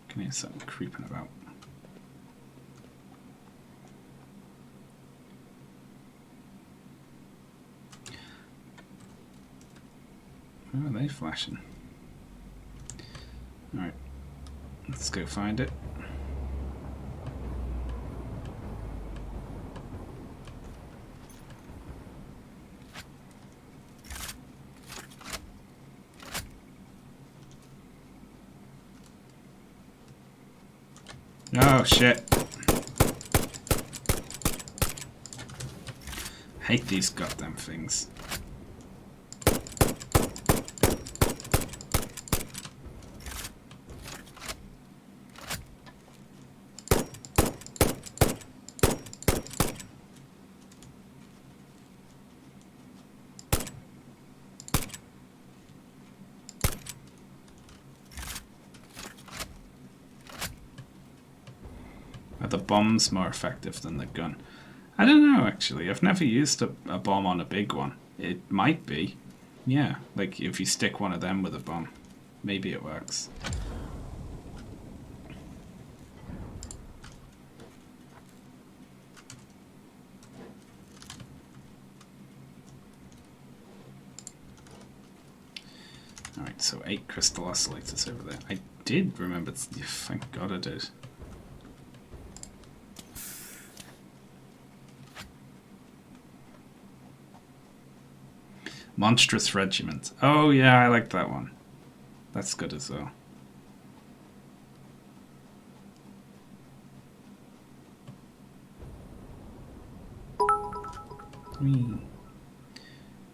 Can hear something creeping about. Where are they flashing? Alright, let's go find it. Oh shit. Hate these goddamn things. Are the bombs more effective than the gun? I don't know, actually. I've never used a bomb on a big one. It might be. Yeah, like if you stick one of them with a bomb, maybe it works. Alright, so 8 crystal oscillators over there. I did remember, thank God I did. Monstrous Regiment. Oh yeah, I like that one. That's good as well.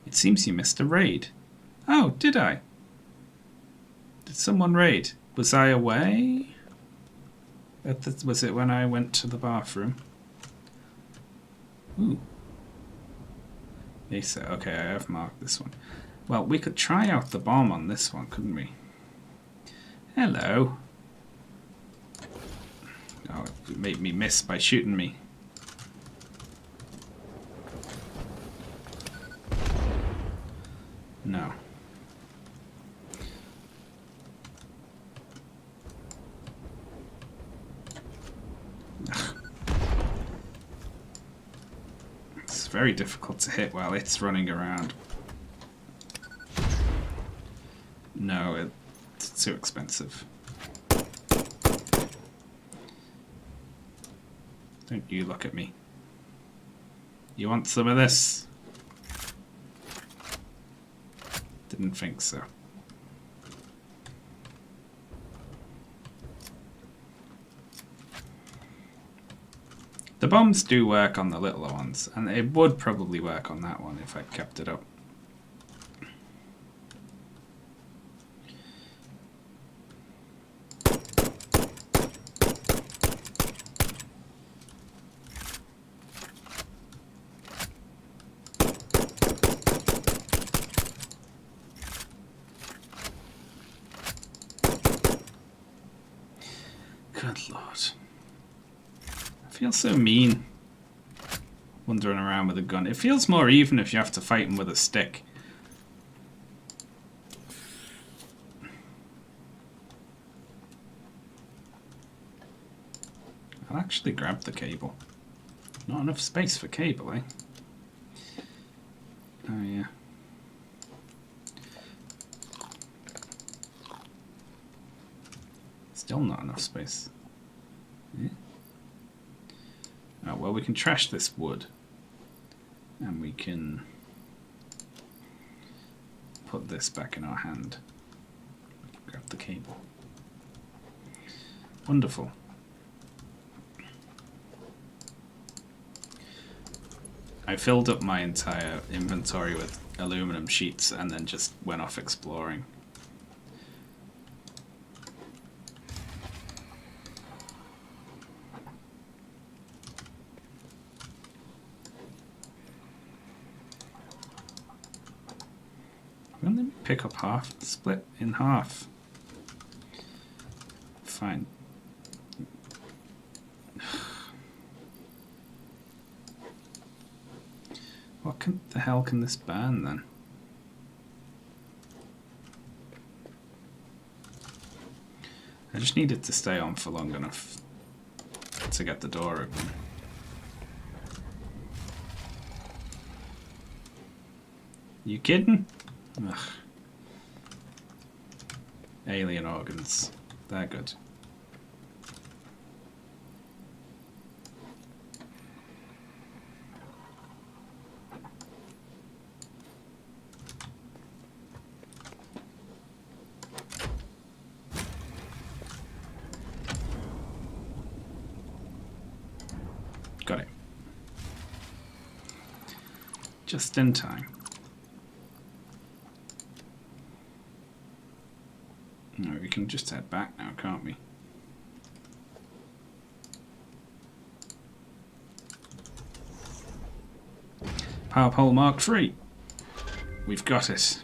It seems you missed a raid. Oh, did I? Did someone raid? Was I away? Was it when I went to the bathroom? Ooh. Lisa, okay, I have marked this one. Well, we could try out the bomb on this one, couldn't we? Hello. Oh, it made me miss by shooting me. No. It's very difficult to hit while it's running around. No, it's too expensive. Don't you look at me. You want some of this? Didn't think so. The bombs do work on the littler ones, and it would probably work on that one if I kept it up. Good Lord. I feel so mean wandering around with a gun. It feels more even if you have to fight him with a stick. I'll actually grab the cable. Not enough space for cable, eh? Oh yeah. Still not enough space. Yeah. Oh, well, we can trash this wood. And we can put this back in our hand. Grab the cable. Wonderful. I filled up my entire inventory with aluminum sheets and then just went off exploring. Well, let me pick up half, split in half. Fine. What the hell can this burn then? I just need it to stay on for long enough to get the door open. You kidding? Ugh. Alien organs. They're good. Just in time. No, we can just head back now, can't we? Power pole Mark III. We've got it.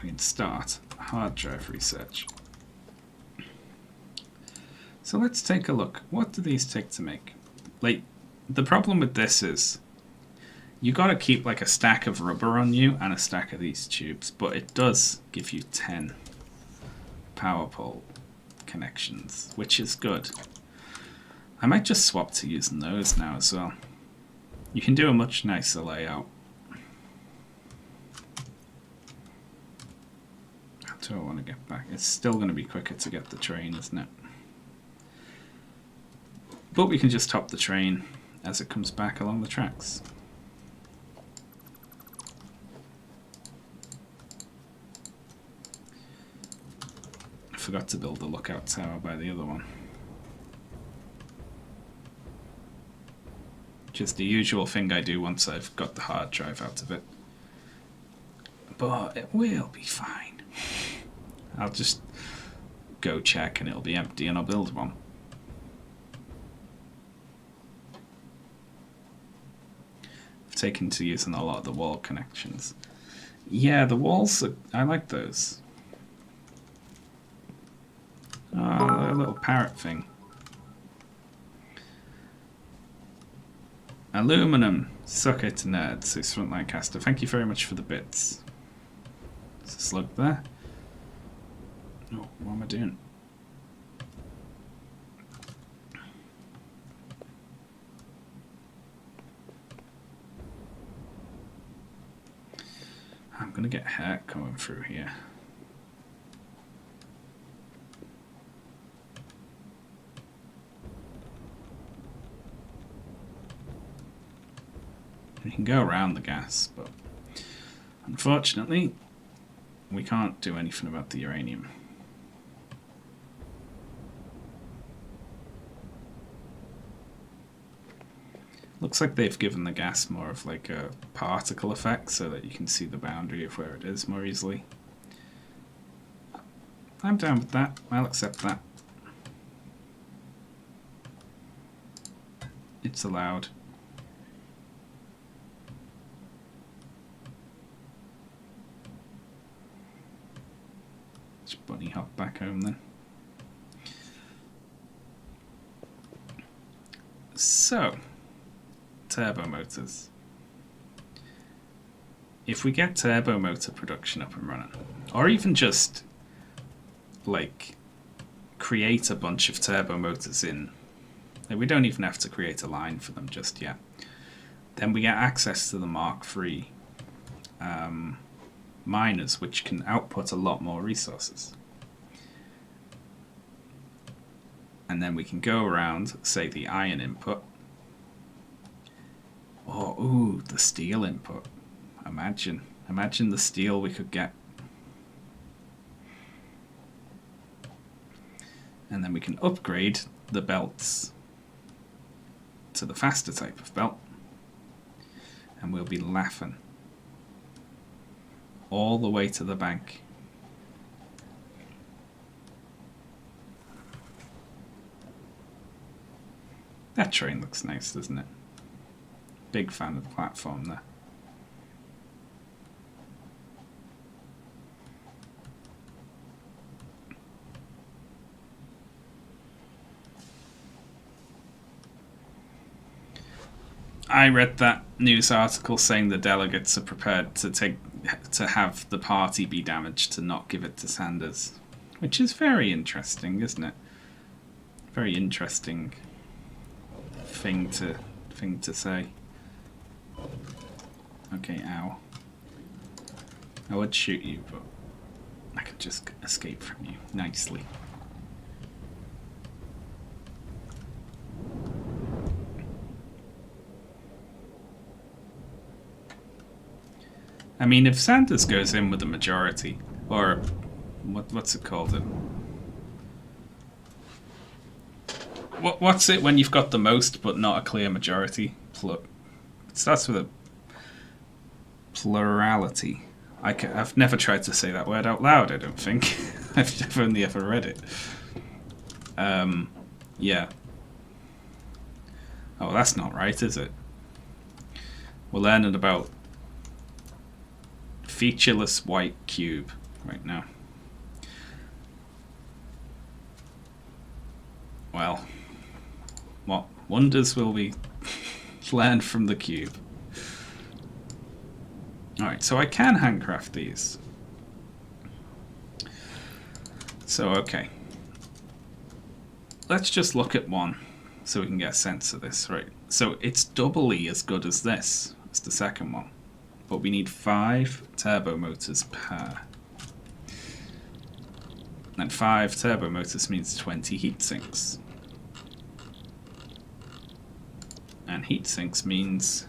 We can start hard drive research. So let's take a look. What do these take to make? Like, the problem with this is you gotta keep like a stack of rubber on you and a stack of these tubes, but it does give you 10 power pole connections, which is good. I might just swap to using those now as well. You can do a much nicer layout. How do I want to get back? It's still going to be quicker to get the train, isn't it? But we can just top the train as it comes back along the tracks. I forgot to build the lookout tower by the other one. Just the usual thing I do once I've got the hard drive out of it. But it will be fine. I'll just go check and it'll be empty and I'll build one. I've taken to using a lot of the wall connections. Yeah, the walls, I like those. Oh, a little parrot thing. Aluminum, suck it nerds, says Frontline Caster. Thank you very much for the bits. There's a slug there. Oh, what am I doing? I'm gonna get hurt coming through here. We can go around the gas, but unfortunately, we can't do anything about the uranium. Looks like they've given the gas more of like a particle effect so that you can see the boundary of where it is more easily. I'm down with that. I'll accept that. It's allowed. Just bunny hop back home then. So, turbo motors. If we get turbo motor production up and running, or even just like create a bunch of turbo motors in, like we don't even have to create a line for them just yet, then we get access to the Mark III miners, which can output a lot more resources. And then we can go around, say, the iron input. Or, ooh, the steel input. Imagine the steel we could get. And then we can upgrade the belts to the faster type of belt. And we'll be laughing. All the way to the bank. That train looks nice, doesn't it? Big fan of the platform there. I read that news article saying the delegates are prepared to have the party be damaged to not give it to Sanders, which is very interesting, isn't it? Very interesting thing to say. Okay, ow. I would shoot you, but I could just escape from you nicely. I mean, if Sanders goes in with a majority, or what's it called? What's it when you've got the most but not a clear majority? starts with a plurality. I've never tried to say that word out loud, I don't think. I've only ever read it. Yeah. Oh, that's not right, is it? We're learning about featureless white cube right now. Well, what wonders will we learn from the cube? Alright, so I can handcraft these. So, okay. Let's just look at one so we can get a sense of this, right? So it's doubly as good as this, as the second one. But we need 5 turbo motors per. And 5 turbo motors means 20 heat sinks. And heat sinks means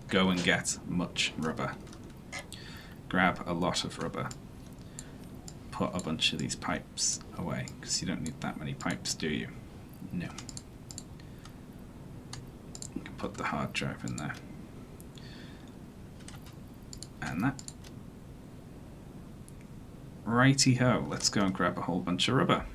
go and get much rubber. Grab a lot of rubber. Put a bunch of these pipes away, because you don't need that many pipes, do you? No. You can put the hard drive in there. And that. Righty-ho, let's go and grab a whole bunch of rubber.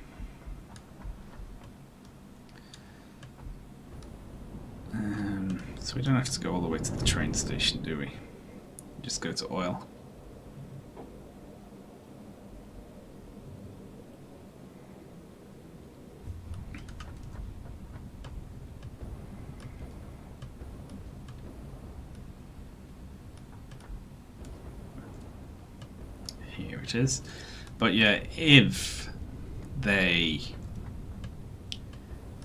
So we don't have to go all the way to the train station, do we? Just go to oil. Here it is. But yeah, if they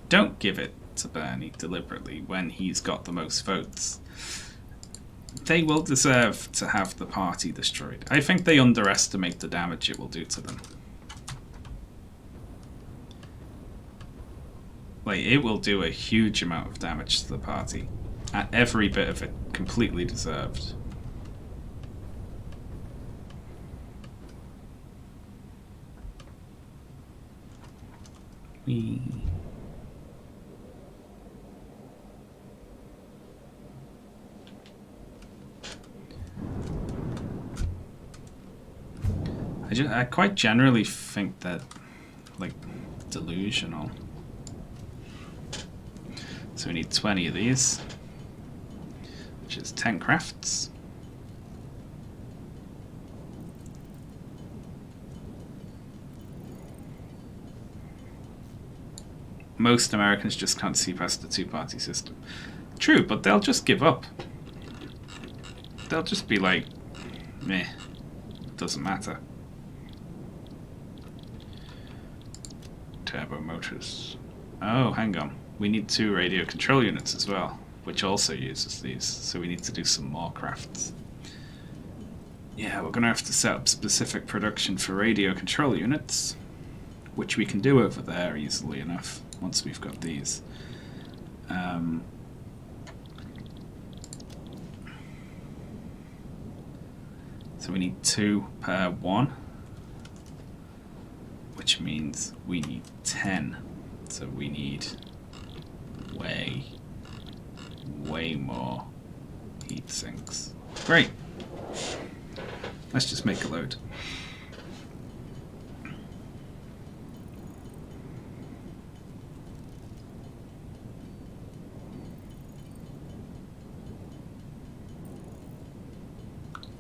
don't give it to Bernie deliberately when he's got the most votes, they will deserve to have the party destroyed. I think they underestimate the damage it will do to them. Like, it will do a huge amount of damage to the party. And every bit of it completely deserved. I quite generally think that, like, delusional. So we need 20 of these, which is 10 crafts. Most Americans just can't see past the two-party system. True, but they'll just give up. They'll just be like, meh, doesn't matter. Turbo motors. Oh, hang on. We need 2 radio control units as well, which also uses these, so we need to do some more crafts. Yeah, we're going to have to set up specific production for radio control units, which we can do over there easily enough once we've got these. So we need 2 per 1, which means we need 10. So we need way more heat sinks. Great. Let's just make a load.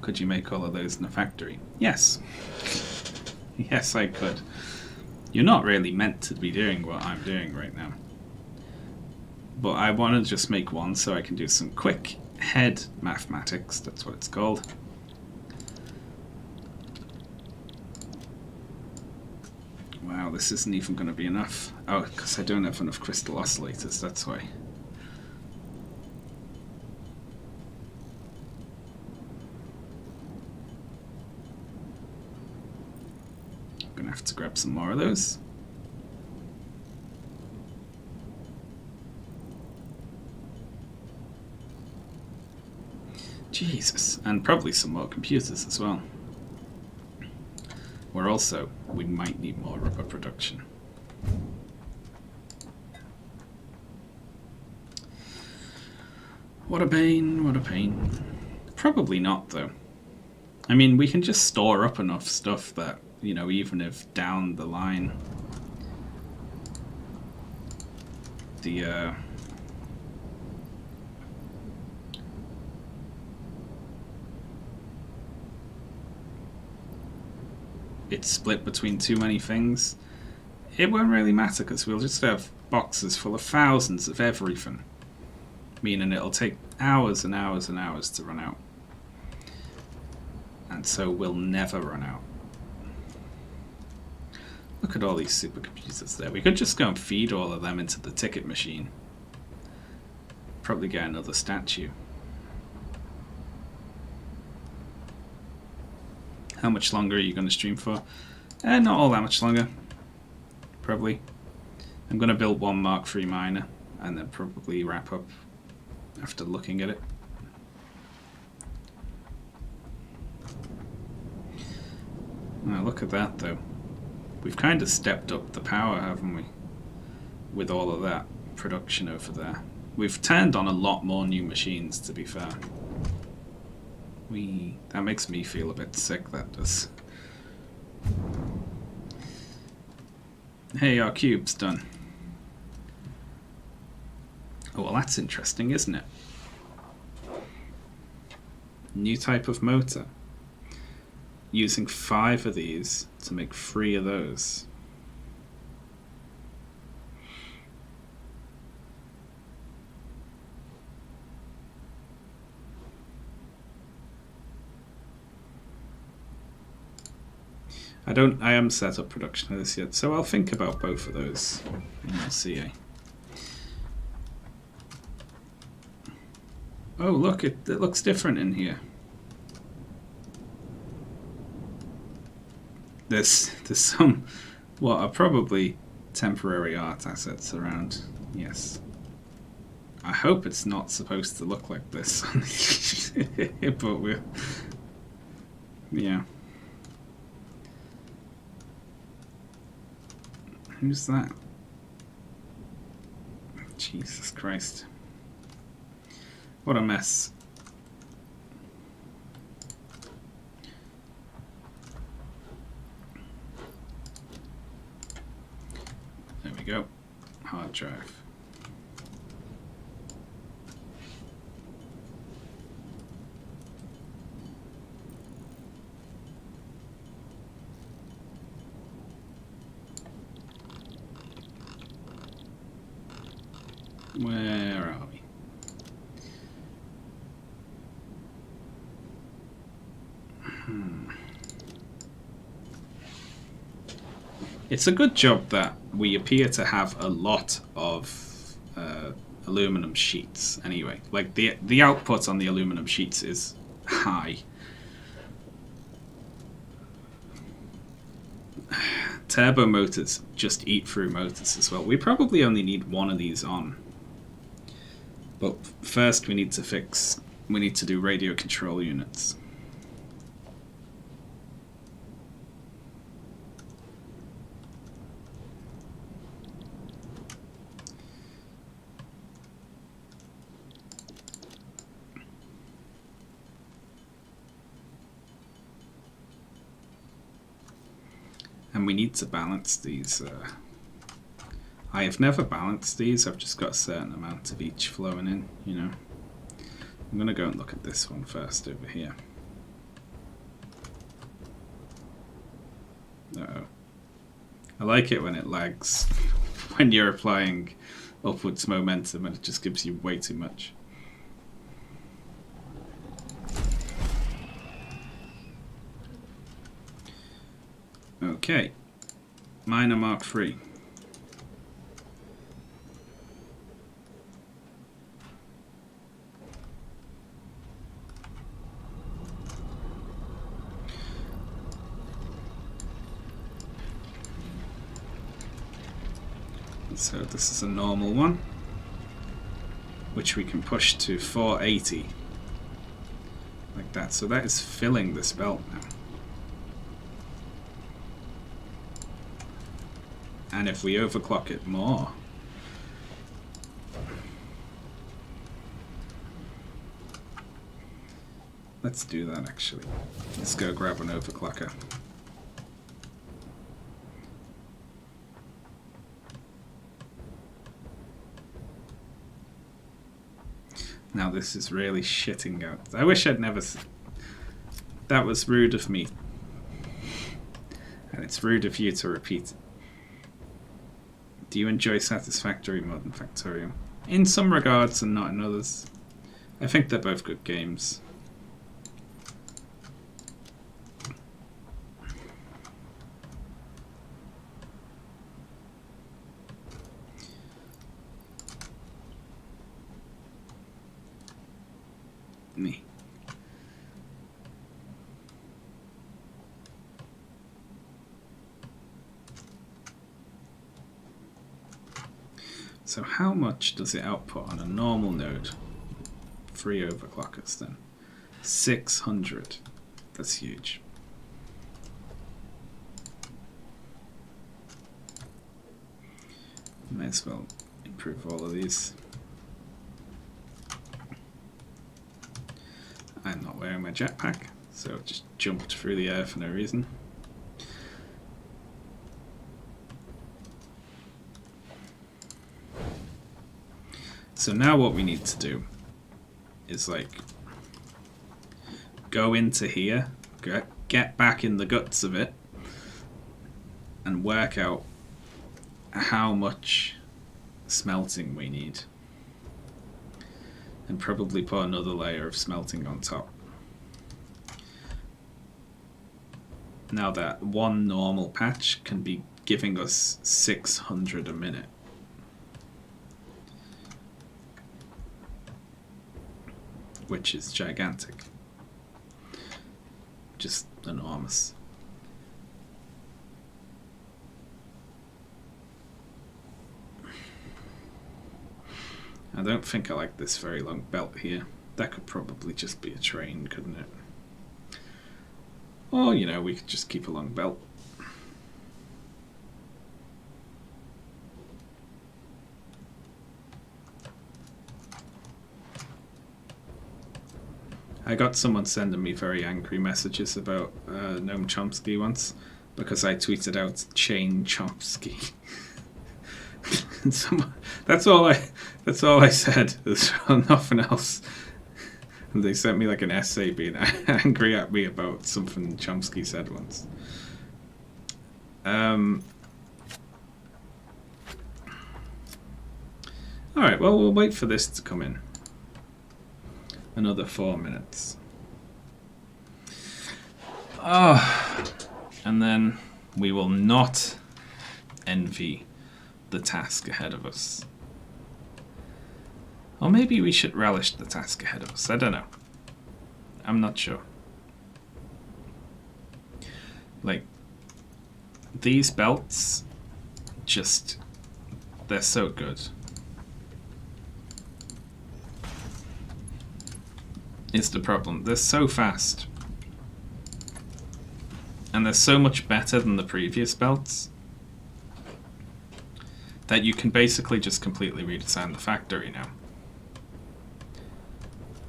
Could you make all of those in a factory? Yes. Yes, I could. You're not really meant to be doing what I'm doing right now. But I want to just make one so I can do some quick head mathematics. That's what it's called. Wow, this isn't even going to be enough. Oh, because I don't have enough crystal oscillators, that's why. I'm going to have to grab some more of those. Jesus, and probably some more computers as well. We might need more rubber production. What a pain, what a pain. Probably not, though. I mean, we can just store up enough stuff that, you know, even if down the line the it's split between too many things, it won't really matter because we'll just have boxes full of thousands of everything, meaning it'll take hours and hours and hours to run out, and so we'll never run out. Look at all these supercomputers there. We could just go and feed all of them into the ticket machine. Probably get another statue. How much longer are you going to stream for? Not all that much longer. Probably. I'm going to build one Mark III miner and then probably wrap up after looking at it. Now look at that though. We've kind of stepped up the power, haven't we? With all of that production over there. We've turned on a lot more new machines, to be fair. That makes me feel a bit sick, that does. Hey, our cube's done. Oh, well, that's interesting, isn't it? New type of motor. Using 5 of these to make 3 of those. I haven't set up production of this yet, so I'll think about both of those and we'll see. Oh look, it looks different in here. There's some what are probably temporary art assets around. Yes. I hope it's not supposed to look like this, but we're yeah. Who's that? Jesus Christ. What a mess. There we go. Hard drive. Where are we? It's a good job that we appear to have a lot of aluminum sheets anyway. Like the output on the aluminum sheets is high. Turbo motors just eat through motors as well. We probably only need 1 of these on. But first we need to do radio control units. And we need to balance these. I have never balanced these, I've just got a certain amount of each flowing in, you know. I'm going to go and look at this one first over here. Uh-oh. I like it when it lags, when you're applying upwards momentum and it just gives you way too much. Okay, miner Mark III. So this is a normal one, which we can push to 480, like that. So that is filling this belt now. And if we overclock it more, Let's do that actually. Let's go grab an overclocker. Now this is really shitting out. I wish I'd never... That was rude of me. And it's rude of you to repeat. Do you enjoy Satisfactory more than Factorium? In some regards and not in others. I think they're both good games. Me. So how much does it output on a normal node? 3 overclockers then. 600. That's huge. Might as well improve all of these. I'm not wearing my jetpack, so it just jumped through the air for no reason. So now what we need to do is like go into here, get back in the guts of it, and work out how much smelting we need. And probably put another layer of smelting on top. Now that one normal patch can be giving us 600 a minute. Which is gigantic. Just enormous. I don't think I like this very long belt here. That could probably just be a train, couldn't it? Or, you know, we could just keep a long belt. I got someone sending me very angry messages about Noam Chomsky once because I tweeted out Chain Chomsky. That's all I said. There's nothing else. And they sent me like an essay being angry at me about something Chomsky said once. Alright, well, we'll wait for this to come in. Another 4 minutes. Oh, and then we will not envy the task ahead of us. Or maybe we should relish the task ahead of us. I don't know. I'm not sure. Like, these belts, just, they're so good. Is the problem. They're so fast. And they're so much better than the previous belts that you can basically just completely redesign the factory now.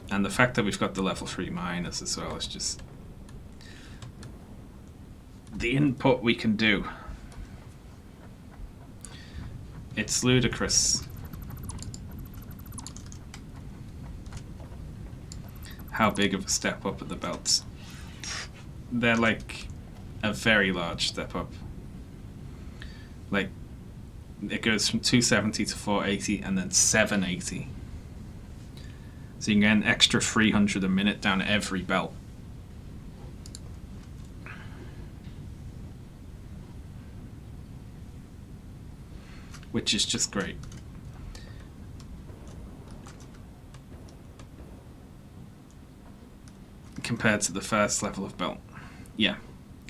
And the fact that we've got the level 3 miners as well is just the input we can do. It's ludicrous how big of a step up at the belts. They're like a very large step up. Like, it goes from 270 to 480 and then 780. So you can get an extra 300 a minute down every belt. Which is just great. Compared to the first level of belt. Yeah.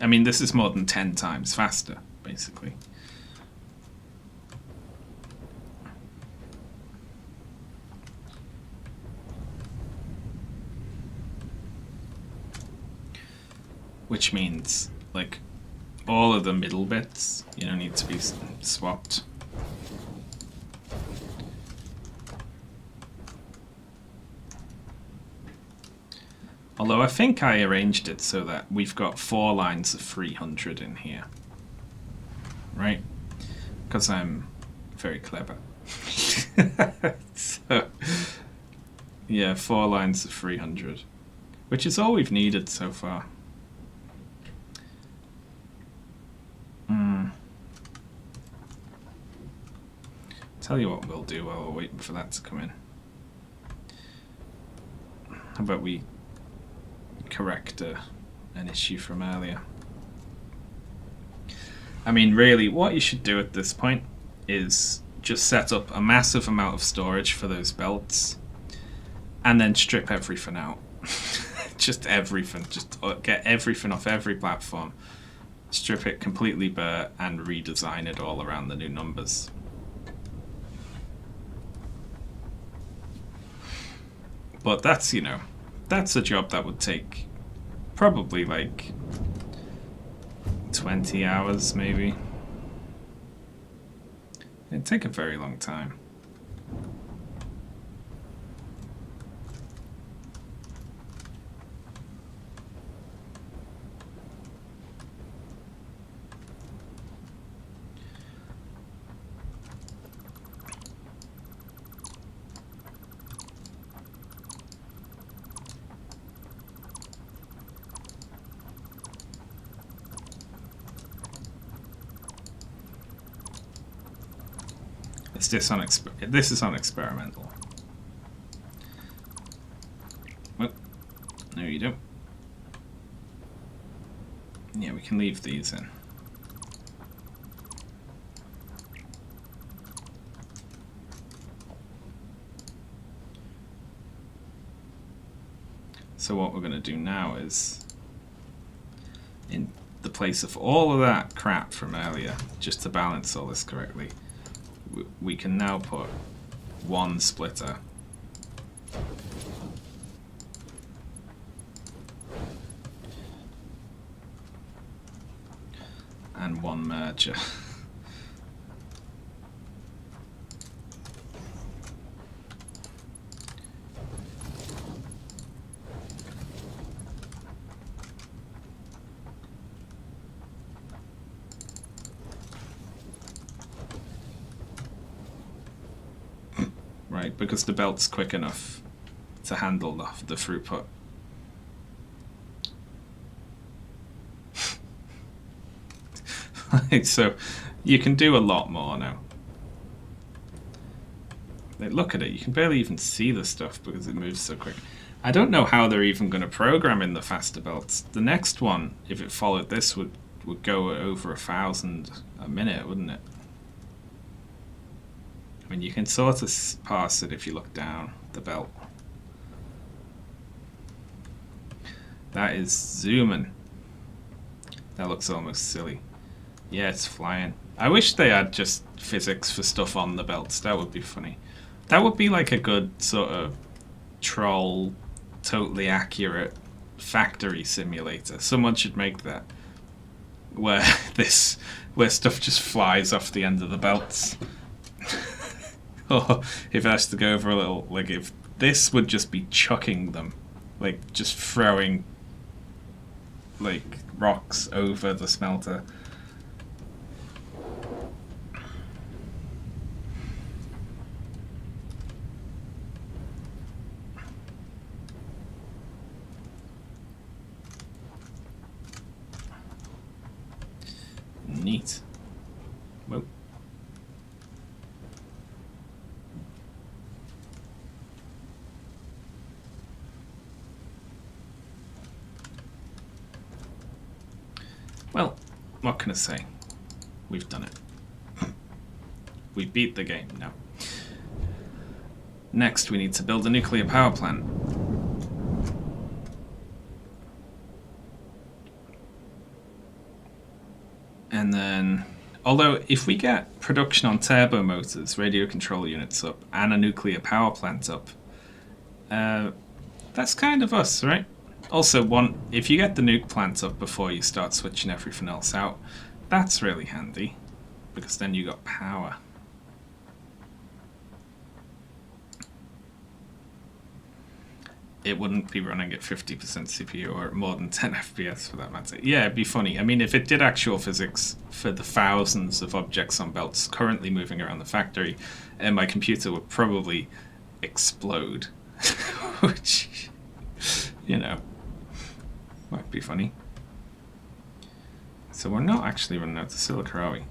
I mean, this is more than 10 times faster, basically. Which means, like, all of the middle bits, you know, need to be swapped. Although I think I arranged it so that we've got 4 lines of 300 in here. Right? Because I'm very clever. So, yeah, 4 lines of 300. Which is all we've needed so far. Tell you what we'll do while we're waiting for that to come in. How about we correct an issue from earlier? I mean, really, what you should do at this point is just set up a massive amount of storage for those belts and then strip everything out. Just everything. Just get everything off every platform, strip it completely bare, and redesign it all around the new numbers. But that's, you know, that's a job that would take probably like 20 hours maybe. It'd take a very long time. This is on experimental. Well, no you don't. Yeah, we can leave these in. So what we're going to do now is, in the place of all of that crap from earlier, just to balance all this correctly, we can now put one splitter and one merger. Right, because the belt's quick enough to handle the throughput. So you can do a lot more now. Like, look at it, you can barely even see the stuff because it moves so quick. I don't know how they're even going to program in the faster belts. The next one, if it followed this, would go over 1,000 a minute, wouldn't it? I mean, you can sort of pass it if you look down the belt. That is zooming. That looks almost silly. Yeah, it's flying. I wish they had just physics for stuff on the belts. That would be funny. That would be like a good sort of troll, totally accurate factory simulator. Someone should make that. Where stuff just flies off the end of the belts. Or if it has to go over a little, like if this would just be chucking them, like just throwing like rocks over the smelter. Neat. Whoa. Well, what can I say? We've done it. We beat the game now. Next, we need to build a nuclear power plant. And then, although if we get production on turbo motors, radio control units up, and a nuclear power plant up, that's kind of us, right? Also, if you get the nuke plant up before you start switching everything else out, that's really handy, because then you got power. it wouldn't be running at 50% CPU or more than 10 FPS for that matter. Yeah, it'd be funny. I mean, if it did actual physics for the thousands of objects on belts currently moving around the factory, my computer would probably explode. Which, you know, might be funny. So we're not actually running out of silica, are we?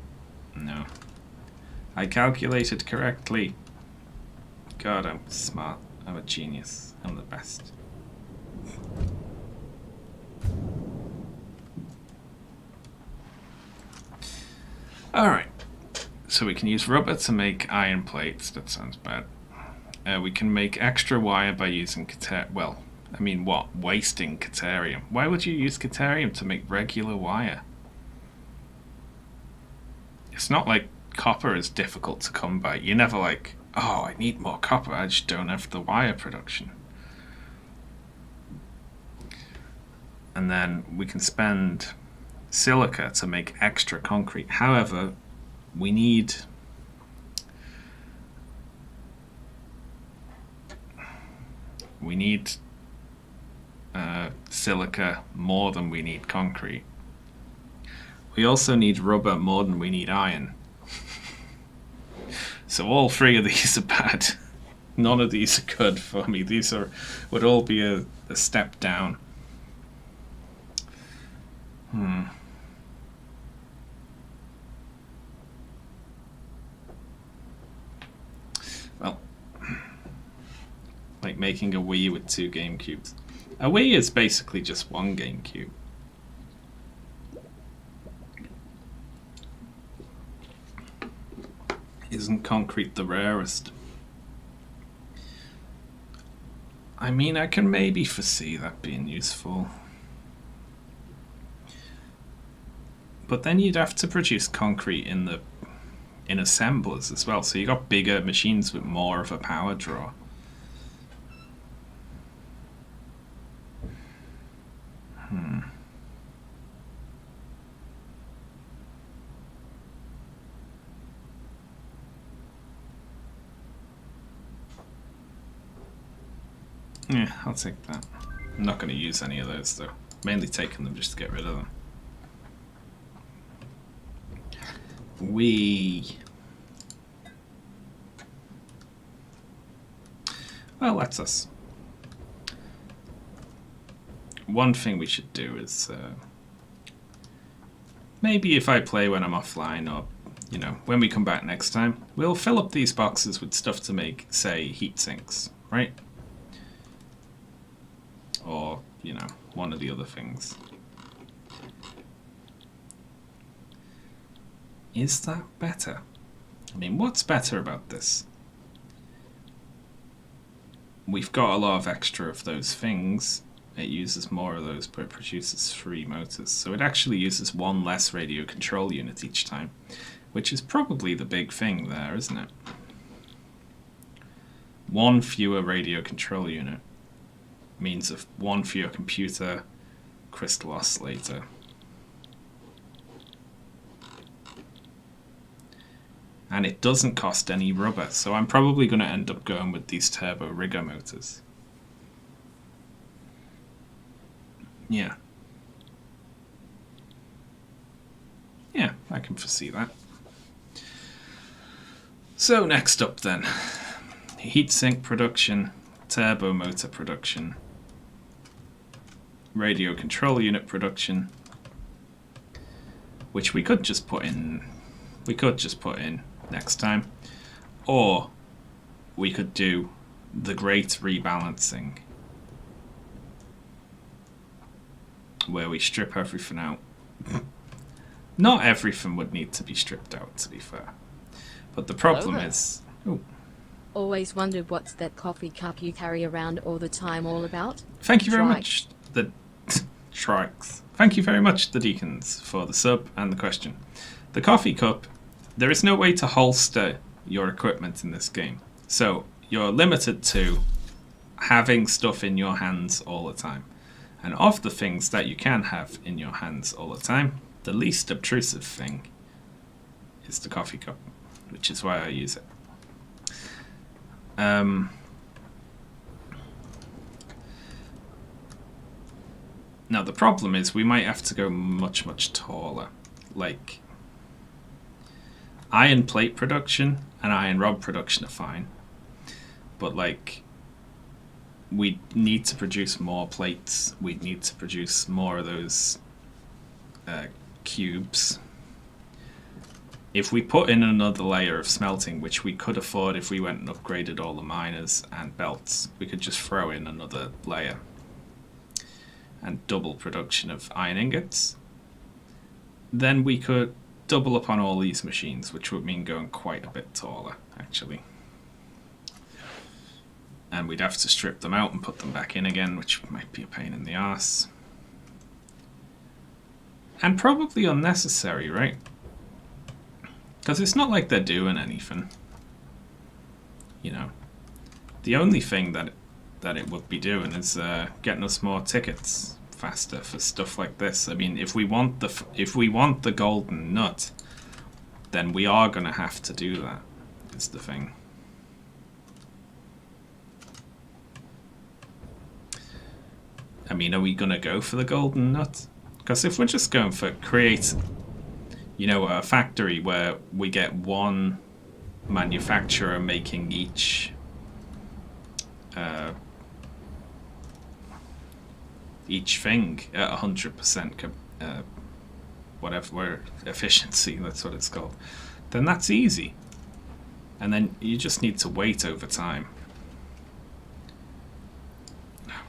No. I calculated correctly. God, I'm smart. I'm a genius. I'm the best. Alright. So we can use rubber to make iron plates. That sounds bad. We can make extra wire by using well, I mean what? Wasting caterium. Why would you use caterium to make regular wire? It's not like copper is difficult to come by. You're never like, oh, I need more copper, I just don't have the wire production. And then we can spend silica to make extra concrete. However, we need silica more than we need concrete. We also need rubber more than we need iron. So all three of these are bad. None of these are good for me. These would all be a step down. Well, like making a Wii with 2 GameCubes. A Wii is basically just 1 GameCube. Isn't concrete the rarest? I mean, I can maybe foresee that being useful. But then you'd have to produce concrete in assemblers as well, so you got bigger machines with more of a power draw. Yeah, I'll take that. I'm not going to use any of those though. Mainly taking them just to get rid of them. Well, that's us. One thing we should do is maybe if I play when I'm offline, or you know, when we come back next time, we'll fill up these boxes with stuff to make, say, heat sinks, right? Or, you know, one of the other things. Is that better? I mean, what's better about this? We've got a lot of extra of those things. It uses more of those, but it produces 3 motors. So it actually uses 1 less radio control unit each time, which is probably the big thing there, isn't it? 1 fewer radio control unit means of 1 fewer computer crystal oscillator. And it doesn't cost any rubber, so I'm probably going to end up going with these turbo rigger motors. Yeah. Yeah, I can foresee that. So next up then, heatsink production, turbo motor production, radio control unit production, which we could just put in next time, or we could do the great rebalancing where we strip everything out. Not everything would need to be stripped out, to be fair, but the problem is Always wondered what's that coffee cup you carry around all the time all about? thank you very much, the Trikes. Thank you very much, the Deacons, for the sub and the question. The coffee cup, there is no way to holster your equipment in this game. So you're limited to having stuff in your hands all the time. And of the things that you can have in your hands all the time, the least obtrusive thing is the coffee cup, which is why I use it. Now the problem is we might have to go much, much taller. Like, iron plate production and iron rod production are fine. But like, we need to produce more plates. We need to produce more of those cubes. If we put in another layer of smelting, which we could afford if we went and upgraded all the miners and belts, we could just throw in another layer and double production of iron ingots. Then we could double up on all these machines, which would mean going quite a bit taller, actually. And we'd have to strip them out and put them back in again, which might be a pain in the arse. And probably unnecessary, right? Because it's not like they're doing anything. You know, the only thing that it would be doing is getting us more tickets faster for stuff like this. I mean, if we want the golden nut, then we are going to have to do that. Is the thing. I mean, are we going to go for the golden nut? Because if we're just going for create, you know, a factory where we get one manufacturer making each thing at 100% whatever efficiency, that's what it's called, then that's easy. And then you just need to wait over time.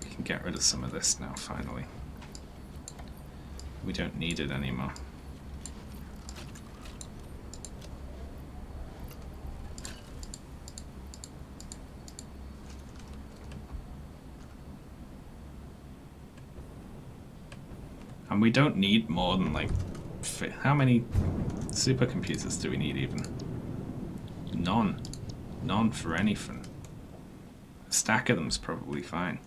We can get rid of some of this now, finally. We don't need it anymore. And we don't need more than like, how many supercomputers do we need even? None. None for anything. A stack of them's probably fine.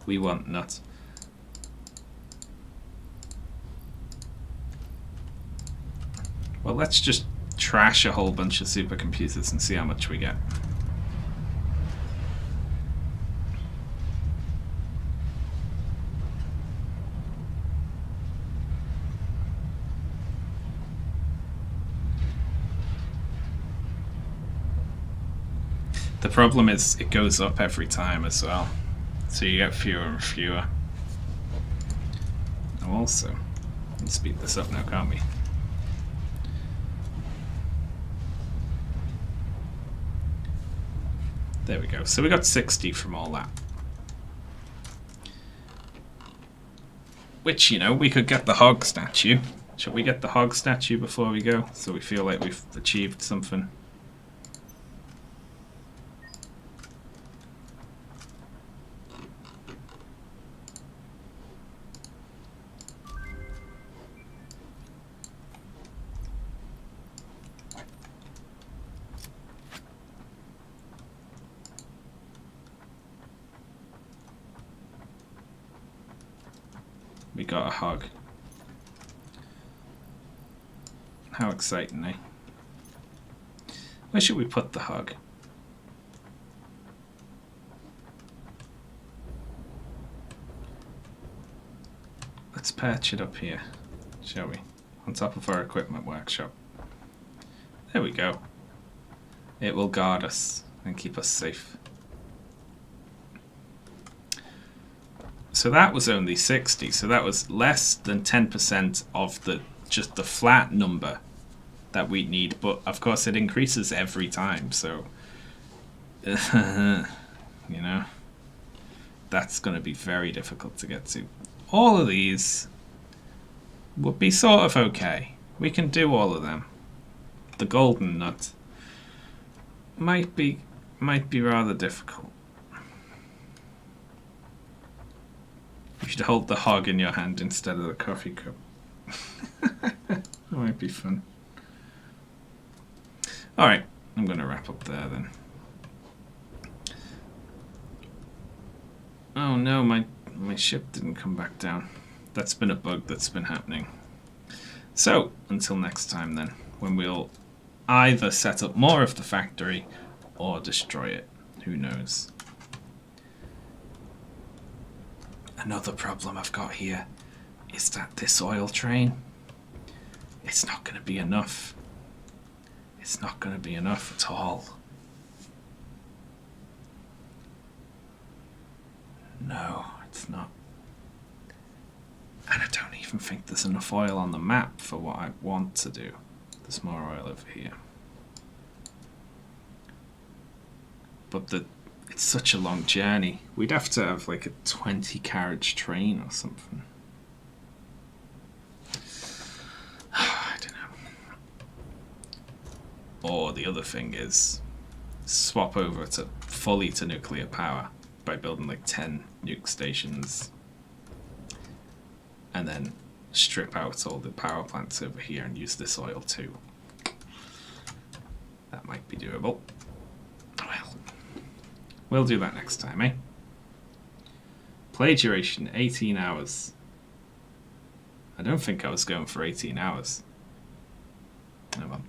We want nuts. Well, let's just trash a whole bunch of supercomputers and see how much we get. The problem is it goes up every time as well, so you get fewer and fewer. Oh, also, let's speed this up now, can't we? There we go. So we got 60 from all that. Which, you know, we could get the hog statue. Should we get the hog statue before we go, so we feel like we've achieved something? We got a hog. How exciting, eh? Where should we put the hog? Let's perch it up here, shall we? On top of our equipment workshop. There we go. It will guard us and keep us safe. So that was only 60, so that was less than 10% of just the flat number that we need, but of course it increases every time, so you know, that's going to be very difficult to get to. All of these would be sort of okay. We can do all of them. The golden nut might be rather difficult. You should hold the hog in your hand instead of the coffee cup. That might be fun. Alright, I'm going to wrap up there then. Oh no, my ship didn't come back down. That's been a bug that's been happening. So, until next time then, when we'll either set up more of the factory or destroy it. Who knows? another problem I've got here is that this oil train, it's not going to be enough. It's not going to be enough at all. No, it's not. And I don't even think there's enough oil on the map for what I want to do. There's more oil over here. But it's such a long journey. We'd have to have like a 20 carriage train or something. I don't know. Or the other thing is swap over to fully to nuclear power by building like 10 nuke stations and then strip out all the power plants over here and use this oil too. That might be doable. Well, we'll do that next time, eh? Play duration 18 hours. I don't think I was going for 18 hours. Oh well.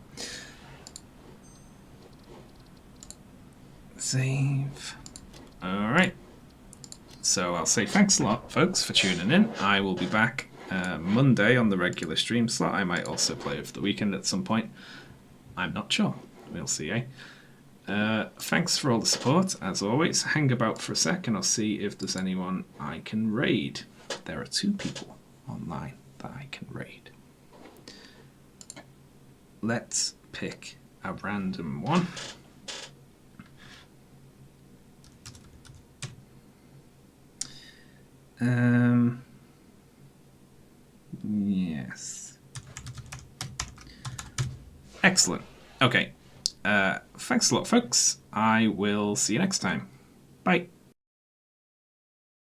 Save. Alright. So I'll say thanks a lot, folks, for tuning in. I will be back Monday on the regular stream slot. I might also play over the weekend at some point. I'm not sure. We'll see, eh? Thanks for all the support, as always. Hang about for a sec and I'll see if there's anyone I can raid. There are 2 people online that I can raid. Let's pick a random one. Yes. Excellent. Okay. Thanks a lot, folks. I will see you next time. Bye.